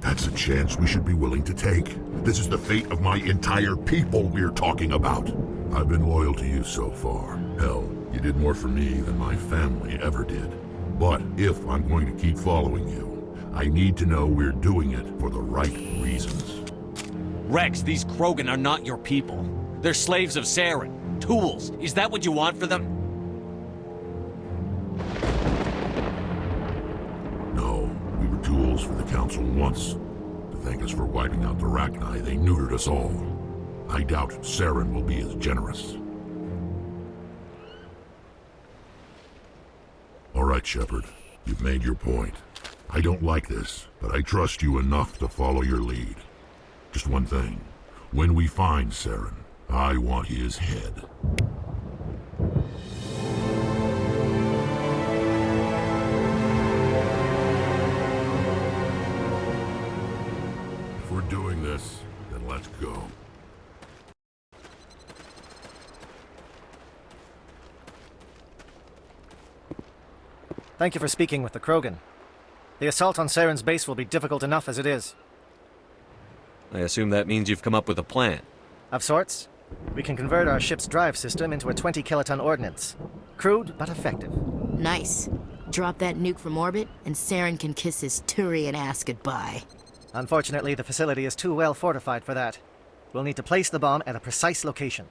That's a chance we should be willing to take. This is the fate of my entire people we're talking about. I've been loyal to you so far. Hell, you did more for me than my family ever did. But if I'm going to keep following you, I need to know we're doing it for the right reasons. Rex, these Krogan are not your people. They're slaves of Saren. Tools. Is that what you want for them? No, we were tools for the Council once. To thank us for wiping out the Rachni, they neutered us all. I doubt Saren will be as generous. All right, Shepard. You've made your point. I don't like this, but I trust you enough to follow your lead. Just one thing. When we find Saren, I want his head. If we're doing this, then let's go. Thank you for speaking with the Krogan. The assault on Saren's base will be difficult enough as it is. I assume that means you've come up with a plan. Of sorts. We can convert our ship's drive system into a 20-kiloton ordnance. Crude, but effective. Nice. Drop that nuke from orbit, and Saren can kiss his Turian ass goodbye. Unfortunately, the facility is too well fortified for that. We'll need to place the bomb at a precise location.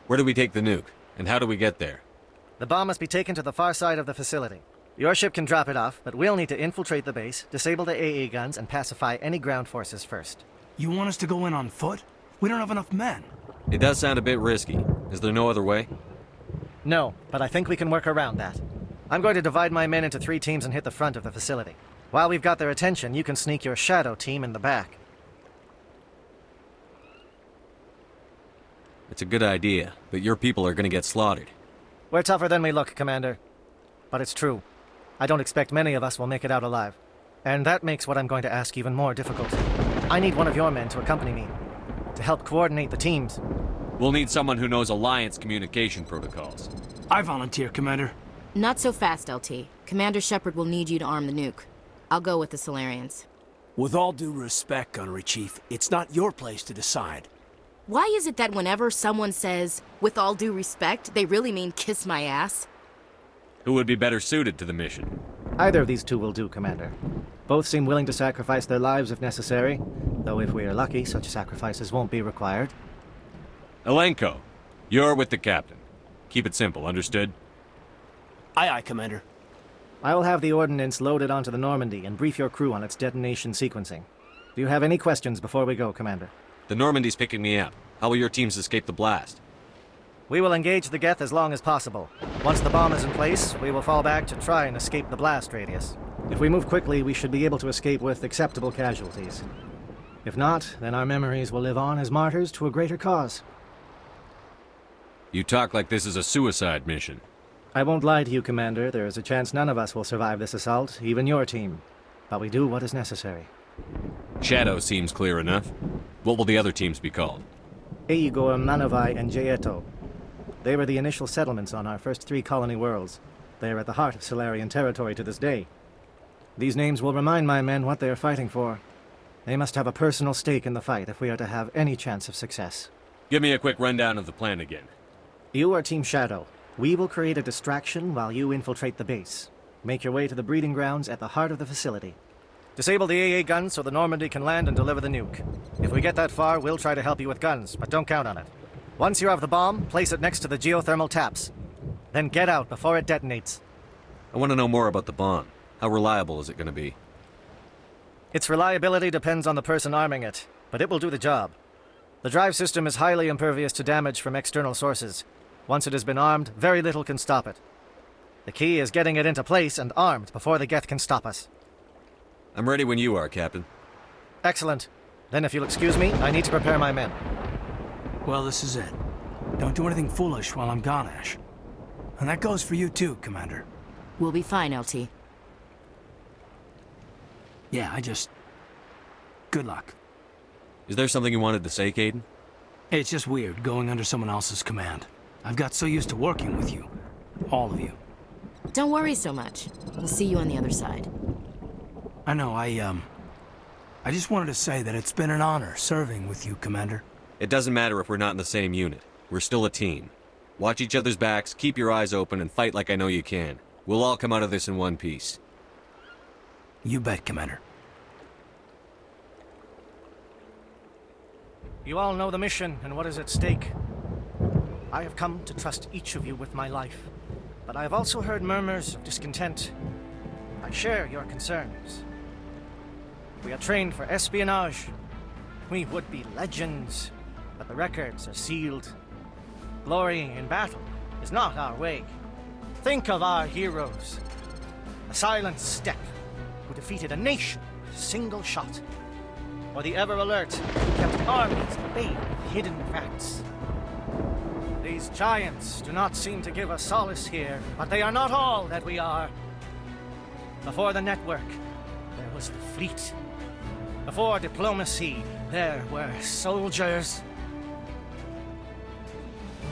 Where do we take the nuke? And how do we get there? The bomb must be taken to the far side of the facility. Your ship can drop it off, but we'll need to infiltrate the base, disable the AA guns, and pacify any ground forces first. You want us to go in on foot? We don't have enough men. It does sound a bit risky. Is there no other way? No, but I think we can work around that. I'm going to divide my men into 3 teams and hit the front of the facility. While we've got their attention, you can sneak your shadow team in the back. It's a good idea, but your people are going to get slaughtered. We're tougher than we look, Commander. But it's true. I don't expect many of us will make it out alive. And that makes what I'm going to ask even more difficult. I need one of your men to accompany me, to help coordinate the teams. We'll need someone who knows Alliance communication protocols. I volunteer, Commander. Not so fast, LT. Commander Shepard will need you to arm the nuke. I'll go with the Solarians. With all due respect, Gunnery Chief, it's not your place to decide. Why is it that whenever someone says, with all due respect, they really mean kiss my ass? Who would be better suited to the mission? Either of these two will do, Commander. Both seem willing to sacrifice their lives if necessary, though if we are lucky, such sacrifices won't be required. Elenko, you're with the captain. Keep it simple, understood? Aye, aye, Commander. I will have the ordnance loaded onto the Normandy and brief your crew on its detonation sequencing. Do you have any questions before we go, Commander? The Normandy's picking me up. How will your teams escape the blast? We will engage the Geth as long as possible. Once the bomb is in place, we will fall back to try and escape the blast radius. If we move quickly, we should be able to escape with acceptable casualties. If not, then our memories will live on as martyrs to a greater cause. You talk like this is a suicide mission. I won't lie to you, Commander. There is a chance none of us will survive this assault, even your team. But we do what is necessary. Shadow seems clear enough. What will the other teams be called? Eigor, Manovai, and Jaeto. They were the initial settlements on our first 3 colony worlds. They are at the heart of Solarian territory to this day. These names will remind my men what they are fighting for. They must have a personal stake in the fight if we are to have any chance of success. Give me a quick rundown of the plan again. You are Team Shadow. We will create a distraction while you infiltrate the base. Make your way to the breeding grounds at the heart of the facility. Disable the AA guns so the Normandy can land and deliver the nuke. If we get that far, we'll try to help you with guns, but don't count on it. Once you have the bomb, place it next to the geothermal taps. Then get out before it detonates. I want to know more about the bomb. How reliable is it going to be? Its reliability depends on the person arming it, but it will do the job. The drive system is highly impervious to damage from external sources. Once it has been armed, very little can stop it. The key is getting it into place and armed before the Geth can stop us. I'm ready when you are, Captain. Excellent. Then if you'll excuse me, I need to prepare my men. Well, this is it. Don't do anything foolish while I'm gone, Ash. And that goes for you too, Commander. We'll be fine, LT. Yeah, good luck. Is there something you wanted to say, Caden? It's just weird going under someone else's command. I've got so used to working with you. All of you. Don't worry so much. We'll see you on the other side. I know, I just wanted to say that it's been an honor serving with you, Commander. It doesn't matter if we're not in the same unit. We're still a team. Watch each other's backs, keep your eyes open, and fight like I know you can. We'll all come out of this in one piece. You bet, Commander. You all know the mission and what is at stake. I have come to trust each of you with my life, but I have also heard murmurs of discontent. I share your concerns. We are trained for espionage. We would be legends, but the records are sealed. Glory in battle is not our way. Think of our heroes. the silent step who defeated a nation with a single shot, or the ever alert who kept armies at bay with hidden facts. These giants do not seem to give us solace here, but they are not all that we are. Before the network, there was the fleet. Before diplomacy, there were soldiers.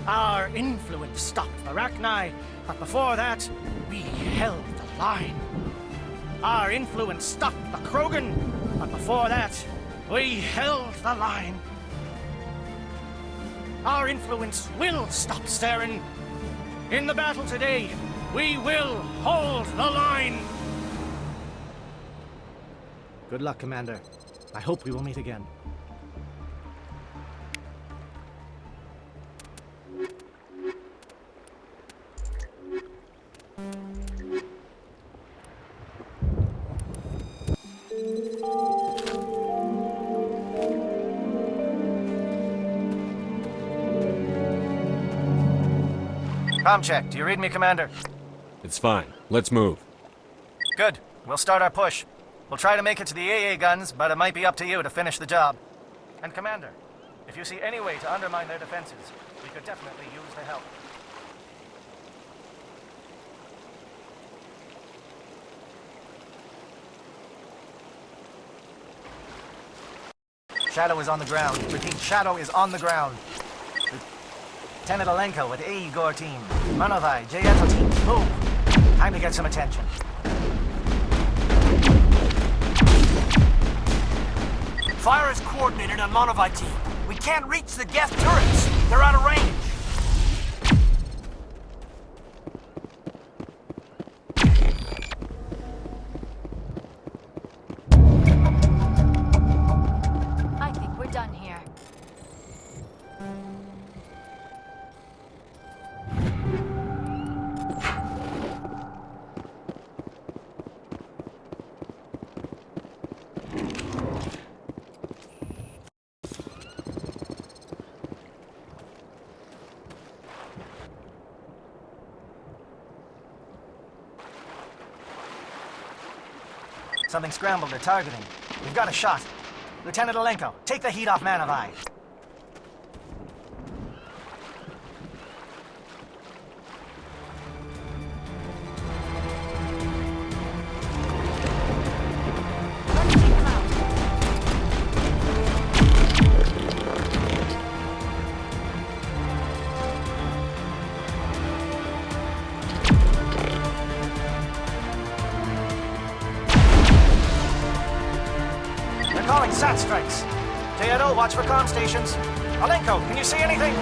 Our influence stopped the Rachni, but before that, we held the line. Our influence stopped the Krogan, but before that, we held the line. Our influence will stop Saren. In the battle today, we will hold the line. Good luck, Commander. I hope we will meet again. Com check. Do you read me, Commander? It's fine. Let's move. Good. We'll start our push. We'll try to make it to the AA guns, but it might be up to you to finish the job. And Commander, if you see any way to undermine their defenses, we could definitely use the help. Shadow is on the ground. Repeat, Shadow is on the ground. Lieutenant Alenko with A. Igor team. Manovai, J.Eto team. Move. Time to get some attention. Fire is coordinated on Monovai team. We can't reach the Geth turrets. They're out of range. I think we're done here. Something scrambled their targeting. We've got a shot. Lieutenant Alenko, take the heat off Manovai. Calling SAT strikes. J.Eto, watch for comm stations. Alenko, can you see anything?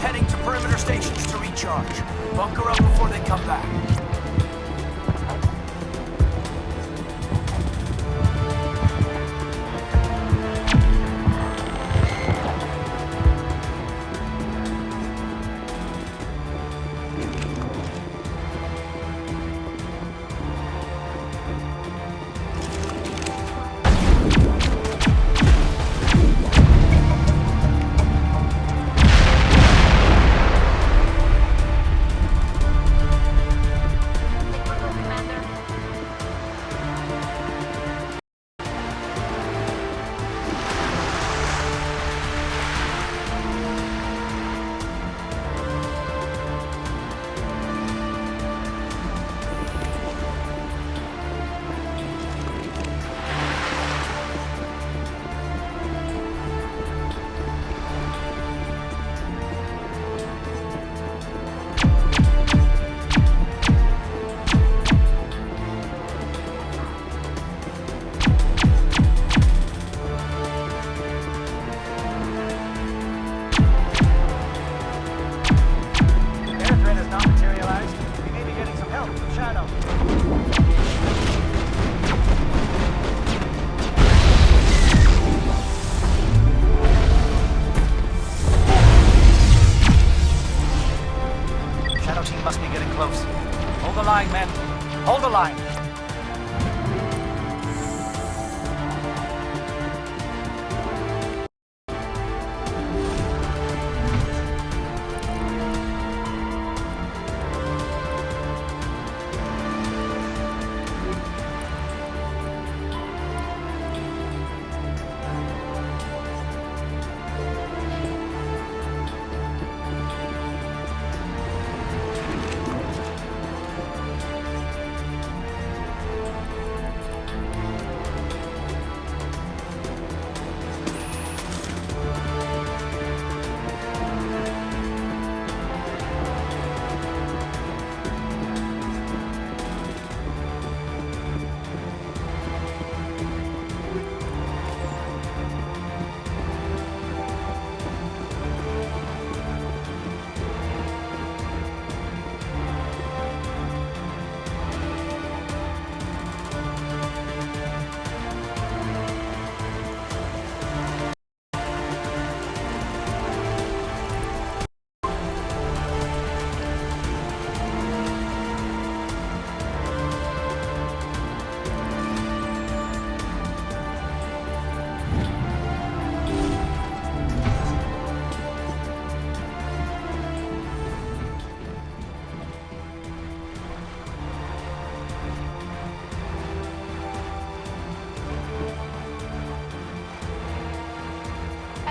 Heading to perimeter stations to recharge. Bunker up before they come back.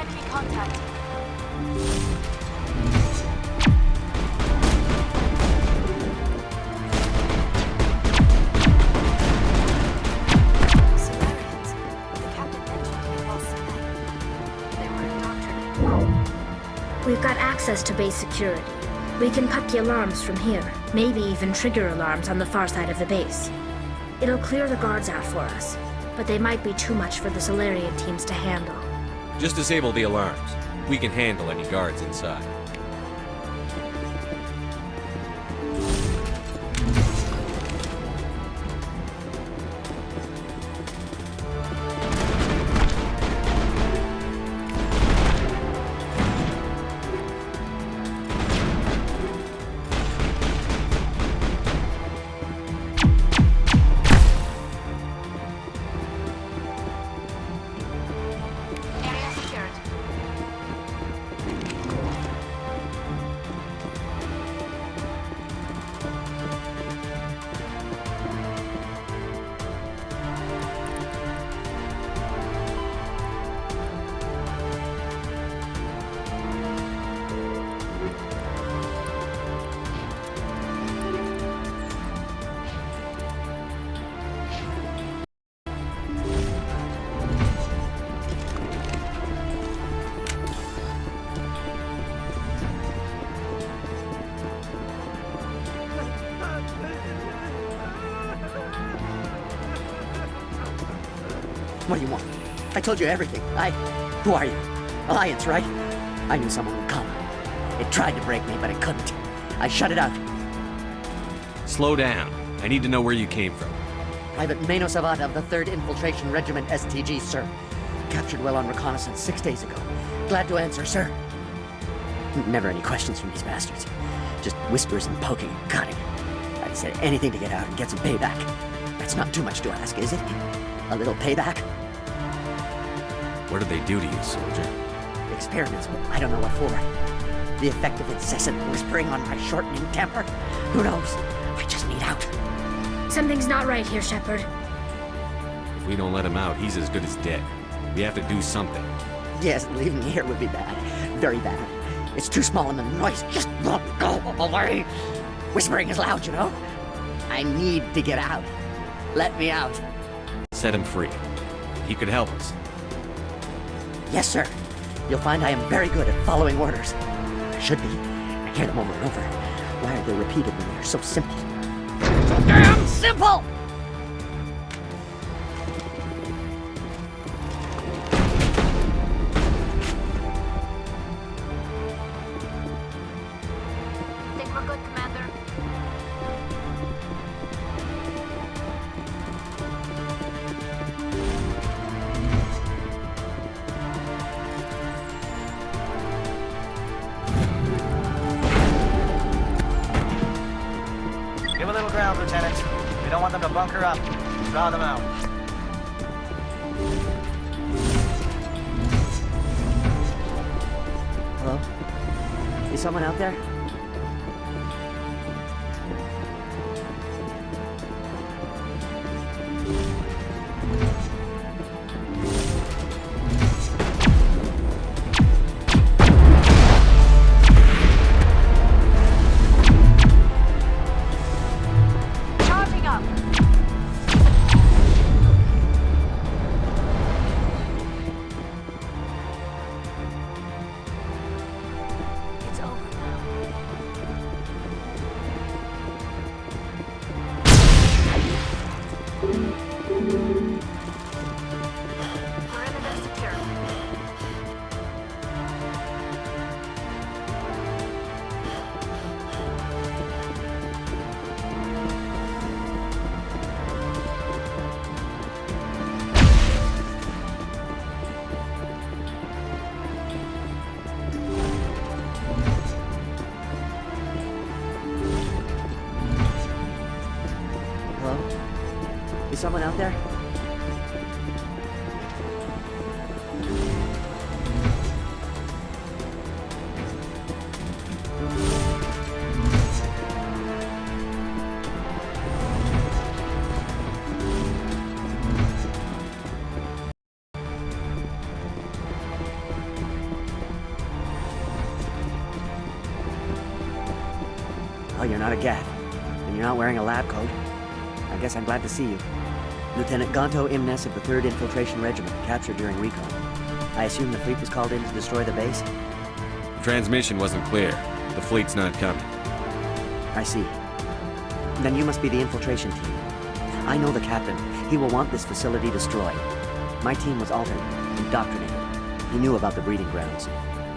Making contact. Solarians. The captain mentioned he lost some men. They were indoctrinated. We've got access to base security. We can cut the alarms from here, maybe even trigger alarms on the far side of the base. It'll clear the guards out for us, but they might be too much for the Solarian teams to handle. Just disable the alarms. We can handle any guards inside. Area secured. What do you want? I told you everything. Who are you? Alliance, right? I knew someone would come. It tried to break me, but it couldn't. I shut it out. Slow down. I need to know where you came from. Private Mano Savat of the 3rd Infiltration Regiment STG, sir. Captured well on reconnaissance 6 days ago. Glad to answer, sir. Never any questions from these bastards. Just whispers and poking and cutting. I said anything to get out and get some payback. That's not too much to ask, is it? A little payback? What did they do to you, soldier? Experiments, but I don't know what for. The effect of incessant whispering on my shortening temper? Who knows? I just need out. Something's not right here, Shepard. If we don't let him out, he's as good as dead. We have to do something. Yes, leaving me here would be bad. Very bad. It's too small and the noise just won't go away. Whispering is loud, you know? I need to get out. Let me out. Set him free. He could help us. Yes, sir. You'll find I am very good at following orders. I should be. I hear them over and over. Why are they repeated when they're so simple? So damn simple! Think we're good, Commander? Give a little ground, Lieutenant. We don't want them to bunker up. Draw them out. Hello? Is someone out there? Charging up. It's over now. Perimeter secure. Hello? Is someone out there? Oh, you're not a Geth, and you're not wearing a lab coat. I guess I'm glad to see you. Lieutenant Gonto Imnes of the 3rd Infiltration Regiment, captured during recon. I assume the fleet was called in to destroy the base? The transmission wasn't clear. The fleet's not coming. I see. Then you must be the infiltration team. I know the captain. He will want this facility destroyed. My team was altered, indoctrinated. He knew about the breeding grounds.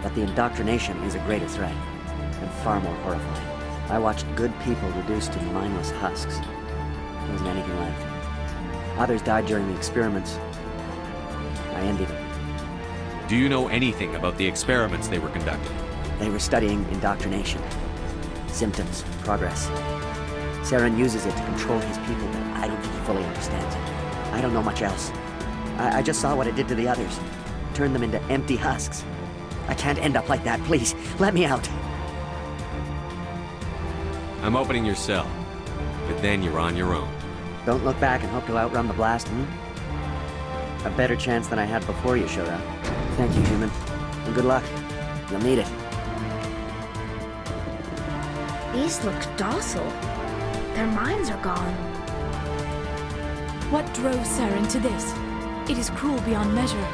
But the indoctrination is a greater threat, and far more horrifying. I watched good people reduced to mindless husks. There wasn't anything left. Others died during the experiments. I envy them. Do you know anything about the experiments they were conducting? They were studying indoctrination. Symptoms, progress. Saren uses it to control his people, but I don't think he fully understands it. I don't know much else. I just saw what it did to the others. Turned them into empty husks. I can't end up like that, please. Let me out. I'm opening your cell. But then you're on your own. Don't look back and hope to outrun the blast, A better chance than I had before you showed up. Thank you, human. And good luck. You'll need it. These look docile. Their minds are gone. What drove Saren to this? It is cruel beyond measure.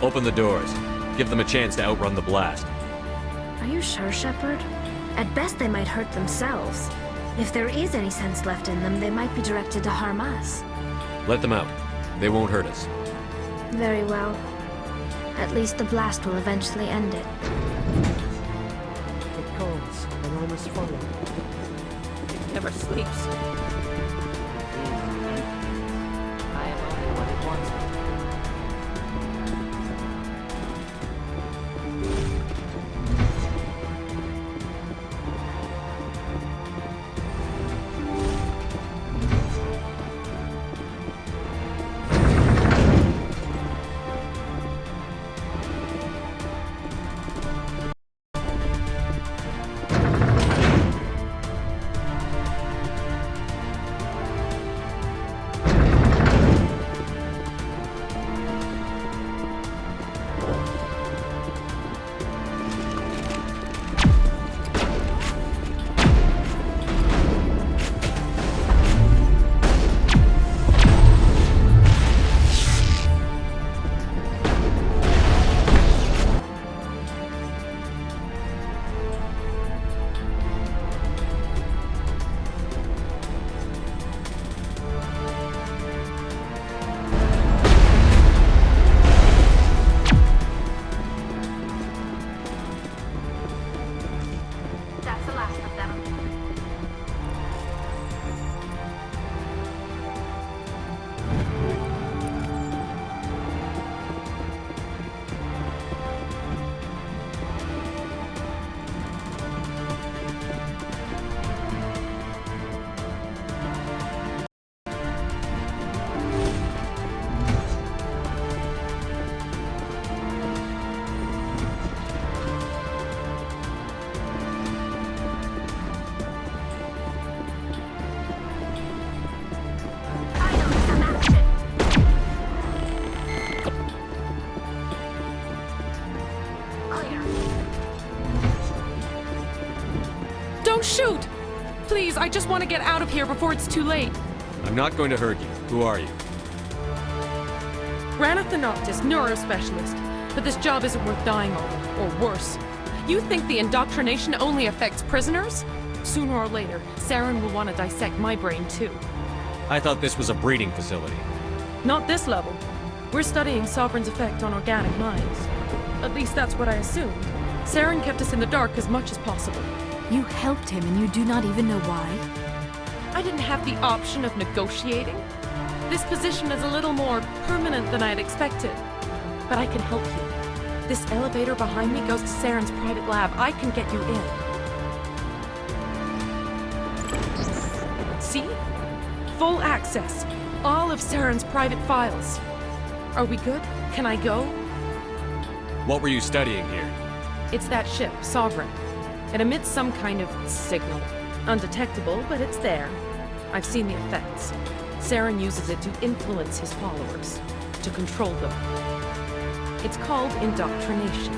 Open the doors. Give them a chance to outrun the blast. Are you sure, Shepard? At best, they might hurt themselves. If there is any sense left in them, they might be directed to harm us. Let them out. They won't hurt us. Very well. At least the blast will eventually end it. It calls, and I must follow. It never sleeps. I am only what it wants me to be. Don't shoot! Please, I just want to get out of here before it's too late. I'm not going to hurt you. Who are you? Ranith the Noctis, neurospecialist. But this job isn't worth dying over, or worse. You think the indoctrination only affects prisoners? Sooner or later, Saren will want to dissect my brain too. I thought this was a breeding facility. Not this level. We're studying Sovereign's effect on organic minds. At least that's what I assumed. Saren kept us in the dark as much as possible. You helped him and you do not even know why? I didn't have the option of negotiating. This position is a little more permanent than I had expected. But I can help you. This elevator behind me goes to Saren's private lab. I can get you in. See? Full access. All of Saren's private files. Are we good? Can I go? What were you studying here? It's that ship, Sovereign. It emits some kind of signal. Undetectable, but it's there. I've seen the effects. Saren uses it to influence his followers, to control them. It's called indoctrination.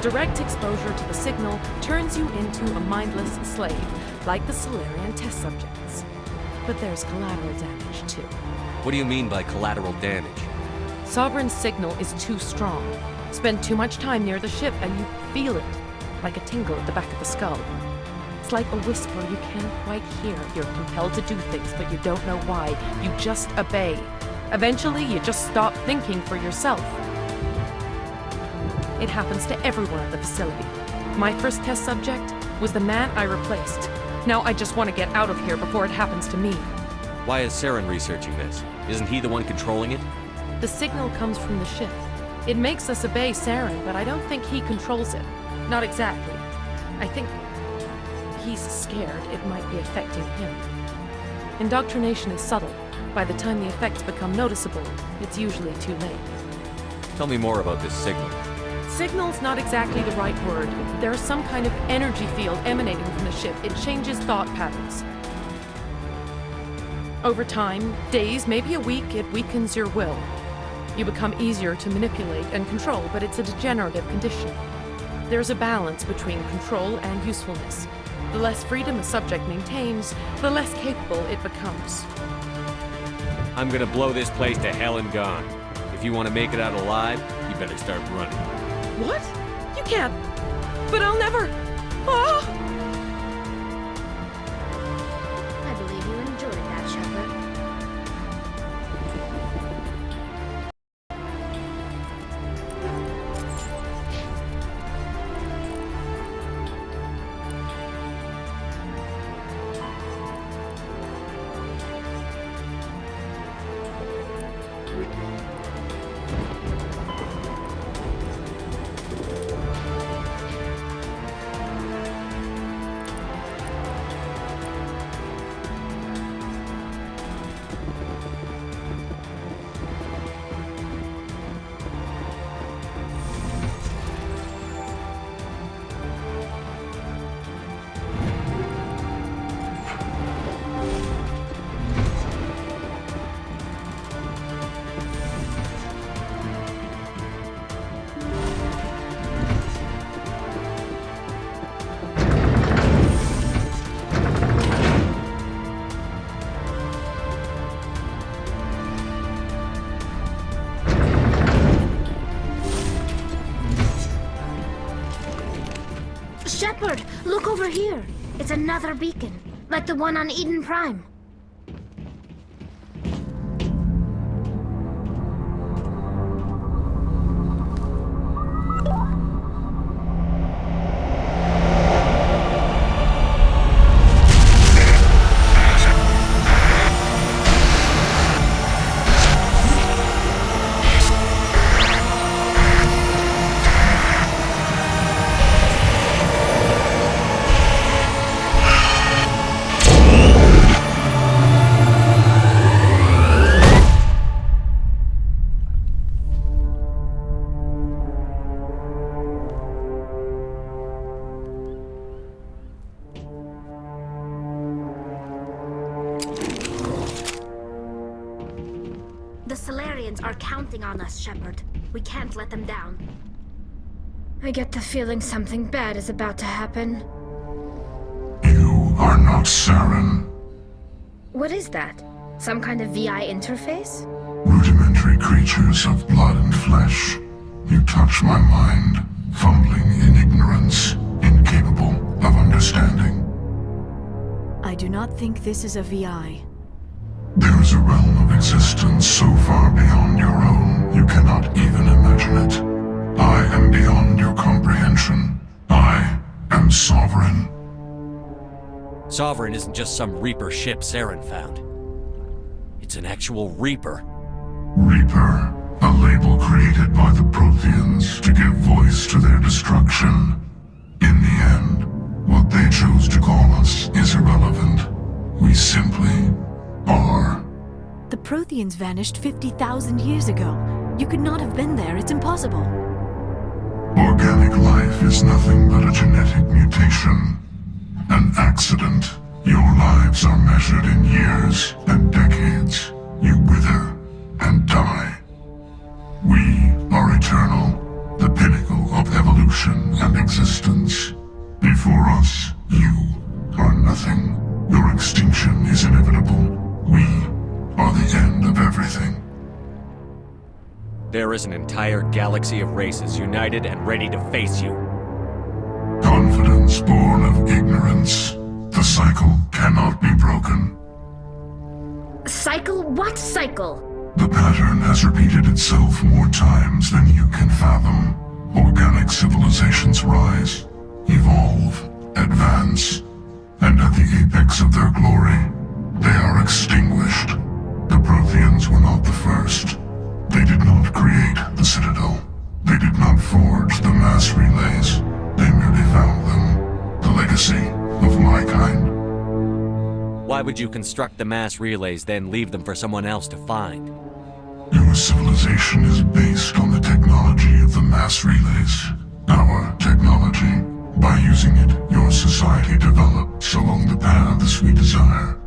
Direct exposure to the signal turns you into a mindless slave, like the Solarian test subjects. But there's collateral damage, too. What do you mean by collateral damage? Sovereign's signal is too strong. Spend too much time near the ship and you feel it, like a tingle at the back of the skull. It's like a whisper you can't quite hear. You're compelled to do things, but you don't know why. You just obey. Eventually, you just stop thinking for yourself. It happens to everyone at the facility. My first test subject was the man I replaced. Now I just want to get out of here before it happens to me. Why is Saren researching this? Isn't he the one controlling it? The signal comes from the ship. It makes us obey Saren, but I don't think he controls it. Not exactly. I think he's scared it might be affecting him. Indoctrination is subtle. By the time the effects become noticeable, it's usually too late. Tell me more about this signal. Signal's not exactly the right word. There's some kind of energy field emanating from the ship. It changes thought patterns. Over time, days, maybe a week, it weakens your will. You become easier to manipulate and control, but it's a degenerative condition. There's a balance between control and usefulness. The less freedom a subject maintains, the less capable it becomes. I'm gonna blow this place to hell and gone. If you want to make it out alive, you better start running. What? You can't. But I'll never. Oh! I believe you enjoyed that, Shepard. Shepard, look over here. It's another beacon, like the one on Eden Prime. The Solarians are counting on us, Shepard. We can't let them down. I get the feeling something bad is about to happen. You are not Saren. What is that? Some kind of VI interface? Rudimentary creatures of blood and flesh. You touch my mind, fumbling in ignorance, incapable of understanding. I do not think this is a VI. There is a realm of existence so far beyond your own, you cannot even imagine it. I am beyond your comprehension. I am Sovereign. Sovereign isn't just some Reaper ship Saren found. It's an actual Reaper. Reaper, a label created by the Protheans to give voice to their destruction. In the end, what they chose to call us is irrelevant. We simply are. The Protheans vanished 50,000 years ago. You could not have been there. It's impossible. Organic life is nothing but a genetic mutation. An accident. Your lives are measured in years and decades. You wither and die. We are eternal, the pinnacle of evolution. and existence. Before us, you are nothing. Your extinction is inevitable. We are the end of everything. There is an entire galaxy of races united and ready to face you. Confidence born of ignorance. The cycle cannot be broken. Cycle? What cycle? The pattern has repeated itself more times than you can fathom. Organic civilizations rise, evolve, advance, and at the apex of their glory, they are extinguished. The Protheans were not the first. They did not create the Citadel. They did not forge the mass relays. They merely found them. The legacy of my kind. Why would you construct the mass relays, then leave them for someone else to find? Your civilization is based on the technology of the mass relays. Our technology. By using it, your society develops along the paths we desire.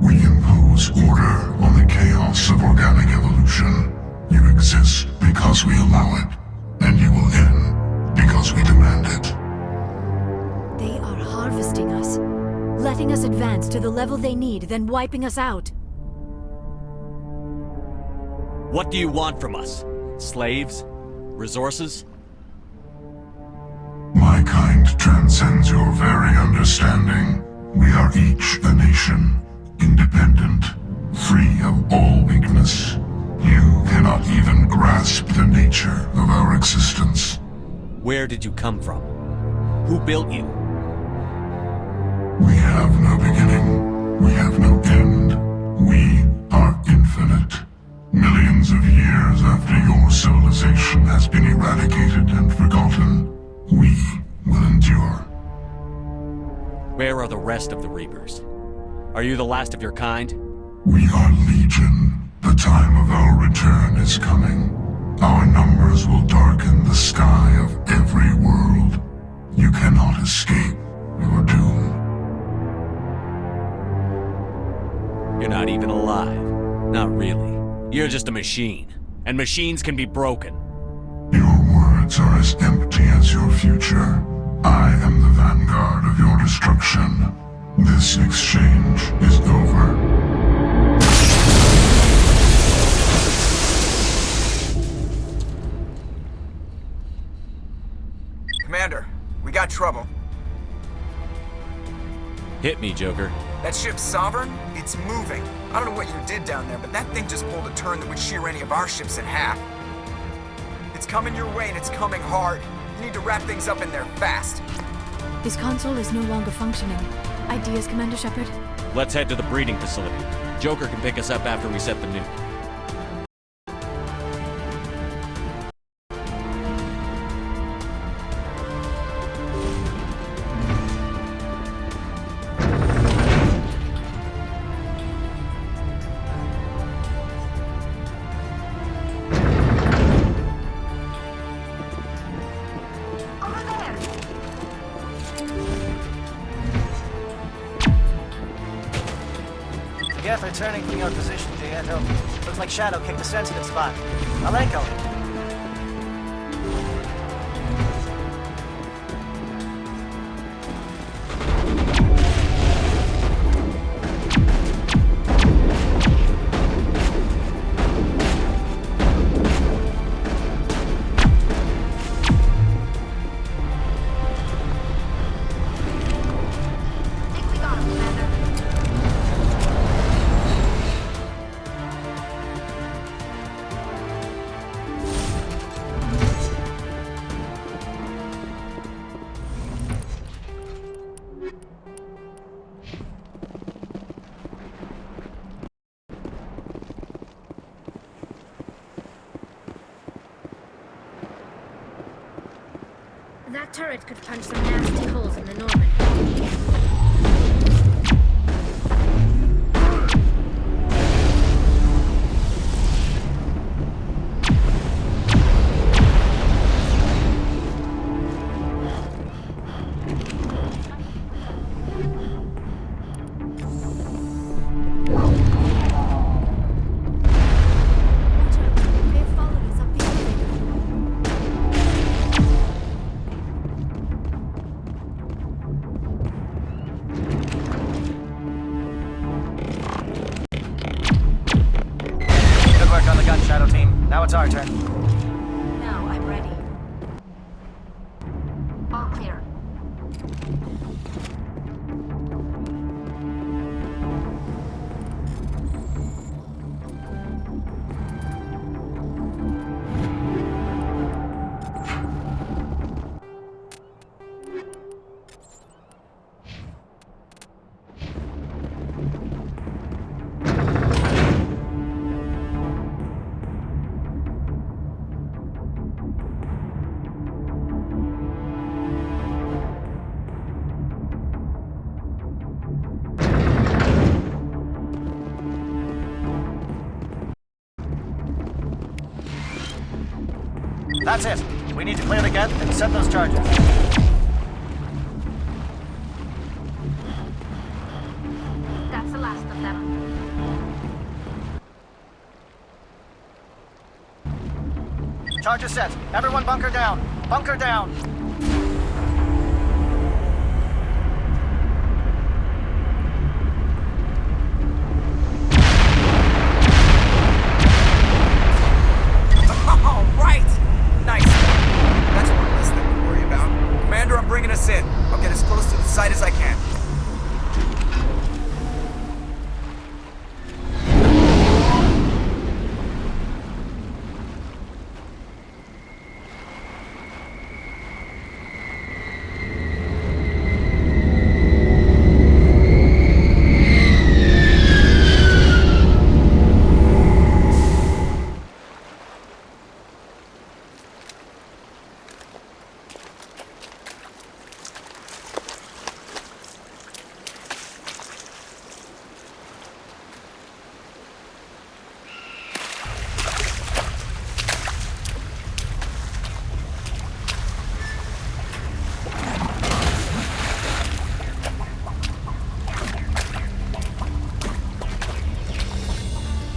We impose order on the chaos of organic evolution. You exist because we allow it, and you will end because we demand it. They are harvesting us, letting us advance to the level they need, then wiping us out. What do you want from us? Slaves? Resources? My kind transcends your very understanding. We are each a nation, independent, free of all weakness. You cannot even grasp the nature of our existence. Where did you come from? Who built you? We have no beginning. We have no end. We are infinite. Millions of years after your civilization has been eradicated and forgotten, we will endure. Where are the rest of the Reapers? Are you the last of your kind? We are Legion. The time of our return is coming. Our numbers will darken the sky of every world. You cannot escape your doom. You're not even alive. Not really. You're just a machine. And machines can be broken. Your words are as empty as your future. I am the vanguard of your destruction. This exchange is over. Commander, we got trouble. Hit me, Joker. That ship's Sovereign? It's moving. I don't know what you did down there, but that thing just pulled a turn that would shear any of our ships in half. It's coming your way, and it's coming hard. You need to wrap things up in there fast. This console is no longer functioning. Ideas, Commander Shepard? Let's head to the breeding facility. Joker can pick us up after we set the nuke. Forget returning from your position, Diego. Looks like Shadow kicked a sensitive spot. Malenko. That turret could punch some nasty holes in the Normandy. on the gun, Shadow Team. Now it's our turn. Now I'm ready. All clear. That's it. We need to clear the gate and set those charges. That's the last of them. Charges set. Everyone bunker down. Bunker down. All right! Nice. That's one less thing to worry about. Commander, I'm bringing us in. I'll get as close to the site as I can.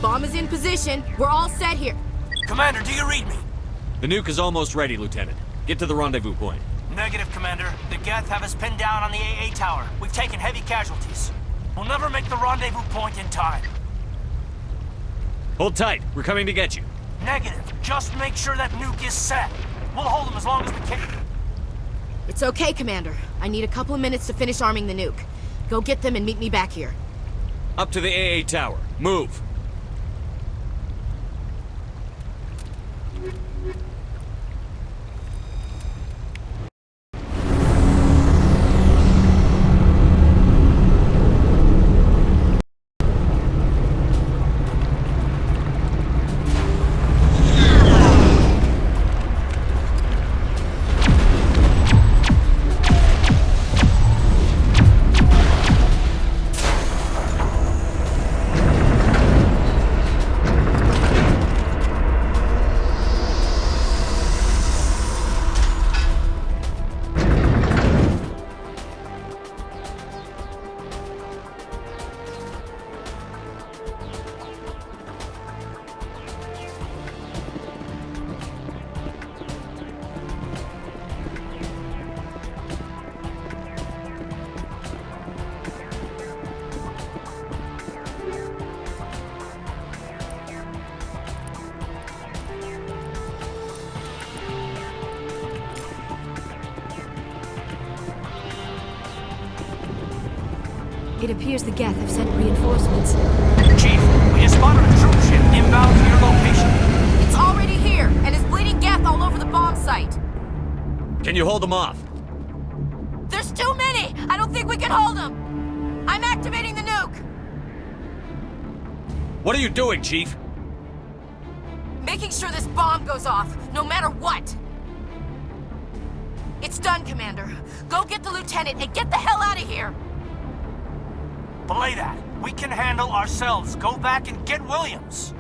Bomb is in position. We're all set here. Commander, do you read me? The nuke is almost ready, Lieutenant. Get to the rendezvous point. Negative, Commander. The Geth have us pinned down on the AA tower. We've taken heavy casualties. We'll never make the rendezvous point in time. Hold tight. We're coming to get you. Negative. Just make sure that nuke is set. We'll hold them as long as we can. It's okay, Commander. I need a couple of minutes to finish arming the nuke. Go get them and meet me back here. Up to the AA tower. Move. It appears the Geth have sent reinforcements. Chief, we just spotted a troop ship inbound to your location. It's already here, and is bleeding Geth all over the bomb site. Can you hold them off? There's too many! I don't think we can hold them! I'm activating the nuke! What are you doing, Chief? Making sure this bomb goes off, no matter what! It's done, Commander. Go get the lieutenant and get the hell out of here! Belay that. We can handle ourselves. Go back and get Williams.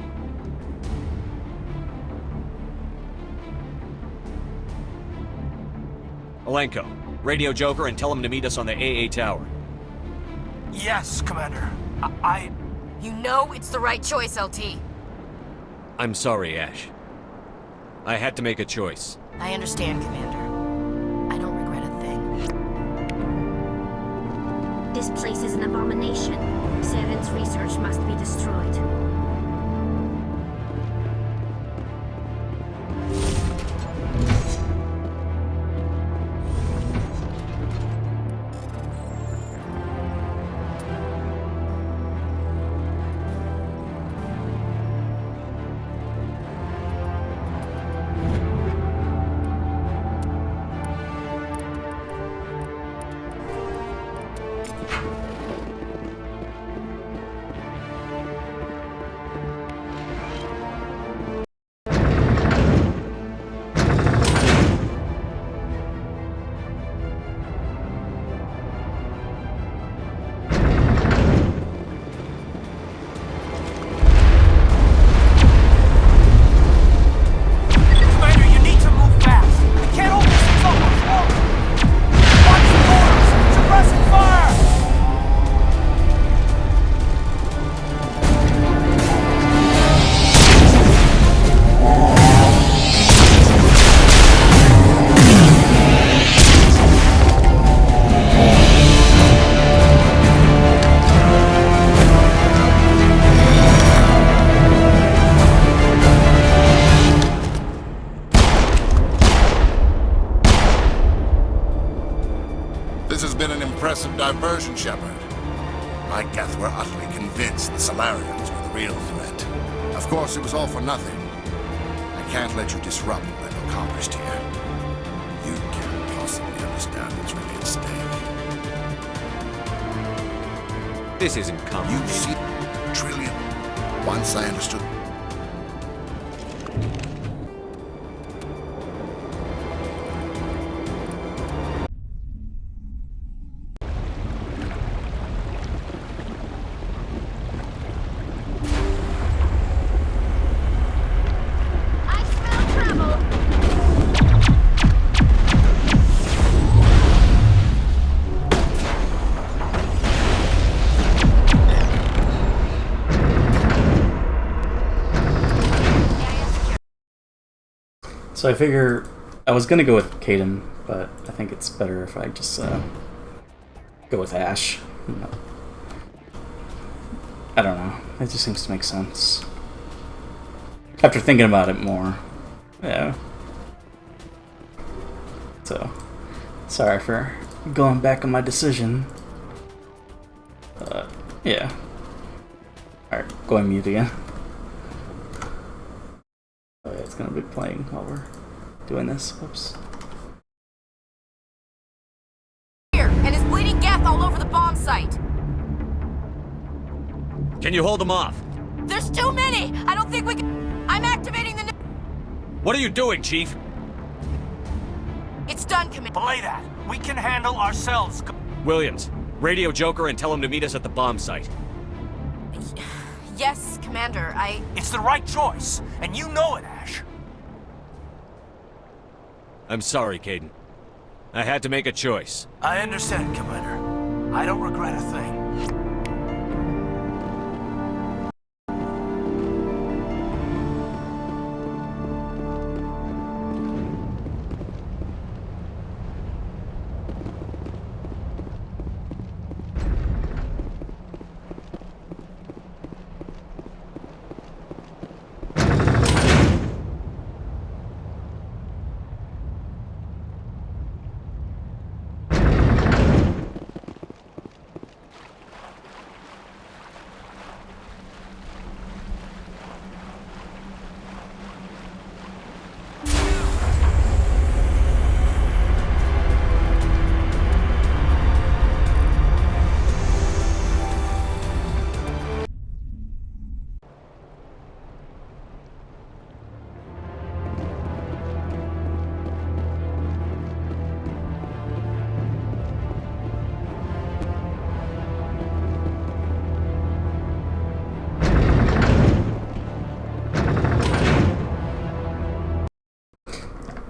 Alenko, radio Joker and tell him to meet us on the AA tower. Yes, Commander. You know it's the right choice, LT. I'm sorry, Ash. I had to make a choice. I understand, Commander. I don't regret a thing. This place is an abomination. Saren's research must be destroyed. diversion, Shepard. My Geth were utterly convinced the Solarians were the real threat. Of course, it was all for nothing. I can't let you disrupt what I've accomplished here. You can't possibly understand what's really at stake. This isn't complicated. You see, Trillion. Once I understood. So I figure I was gonna go with Caden, but I think it's better if I just go with Ash. I don't know. It just seems to make sense. After thinking about it more. Yeah. So, sorry for going back on my decision. Yeah. Alright, going mute again. Oh yeah, it's gonna be playing while we're doing this. Whoops. Here, and is bleeding Geth all over the bomb site. Can you hold them off? There's too many! I don't think we can... I'm activating the... What are you doing, Chief? It's done, Commander. Belay that. We can handle ourselves. Williams, radio Joker and tell him to meet us at the bomb site. Yes, Commander, It's the right choice, and you know it, Ash. I'm sorry, Caden. I had to make a choice. I understand, Commander. I don't regret a thing.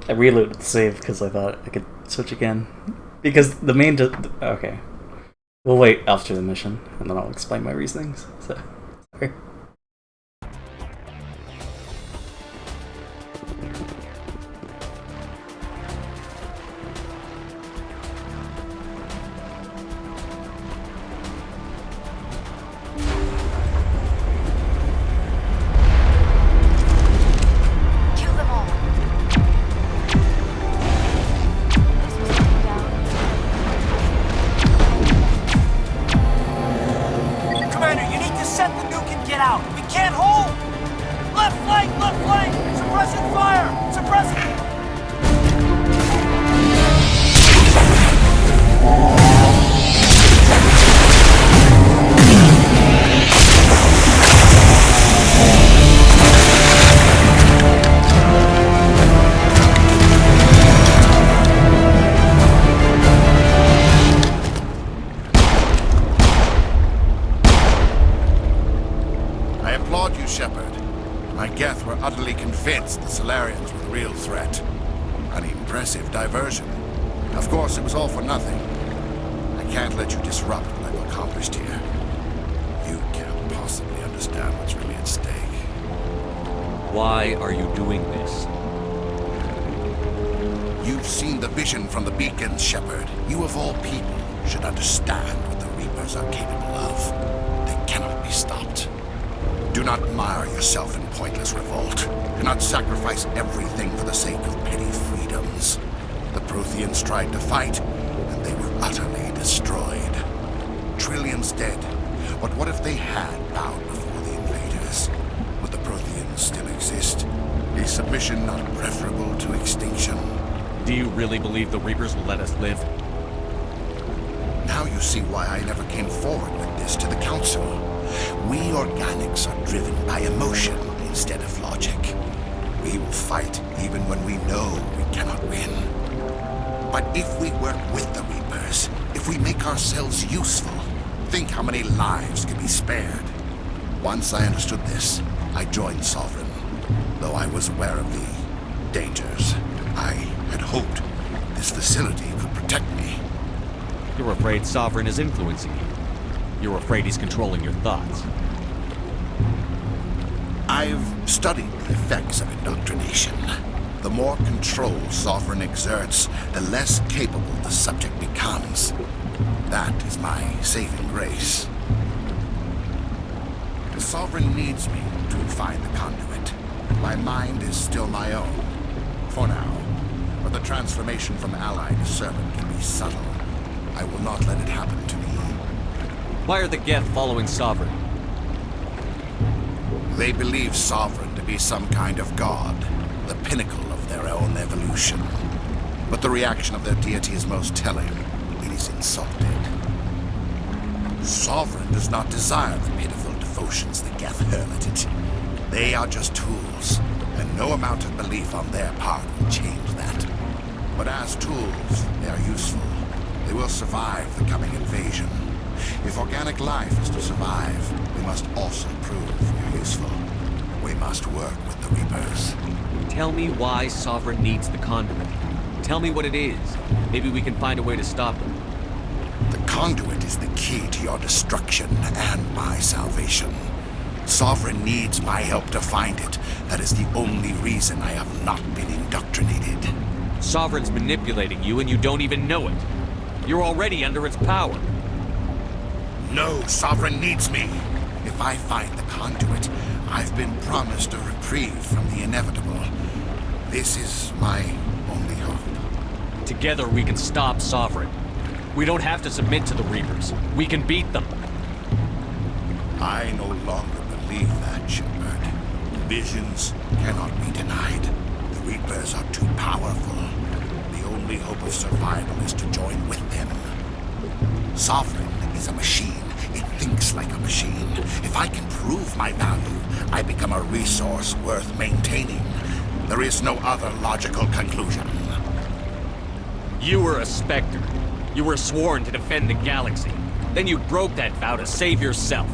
I reloaded the save because I thought I could switch again. Because the main... okay. We'll wait after the mission, and then I'll explain my reasonings. So, sorry. Why are you doing this? You've seen the vision from the beacons, Shepard. You of all people should understand what the Reapers are capable of. They cannot be stopped. Do not mire yourself in pointless revolt. Do not sacrifice everything for the sake of petty freedoms. The Protheans tried to fight, and they they were utterly destroyed. Trillions dead. But what if they had bowed before the invaders? Would the Protheans still exist? Is submission not preferable to extinction? Do you really believe the Reapers will let us live? Now you see why I never came forward with this to the Council. We organics are driven by emotion instead of logic. We will fight even when we know we cannot win. But if we work with the Reapers, if we make ourselves useful, think how many lives can be spared. Once I understood this, I joined Sovereign, though I was aware of the dangers. I had hoped this facility could protect me. You're afraid Sovereign is influencing you. You're afraid he's controlling your thoughts. I've studied the effects of indoctrination. The more control Sovereign exerts, the less capable the subject becomes. That is my saving grace. The Sovereign needs me to find the conduit. My mind is still my own, for now. But the transformation from ally to servant can be subtle. I will not let it happen to me. Why are the Geth following Sovereign? They believe Sovereign to be some kind of god, the pinnacle of their own evolution. But the reaction of their deity is most telling. It is insulted. Sovereign does not desire the pitiful devotions the Geth hurl at it. They are just tools, and no amount of belief on their part will change that. But as tools, they are useful. They will survive the coming invasion. If organic life is to survive, we must also prove we're useful. We must work with the Reapers. Tell me why Sovereign needs the conduit. Tell me what it is. Maybe we can find a way to stop them. The conduit is the key to your destruction and my salvation. Sovereign needs my help to find it. That is the only reason I have not been indoctrinated. Sovereign's manipulating you and you don't even know it. You're already under its power. No, Sovereign needs me. If I find the conduit, I've been promised a reprieve from the inevitable. This is my only hope. Together we can stop Sovereign. We don't have to submit to the Reapers. We can beat them. I no longer believe that, Shepard. Visions cannot be denied. The Reapers are too powerful. The only hope of survival is to join with them. Sovereign is a machine. It thinks like a machine. If I can prove my value, I become a resource worth maintaining. There is no other logical conclusion. You were a Spectre. You were sworn to defend the galaxy. Then you broke that vow to save yourself.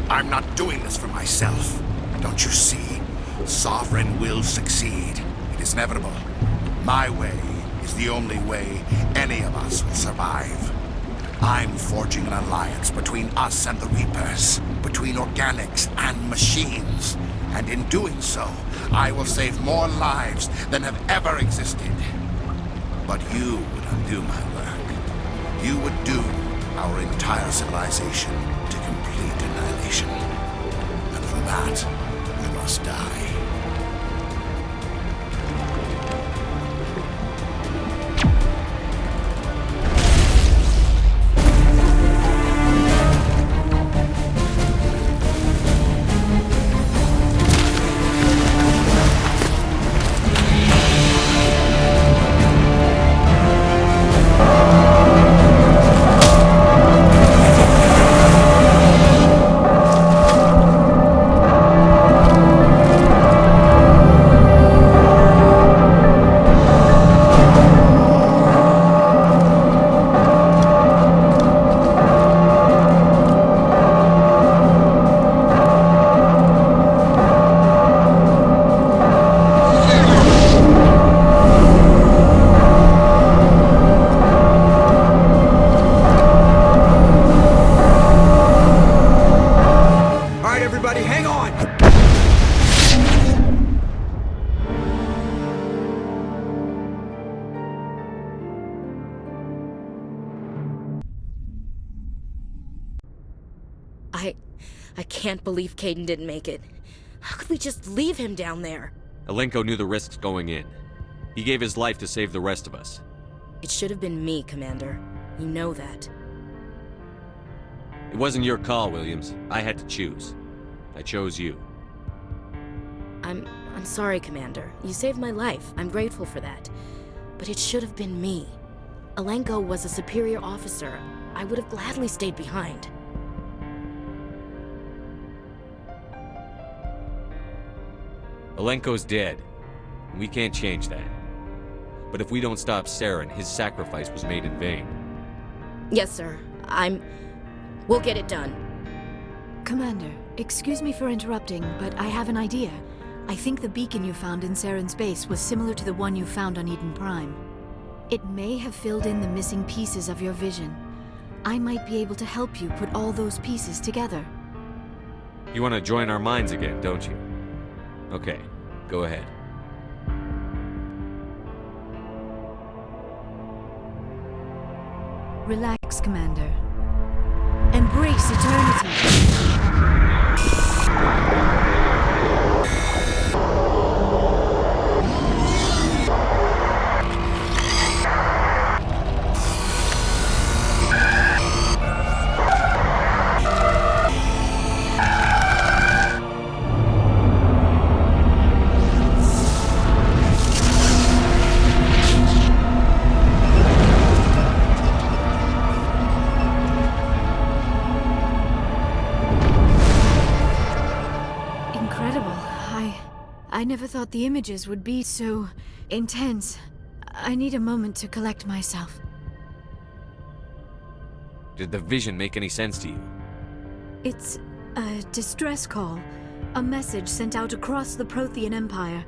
I'm not doing this for myself. Don't you see? Sovereign will succeed. It is inevitable. My way is the only way any of us will survive. I'm forging an alliance between us and the Reapers, between organics and machines. And in doing so, I will save more lives than have ever existed. But you would undo my work. You would doom our entire civilization to complete annihilation. And for that, we must die. I can't believe Caden didn't make it. How could we just leave him down there? Alenko knew the risks going in. He gave his life to save the rest of us. It should have been me, Commander. You know that. It wasn't your call, Williams. I had to choose. I chose you. I'm sorry, Commander. You saved my life. I'm grateful for that. But it should have been me. Alenko was a superior officer. I would have gladly stayed behind. Alenko's dead. We can't change that. But if we don't stop Saren, his sacrifice was made in vain. Yes, sir. We'll get it done. Commander, excuse me for interrupting, but I have an idea. I think the beacon you found in Saren's base was similar to the one you found on Eden Prime. It may have filled in the missing pieces of your vision. I might be able to help you put all those pieces together. You want to join our minds again, don't you? Okay, go ahead. Relax, Commander. Embrace eternity. I never thought the images would be so intense. I need a moment to collect myself. Did the vision make any sense to you? It's a distress call. A message sent out across the Prothean Empire.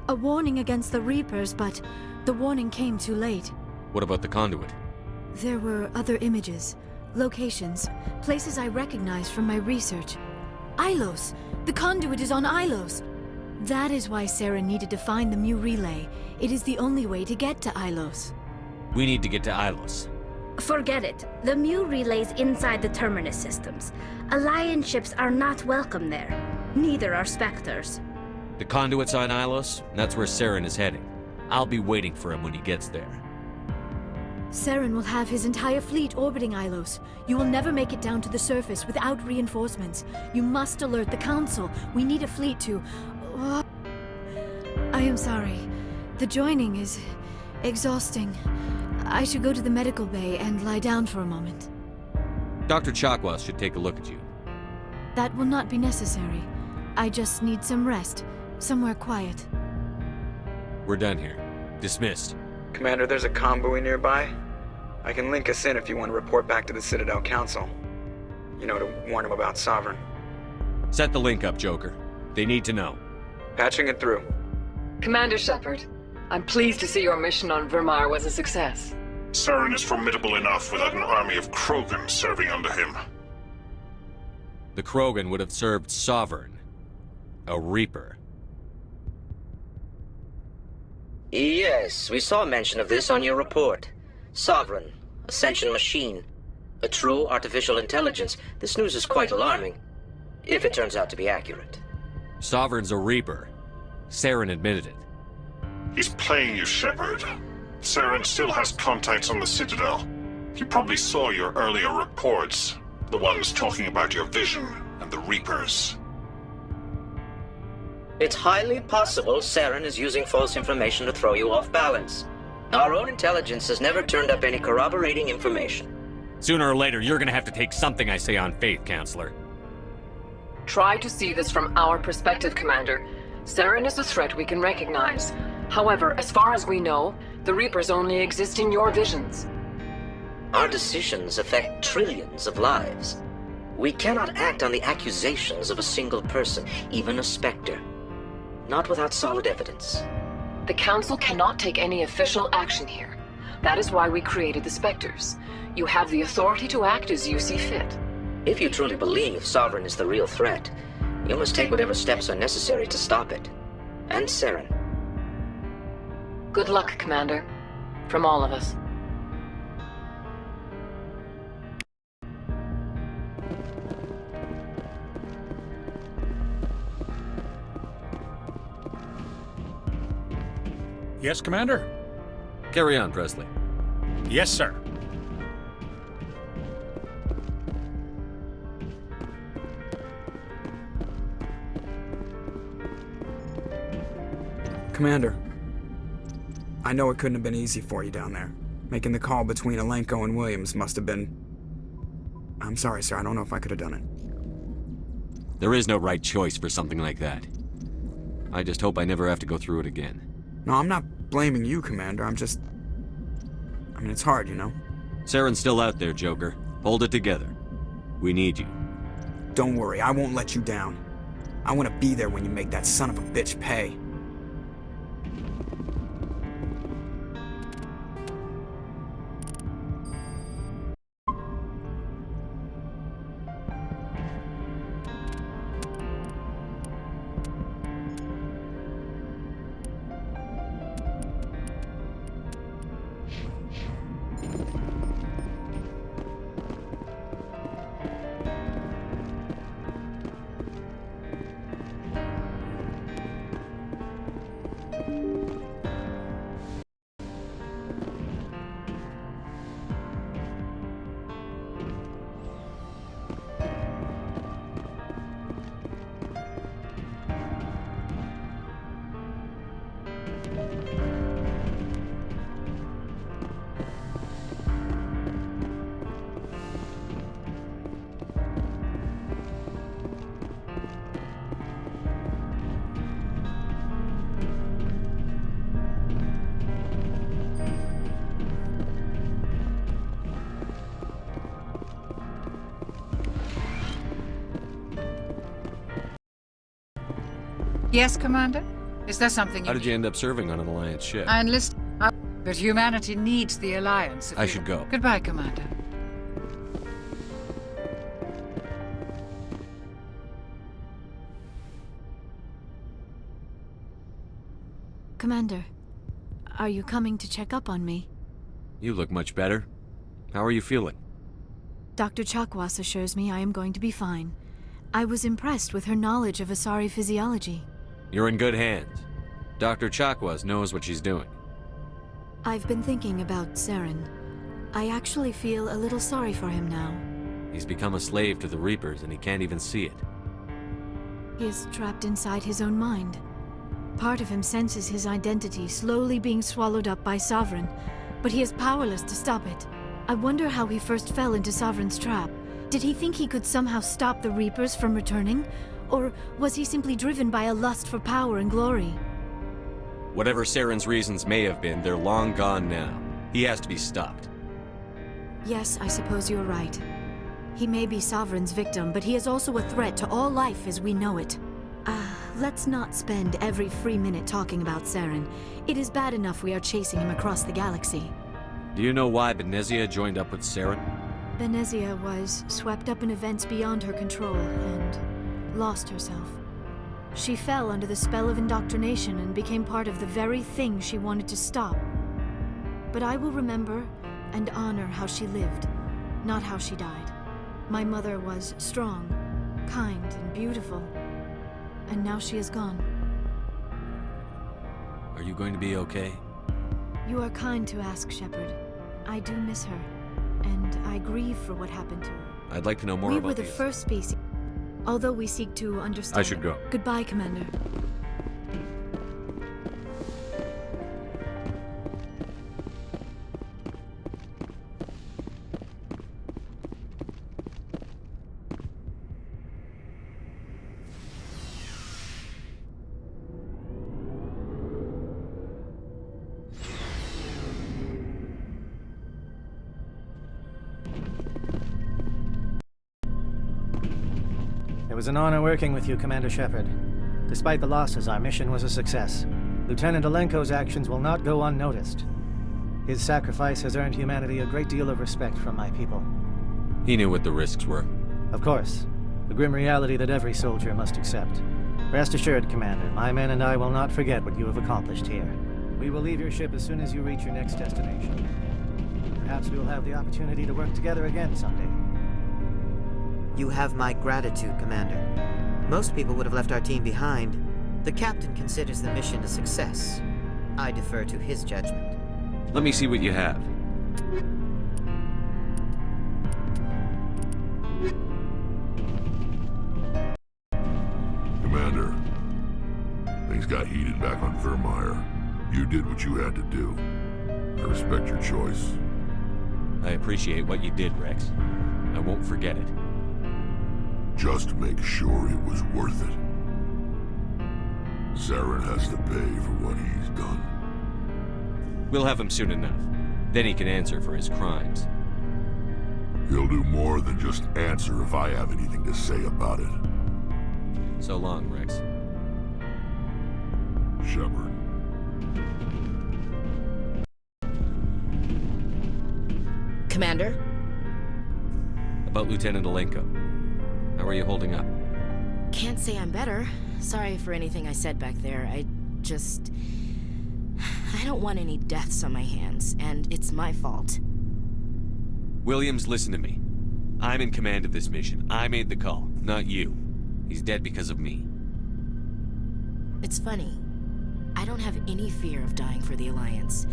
A warning against the Reapers, but the warning came too late. What about the conduit? There were other images, locations, places I recognized from my research. Ilos! The conduit is on Ilos! That is why Saren needed to find the Mu relay. It is the only way to get to Ilos. We need to get to Ilos. Forget it. The Mu relay's inside the Terminus systems. Alliance ships are not welcome there. Neither are Spectres. The conduit's on Ilos, and that's where Saren is heading. I'll be waiting for him when he gets there. Saren will have his entire fleet orbiting Ilos. You will never make it down to the surface without reinforcements. You must alert the Council. We need a fleet to... I am sorry. The joining is exhausting. I should go to the medical bay and lie down for a moment. Dr. Chakwas should take a look at you. That will not be necessary. I just need some rest. Somewhere quiet. We're done here. Dismissed. Commander, there's a convoy nearby. I can link us in if you want to report back to the Citadel Council. You know, to warn them about Sovereign. Set the link up, Joker. They need to know. Patching it through. Commander Shepard, I'm pleased to see your mission on Vermar was a success. Saren is formidable enough without an army of Krogan serving under him. The Krogan would have served Sovereign. A Reaper. Yes, we saw mention of this on your report. Sovereign, Ascension machine, a true artificial intelligence. This news is quite alarming, if it turns out to be accurate. Sovereign's a Reaper. Saren admitted it. He's playing you, Shepard. Saren still has contacts on the Citadel. He probably saw your earlier reports, the ones talking about your vision and the Reapers. It's highly possible Saren is using false information to throw you off balance. Our own intelligence has never turned up any corroborating information. Sooner or later, you're gonna have to take something I say on faith, Counselor. Try to see this from our perspective, Commander. Saren is a threat we can recognize. However, as far as we know, the Reapers only exist in your visions. Our decisions affect trillions of lives. We cannot act on the accusations of a single person, even a Spectre. Not without solid evidence. The Council cannot take any official action here. That is why we created the Spectres. You have the authority to act as you see fit. If you truly believe Sovereign is the real threat, you must take whatever steps are necessary to stop it. And Saren. Good luck, Commander. From all of us. Yes, Commander? Carry on, Presley. Yes, sir. Commander, I know it couldn't have been easy for you down there. Making the call between Alenko and Williams must have been... I'm sorry, sir. I don't know if I could have done it. There is no right choice for something like that. I just hope I never have to go through it again. No, I'm not blaming you, Commander. I mean, it's hard, you know? Saren's still out there, Joker. Hold it together. We need you. Don't worry, I won't let you down. I want to be there when you make that son of a bitch pay. Yes, Commander? Is there something How did you end up serving on an Alliance ship? I enlisted, but humanity needs the Alliance. I should go. Goodbye, Commander. Commander, are you coming to check up on me? You look much better. How are you feeling? Dr. Chakwas assures me I am going to be fine. I was impressed with her knowledge of Asari physiology. You're in good hands. Dr. Chakwas knows what she's doing. I've been thinking about Saren. I actually feel a little sorry for him now. He's become a slave to the Reapers and he can't even see it. He is trapped inside his own mind. Part of him senses his identity slowly being swallowed up by Sovereign, but he is powerless to stop it. I wonder how he first fell into Sovereign's trap. Did he think he could somehow stop the Reapers from returning? Or was he simply driven by a lust for power and glory? Whatever Saren's reasons may have been, they're long gone now. He has to be stopped. Yes, I suppose you're right. He may be Sovereign's victim, but he is also a threat to all life as we know it. Let's not spend every free minute talking about Saren. It is bad enough we are chasing him across the galaxy. Do you know why Benezia joined up with Saren? Benezia was swept up in events beyond her control and lost herself. She fell under the spell of indoctrination and became part of the very thing she wanted to stop. But I will remember and honor how she lived, not how she died. My mother was strong, kind, and beautiful. And now she is gone. Are you going to be okay? You are kind to ask, Shepard. I do miss her, and I grieve for what happened to her. I'd like to know more We about were the first species, although we seek to understand. I should go. Goodbye, Commander. It was an honor working with you, Commander Shepard. Despite the losses, our mission was a success. Lieutenant Alenko's actions will not go unnoticed. His sacrifice has earned humanity a great deal of respect from my people. He knew what the risks were. Of course. The grim reality that every soldier must accept. Rest assured, Commander, my men and I will not forget what you have accomplished here. We will leave your ship as soon as you reach your next destination. Perhaps we will have the opportunity to work together again someday. You have my gratitude, Commander. Most people would have left our team behind. The captain considers the mission a success. I defer to his judgment. Let me see what you have. Commander, things got heated back on Vermeer. You did what you had to do. I respect your choice. I appreciate what you did, Rex. I won't forget it. Just make sure it was worth it. Saren has to pay for what he's done. We'll have him soon enough. Then he can answer for his crimes. He'll do more than just answer if I have anything to say about it. So long, Rex. Shepard. Commander? About Lieutenant Alenko. How are you holding up? Can't say I'm better. Sorry for anything I said back there. I don't want any deaths on my hands, and it's my fault. Williams, listen to me. I'm in command of this mission. I made the call, not you. He's dead because of me. It's funny. I don't have any fear of dying for the Alliance.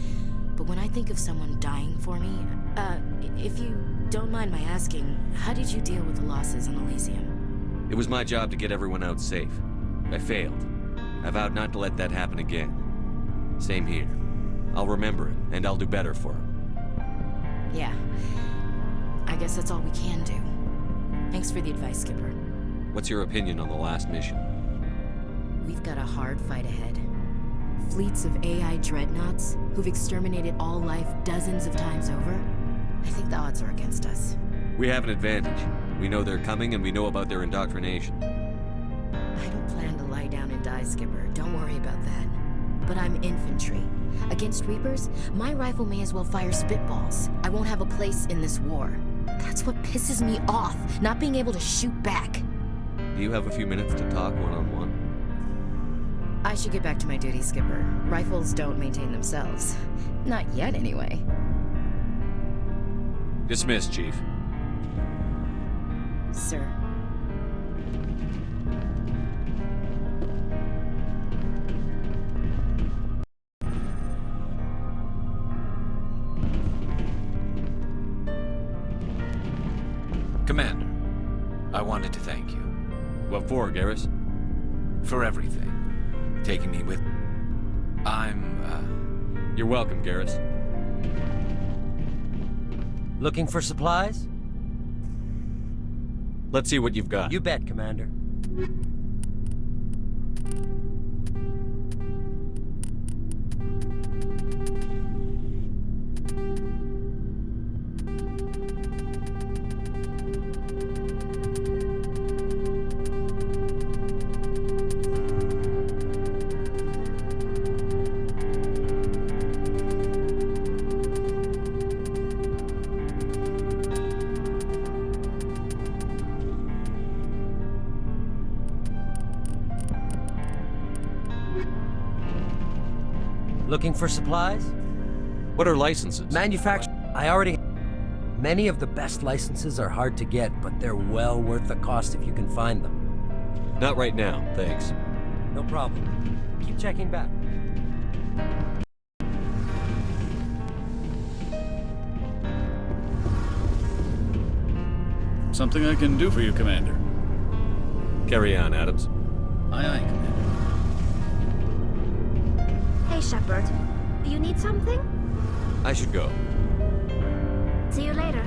But when I think of someone dying for me, if you don't mind my asking, how did you deal with the losses on Elysium? It was my job to get everyone out safe. I failed. I vowed not to let that happen again. Same here. I'll remember him, and I'll do better for him. Yeah. I guess that's all we can do. Thanks for the advice, Skipper. What's your opinion on the last mission? We've got a hard fight ahead. Fleets of AI dreadnoughts who've exterminated all life dozens of times over. I think the odds are against us. We have an advantage. We know they're coming, and we know about their indoctrination. I don't plan to lie down and die, Skipper. Don't worry about that. But I'm infantry. Against Reapers, my rifle may as well fire spitballs. I won't have a place in this war. That's what pisses me off, not being able to shoot back. Do you have a few minutes to talk one-on-one? I should get back to my duty, Skipper. Rifles don't maintain themselves. Not yet, anyway. Dismissed, Chief. Sir. Commander, I wanted to thank you. What for, Garrus? For everything. Taking me with... You're welcome, Garrus. Looking for supplies? Let's see what you've got. You bet, Commander. Looking for supplies? What are licenses? Manufacture. I already... Many of the best licenses are hard to get, but they're well worth the cost if you can find them. Not right now, thanks. No problem. Keep checking back. Something I can do for you, Commander. Carry on, Adams. Aye, aye, Commander. Hey, Shepard. You need something? I should go. See you later.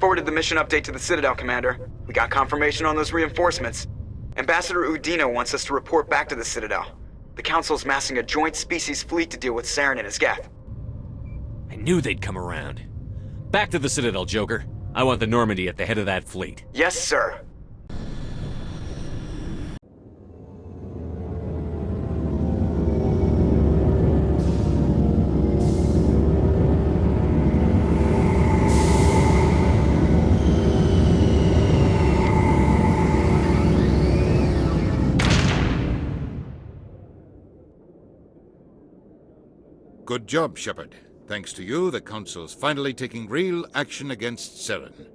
forwarded the mission update to the Citadel, Commander. We got confirmation on those reinforcements. Ambassador Udina wants us to report back to the Citadel. The Council's massing a joint species fleet to deal with Saren and his Geth. I knew they'd come around. Back to the Citadel, Joker. I want the Normandy at the head of that fleet. Yes, sir. Good job, Shepard. Thanks to you, the Council's finally taking real action against Saren.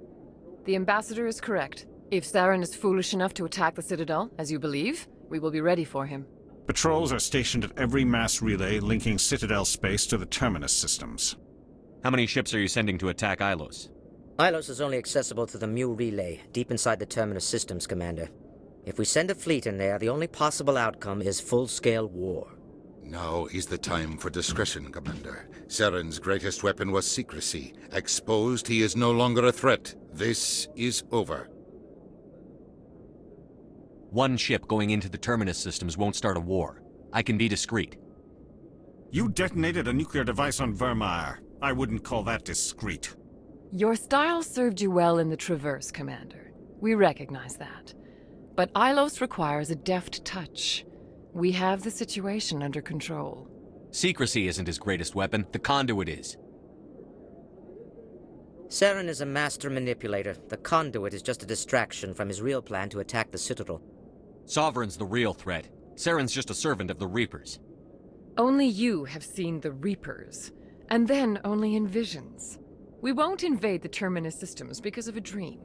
The Ambassador is correct. If Saren is foolish enough to attack the Citadel, as you believe, we will be ready for him. Patrols are stationed at every mass relay linking Citadel space to the Terminus systems. How many ships are you sending to attack Ilos? Ilos is only accessible to the Mu relay, deep inside the Terminus systems, Commander. If we send a fleet in there, the only possible outcome is full-scale war. Now is the time for discretion, Commander. Saren's greatest weapon was secrecy. Exposed, he is no longer a threat. This is over. One ship going into the Terminus systems won't start a war. I can be discreet. You detonated a nuclear device on Vermeer. I wouldn't call that discreet. Your style served you well in the Traverse, Commander. We recognize that. But Ilos requires a deft touch. We have the situation under control. Secrecy isn't his greatest weapon. The conduit is. Saren is a master manipulator. The conduit is just a distraction from his real plan to attack the Citadel. Sovereign's the real threat. Saren's just a servant of the Reapers. Only you have seen the Reapers, and then only in visions. We won't invade the Terminus systems because of a dream.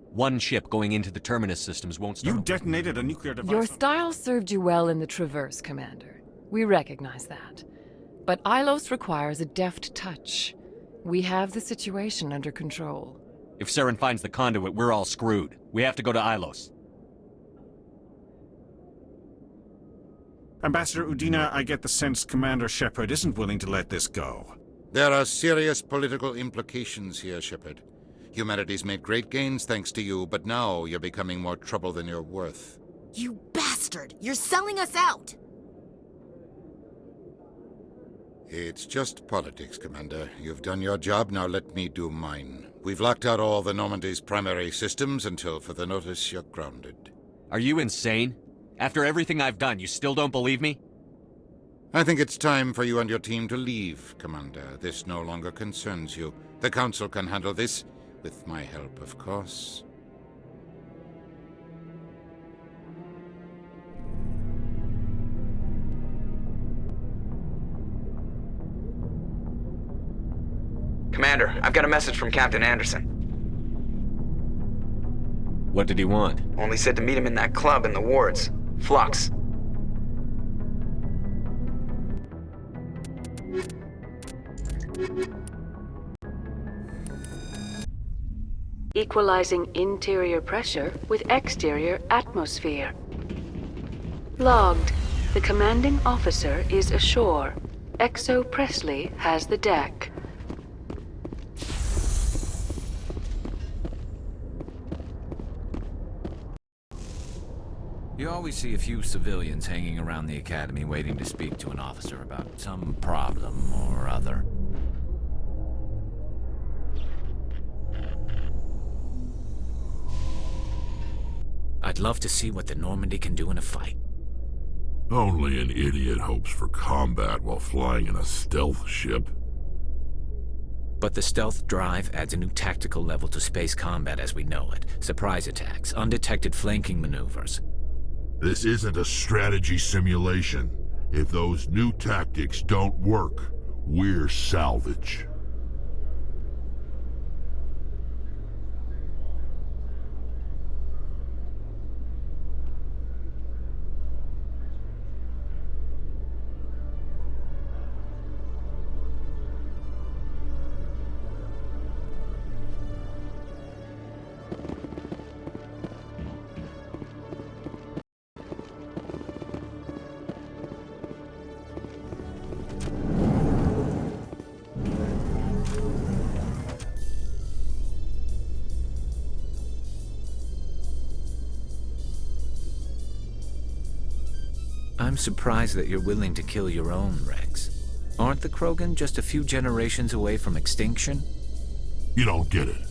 One ship going into the Terminus systems won't start. You detonated a nuclear device. Your style served you well in the Traverse, Commander. We recognize that. But Ilos requires a deft touch. We have the situation under control. If Saren finds the conduit, we're all screwed. We have to go to Ilos. Ambassador Udina, I get the sense Commander Shepard isn't willing to let this go. There are serious political implications here, Shepard. Humanity's made great gains thanks to you, but now you're becoming more trouble than you're worth. You bastard! You're selling us out! It's just politics, Commander. You've done your job, now let me do mine. We've locked out all the Normandy's primary systems until further notice you're grounded. Are you insane? After everything I've done, you still don't believe me? I think it's time for you and your team to leave, Commander. This no longer concerns you. The Council can handle this. With my help, of course. Commander, I've got a message from Captain Anderson. What did he want? Only said to meet him in that club in the wards. Flux. Equalizing interior pressure with exterior atmosphere. Logged. The commanding officer is ashore. Exo Presley has the deck. You always see a few civilians hanging around the academy waiting to speak to an officer about some problem or other. I'd love to see what the Normandy can do in a fight. Only an idiot hopes for combat while flying in a stealth ship. But the stealth drive adds a new tactical level to space combat as we know it. Surprise attacks, undetected flanking maneuvers. This isn't a strategy simulation. If those new tactics don't work, we're salvage. I'm surprised that you're willing to kill your own, Rex. Aren't the Krogan just a few generations away from extinction? You don't get it.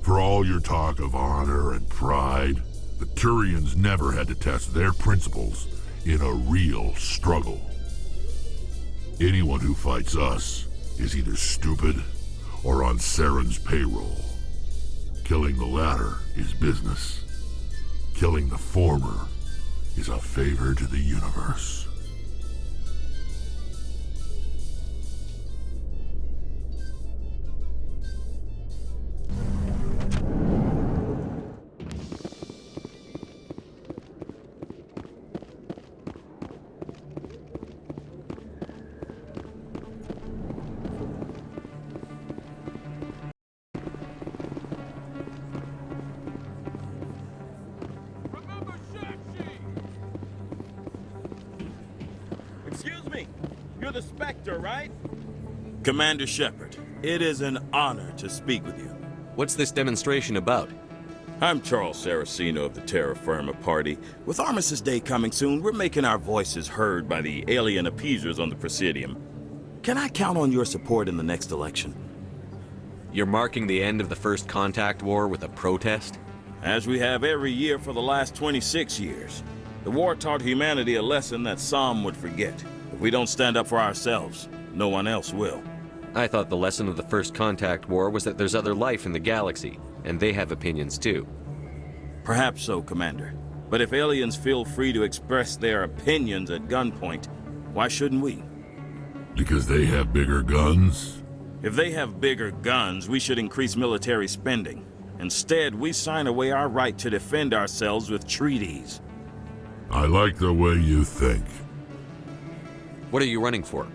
For all your talk of honor and pride, the Turians never had to test their principles in a real struggle. Anyone who fights us is either stupid or on Saren's payroll. Killing the latter is business. Killing the former is a favor to the universe. Excuse me, you're the Spectre, right? Commander Shepard, it is an honor to speak with you. What's this demonstration about? I'm Charles Saraceno of the Terra Firma Party. With Armistice Day coming soon, we're making our voices heard by the alien appeasers on the Presidium. Can I count on your support in the next election? You're marking the end of the First Contact War with a protest? As we have every year for the last 26 years. The war taught humanity a lesson that some would forget. If we don't stand up for ourselves, no one else will. I thought the lesson of the First Contact War was that there's other life in the galaxy, and they have opinions too. Perhaps so, Commander. But if aliens feel free to express their opinions at gunpoint, why shouldn't we? Because they have bigger guns? If they have bigger guns, we should increase military spending. Instead, we sign away our right to defend ourselves with treaties. I like the way you think. What are you running for?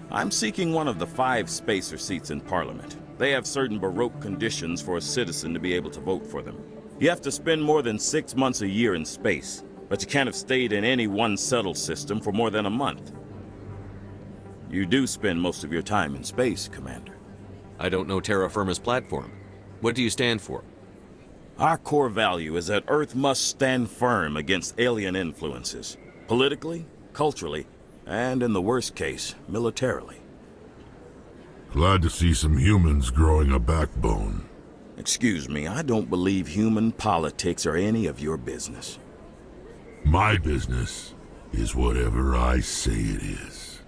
I'm seeking one of the 5 spacer seats in Parliament. They have certain Baroque conditions for a citizen to be able to vote for them. You have to spend more than 6 months a year in space, but you can't have stayed in any one settled system for more than a month. You do spend most of your time in space, Commander. I don't know Terra Firma's platform. What do you stand for? Our core value is that Earth must stand firm against alien influences, politically, culturally, and in the worst case, militarily. Glad to see some humans growing a backbone. Excuse me, I don't believe human politics are any of your business. My business is whatever I say it is.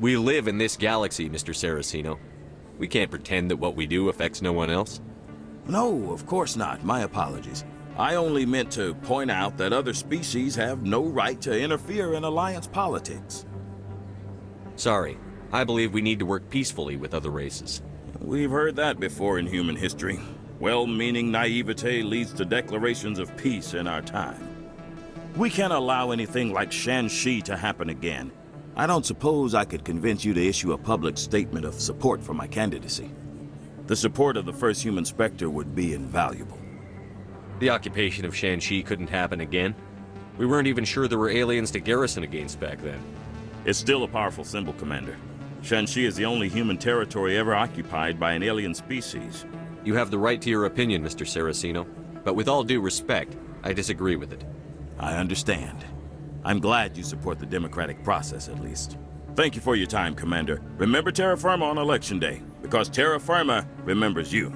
We live in this galaxy, Mr. Saraceno. We can't pretend that what we do affects no one else. No, of course not. My apologies. I only meant to point out that other species have no right to interfere in alliance politics. Sorry. I believe we need to work peacefully with other races. We've heard that before in human history. Well-meaning naivete leads to declarations of peace in our time. We can't allow anything like Shan-Shi to happen again. I don't suppose I could convince you to issue a public statement of support for my candidacy. The support of the first human Spectre would be invaluable. The occupation of Shan-Shi couldn't happen again. We weren't even sure there were aliens to garrison against back then. It's still a powerful symbol, Commander. Shan-Shi is the only human territory ever occupied by an alien species. You have the right to your opinion, Mr. Saraceno, but with all due respect, I disagree with it. I understand. I'm glad you support the democratic process, at least. Thank you for your time, Commander. Remember Terra Firma on Election Day, because Terra Firma remembers you.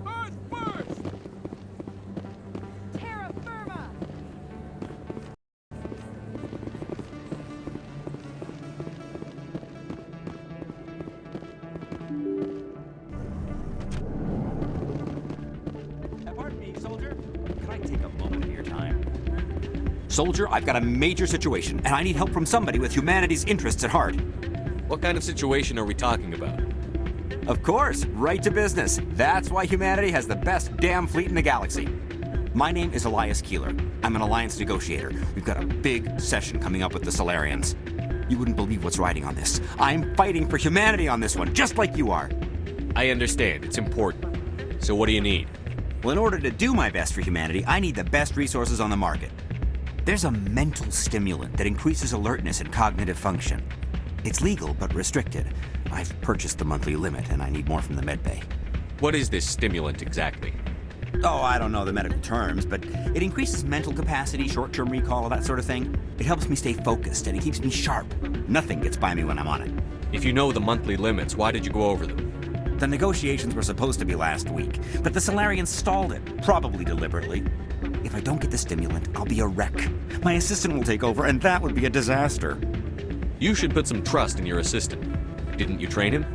Earth first! Terra Firma! Pardon me, soldier. Could I take a moment of your time? Soldier, I've got a major situation, and I need help from somebody with humanity's interests at heart. What kind of situation are we talking about? Of course, right to business. That's why humanity has the best damn fleet in the galaxy. My name is Elias Keeler. I'm an alliance negotiator. We've got a big session coming up with the Solarians. You wouldn't believe what's riding on this. I'm fighting for humanity on this one, just like you are. I understand. It's important. So what do you need? Well, in order to do my best for humanity, I need the best resources on the market. There's a mental stimulant that increases alertness and cognitive function. It's legal, but restricted. I've purchased the monthly limit, and I need more from the medbay. What is this stimulant exactly? I don't know the medical terms, but it increases mental capacity, short-term recall, that sort of thing. It helps me stay focused, and it keeps me sharp. Nothing gets by me when I'm on it. If you know the monthly limits, why did you go over them? The negotiations were supposed to be last week, but the Solarians stalled it, probably deliberately. If I don't get the stimulant, I'll be a wreck. My assistant will take over, and that would be a disaster. You should put some trust in your assistant. Didn't you train him?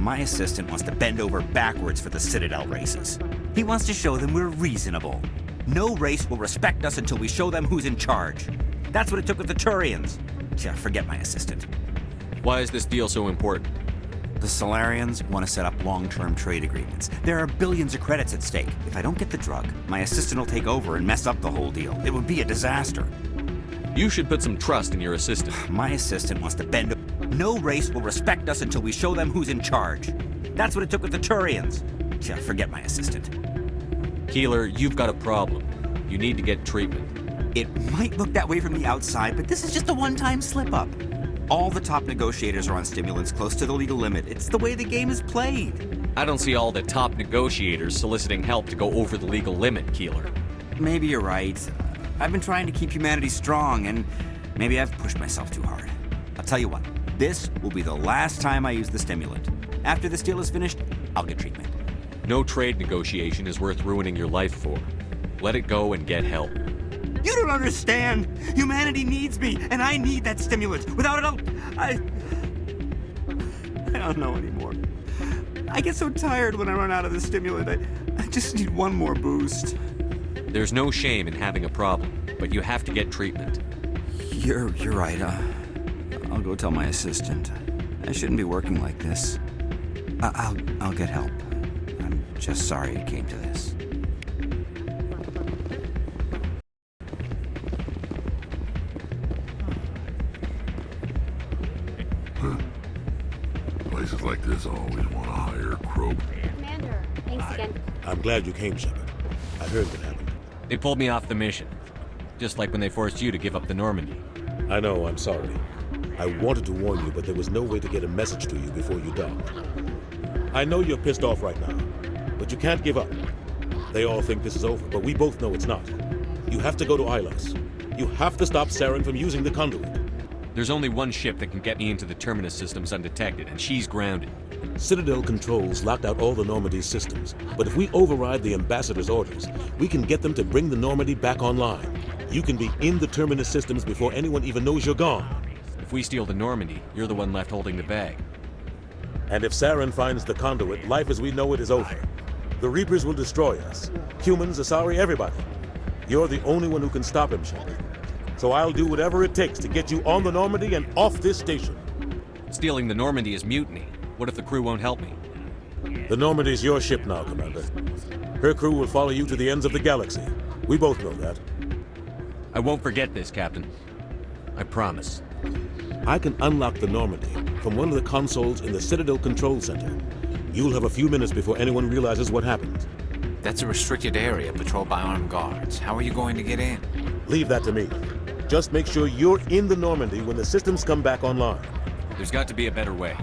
My assistant wants to bend over backwards for the Citadel races. He wants to show them we're reasonable. No race will respect us until we show them who's in charge. That's what it took with the Turians. Yeah, forget my assistant. Why is this deal so important? The Solarians want to set up long-term trade agreements. There are billions of credits at stake. If I don't get the drug, my assistant will take over and mess up the whole deal. It would be a disaster. You should put some trust in your assistant. My assistant wants to bend... No race will respect us until we show them who's in charge. That's what it took with the Turians. Yeah, forget my assistant. Keeler, you've got a problem. You need to get treatment. It might look that way from the outside, but this is just a one-time slip-up. All the top negotiators are on stimulants close to the legal limit. It's the way the game is played. I don't see all the top negotiators soliciting help to go over the legal limit, Keeler. Maybe you're right. I've been trying to keep humanity strong, and maybe I've pushed myself too hard. I'll tell you what, this will be the last time I use the stimulant. After this deal is finished, I'll get treatment. No trade negotiation is worth ruining your life for. Let it go and get help. You don't understand! Humanity needs me, and I need that stimulant. Without it, I don't know anymore. I get so tired when I run out of the stimulant. I just need one more boost. There's no shame in having a problem, but you have to get treatment. You're right. I'll go tell my assistant. I shouldn't be working like this. I'll get help. I'm just sorry it came to this. Places like this always want to hire croak. Commander, thanks again. I'm glad you came, Shepard. I heard what happened. They pulled me off the mission. Just like when they forced you to give up the Normandy. I know, I'm sorry. I wanted to warn you, but there was no way to get a message to you before you docked. I know you're pissed off right now, but you can't give up. They all think this is over, but we both know it's not. You have to go to Ilos. You have to stop Saren from using the conduit. There's only one ship that can get me into the Terminus systems undetected, and she's grounded. Citadel controls locked out all the Normandy's systems, but if we override the Ambassador's orders, we can get them to bring the Normandy back online. You can be in the Terminus systems before anyone even knows you're gone. If we steal the Normandy, you're the one left holding the bag. And if Saren finds the conduit, life as we know it is over. The Reapers will destroy us. Humans, Asari, everybody. You're the only one who can stop him, Shepard. So I'll do whatever it takes to get you on the Normandy and off this station. Stealing the Normandy is mutiny. What if the crew won't help me? The Normandy's your ship now, Commander. Her crew will follow you to the ends of the galaxy. We both know that. I won't forget this, Captain. I promise. I can unlock the Normandy from one of the consoles in the Citadel Control Center. You'll have a few minutes before anyone realizes what happened. That's a restricted area patrolled by armed guards. How are you going to get in? Leave that to me. Just make sure you're in the Normandy when the systems come back online. There's got to be a better way.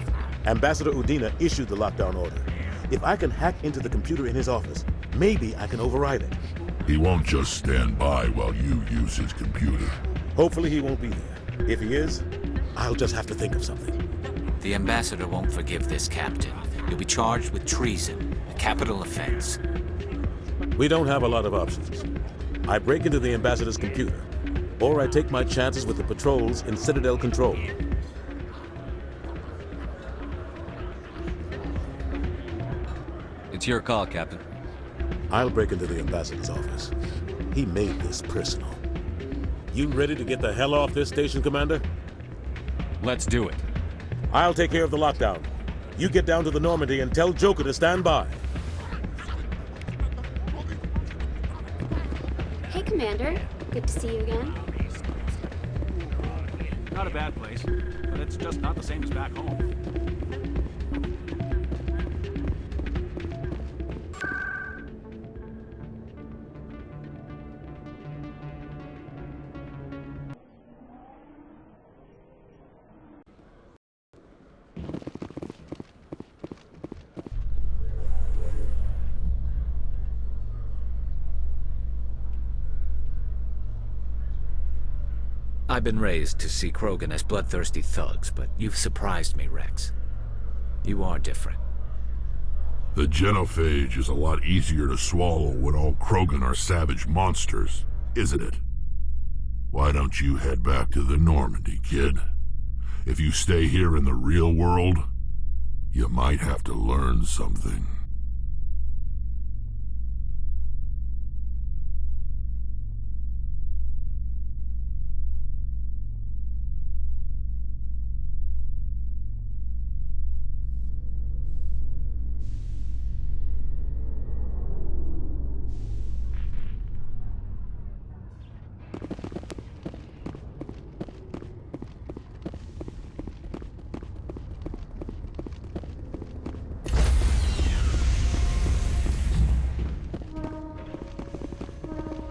Ambassador Udina issued the lockdown order. If I can hack into the computer in his office, maybe I can override it. He won't just stand by while you use his computer. Hopefully he won't be there. If he is, I'll just have to think of something. The Ambassador won't forgive this, Captain. You'll be charged with treason, a capital offense. We don't have a lot of options. I break into the Ambassador's computer, or I take my chances with the patrols in Citadel Control. It's your call, Captain. I'll break into the Ambassador's office. He made this personal. You ready to get the hell off this station, Commander? Let's do it. I'll take care of the lockdown. You get down to the Normandy and tell Joker to stand by. Hey, Commander. Good to see you again. Not a bad place, but it's just not the same as back home. I've been raised to see Krogan as bloodthirsty thugs, but you've surprised me, Rex. You are different. The genophage is a lot easier to swallow when all Krogan are savage monsters, isn't it? Why don't you head back to the Normandy, kid? If you stay here in the real world, you might have to learn something.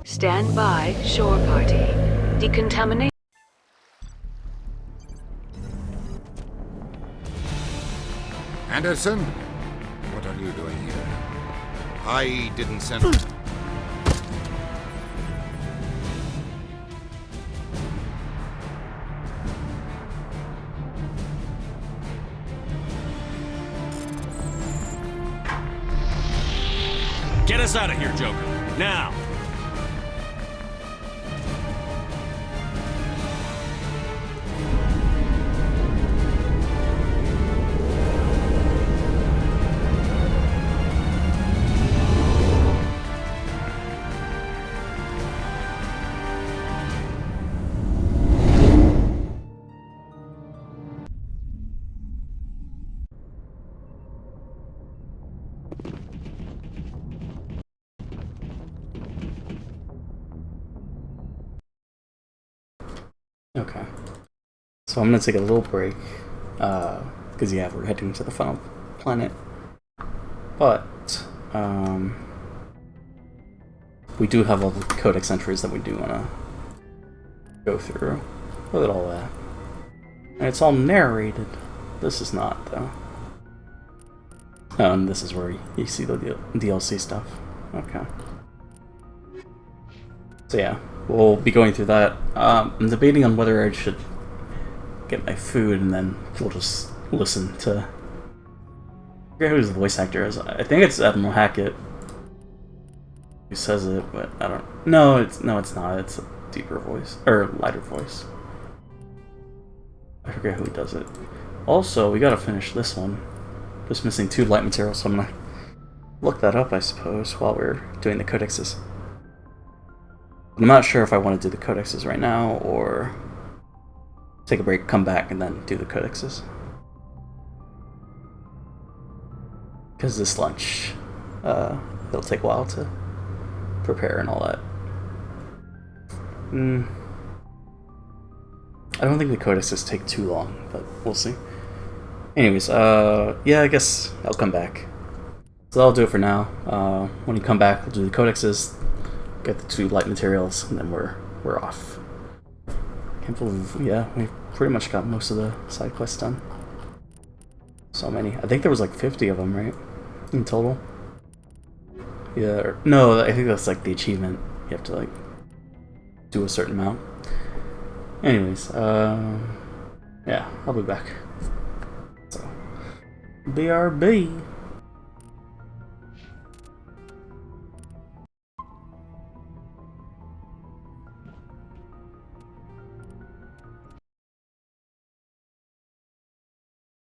Stand by, shore party. Decontamination. Anderson? What are you doing here? I didn't send... Get us out of here, Joker. Now! Okay. So I'm gonna take a little break, because yeah, we're heading to the final planet. But, we do have all the codex entries that we do wanna go through. Look at all that. And it's all narrated. This is not, though. Oh, and this is where you see the DLC stuff. Okay. So yeah, we'll be going through that. I'm debating on whether I should get my food and then we'll just listen to... I forget who the voice actor is. I think it's Admiral Hackett who says it, but I don't... No, it's not. It's a deeper voice. Or lighter voice. I forget who does it. Also, we gotta finish this one. Just missing 2 light materials, so I'm gonna look that up, I suppose, while we're doing the codexes. I'm not sure if I want to do the codexes right now, or take a break, come back, and then do the codexes. Because this lunch, it'll take a while to prepare and all that. I don't think the codexes take too long, but we'll see. Anyways, yeah, I guess I'll come back. So I'll do it for now. When you come back, we'll do the codexes, get the 2 light materials, and then we're off. Can't believe, yeah, we pretty much got most of the side quests done. So many. I think there was like 50 of them, right? In total. Yeah, no, I think that's like the achievement. You have to like do a certain amount. Anyways, yeah, I'll be back. So, BRB.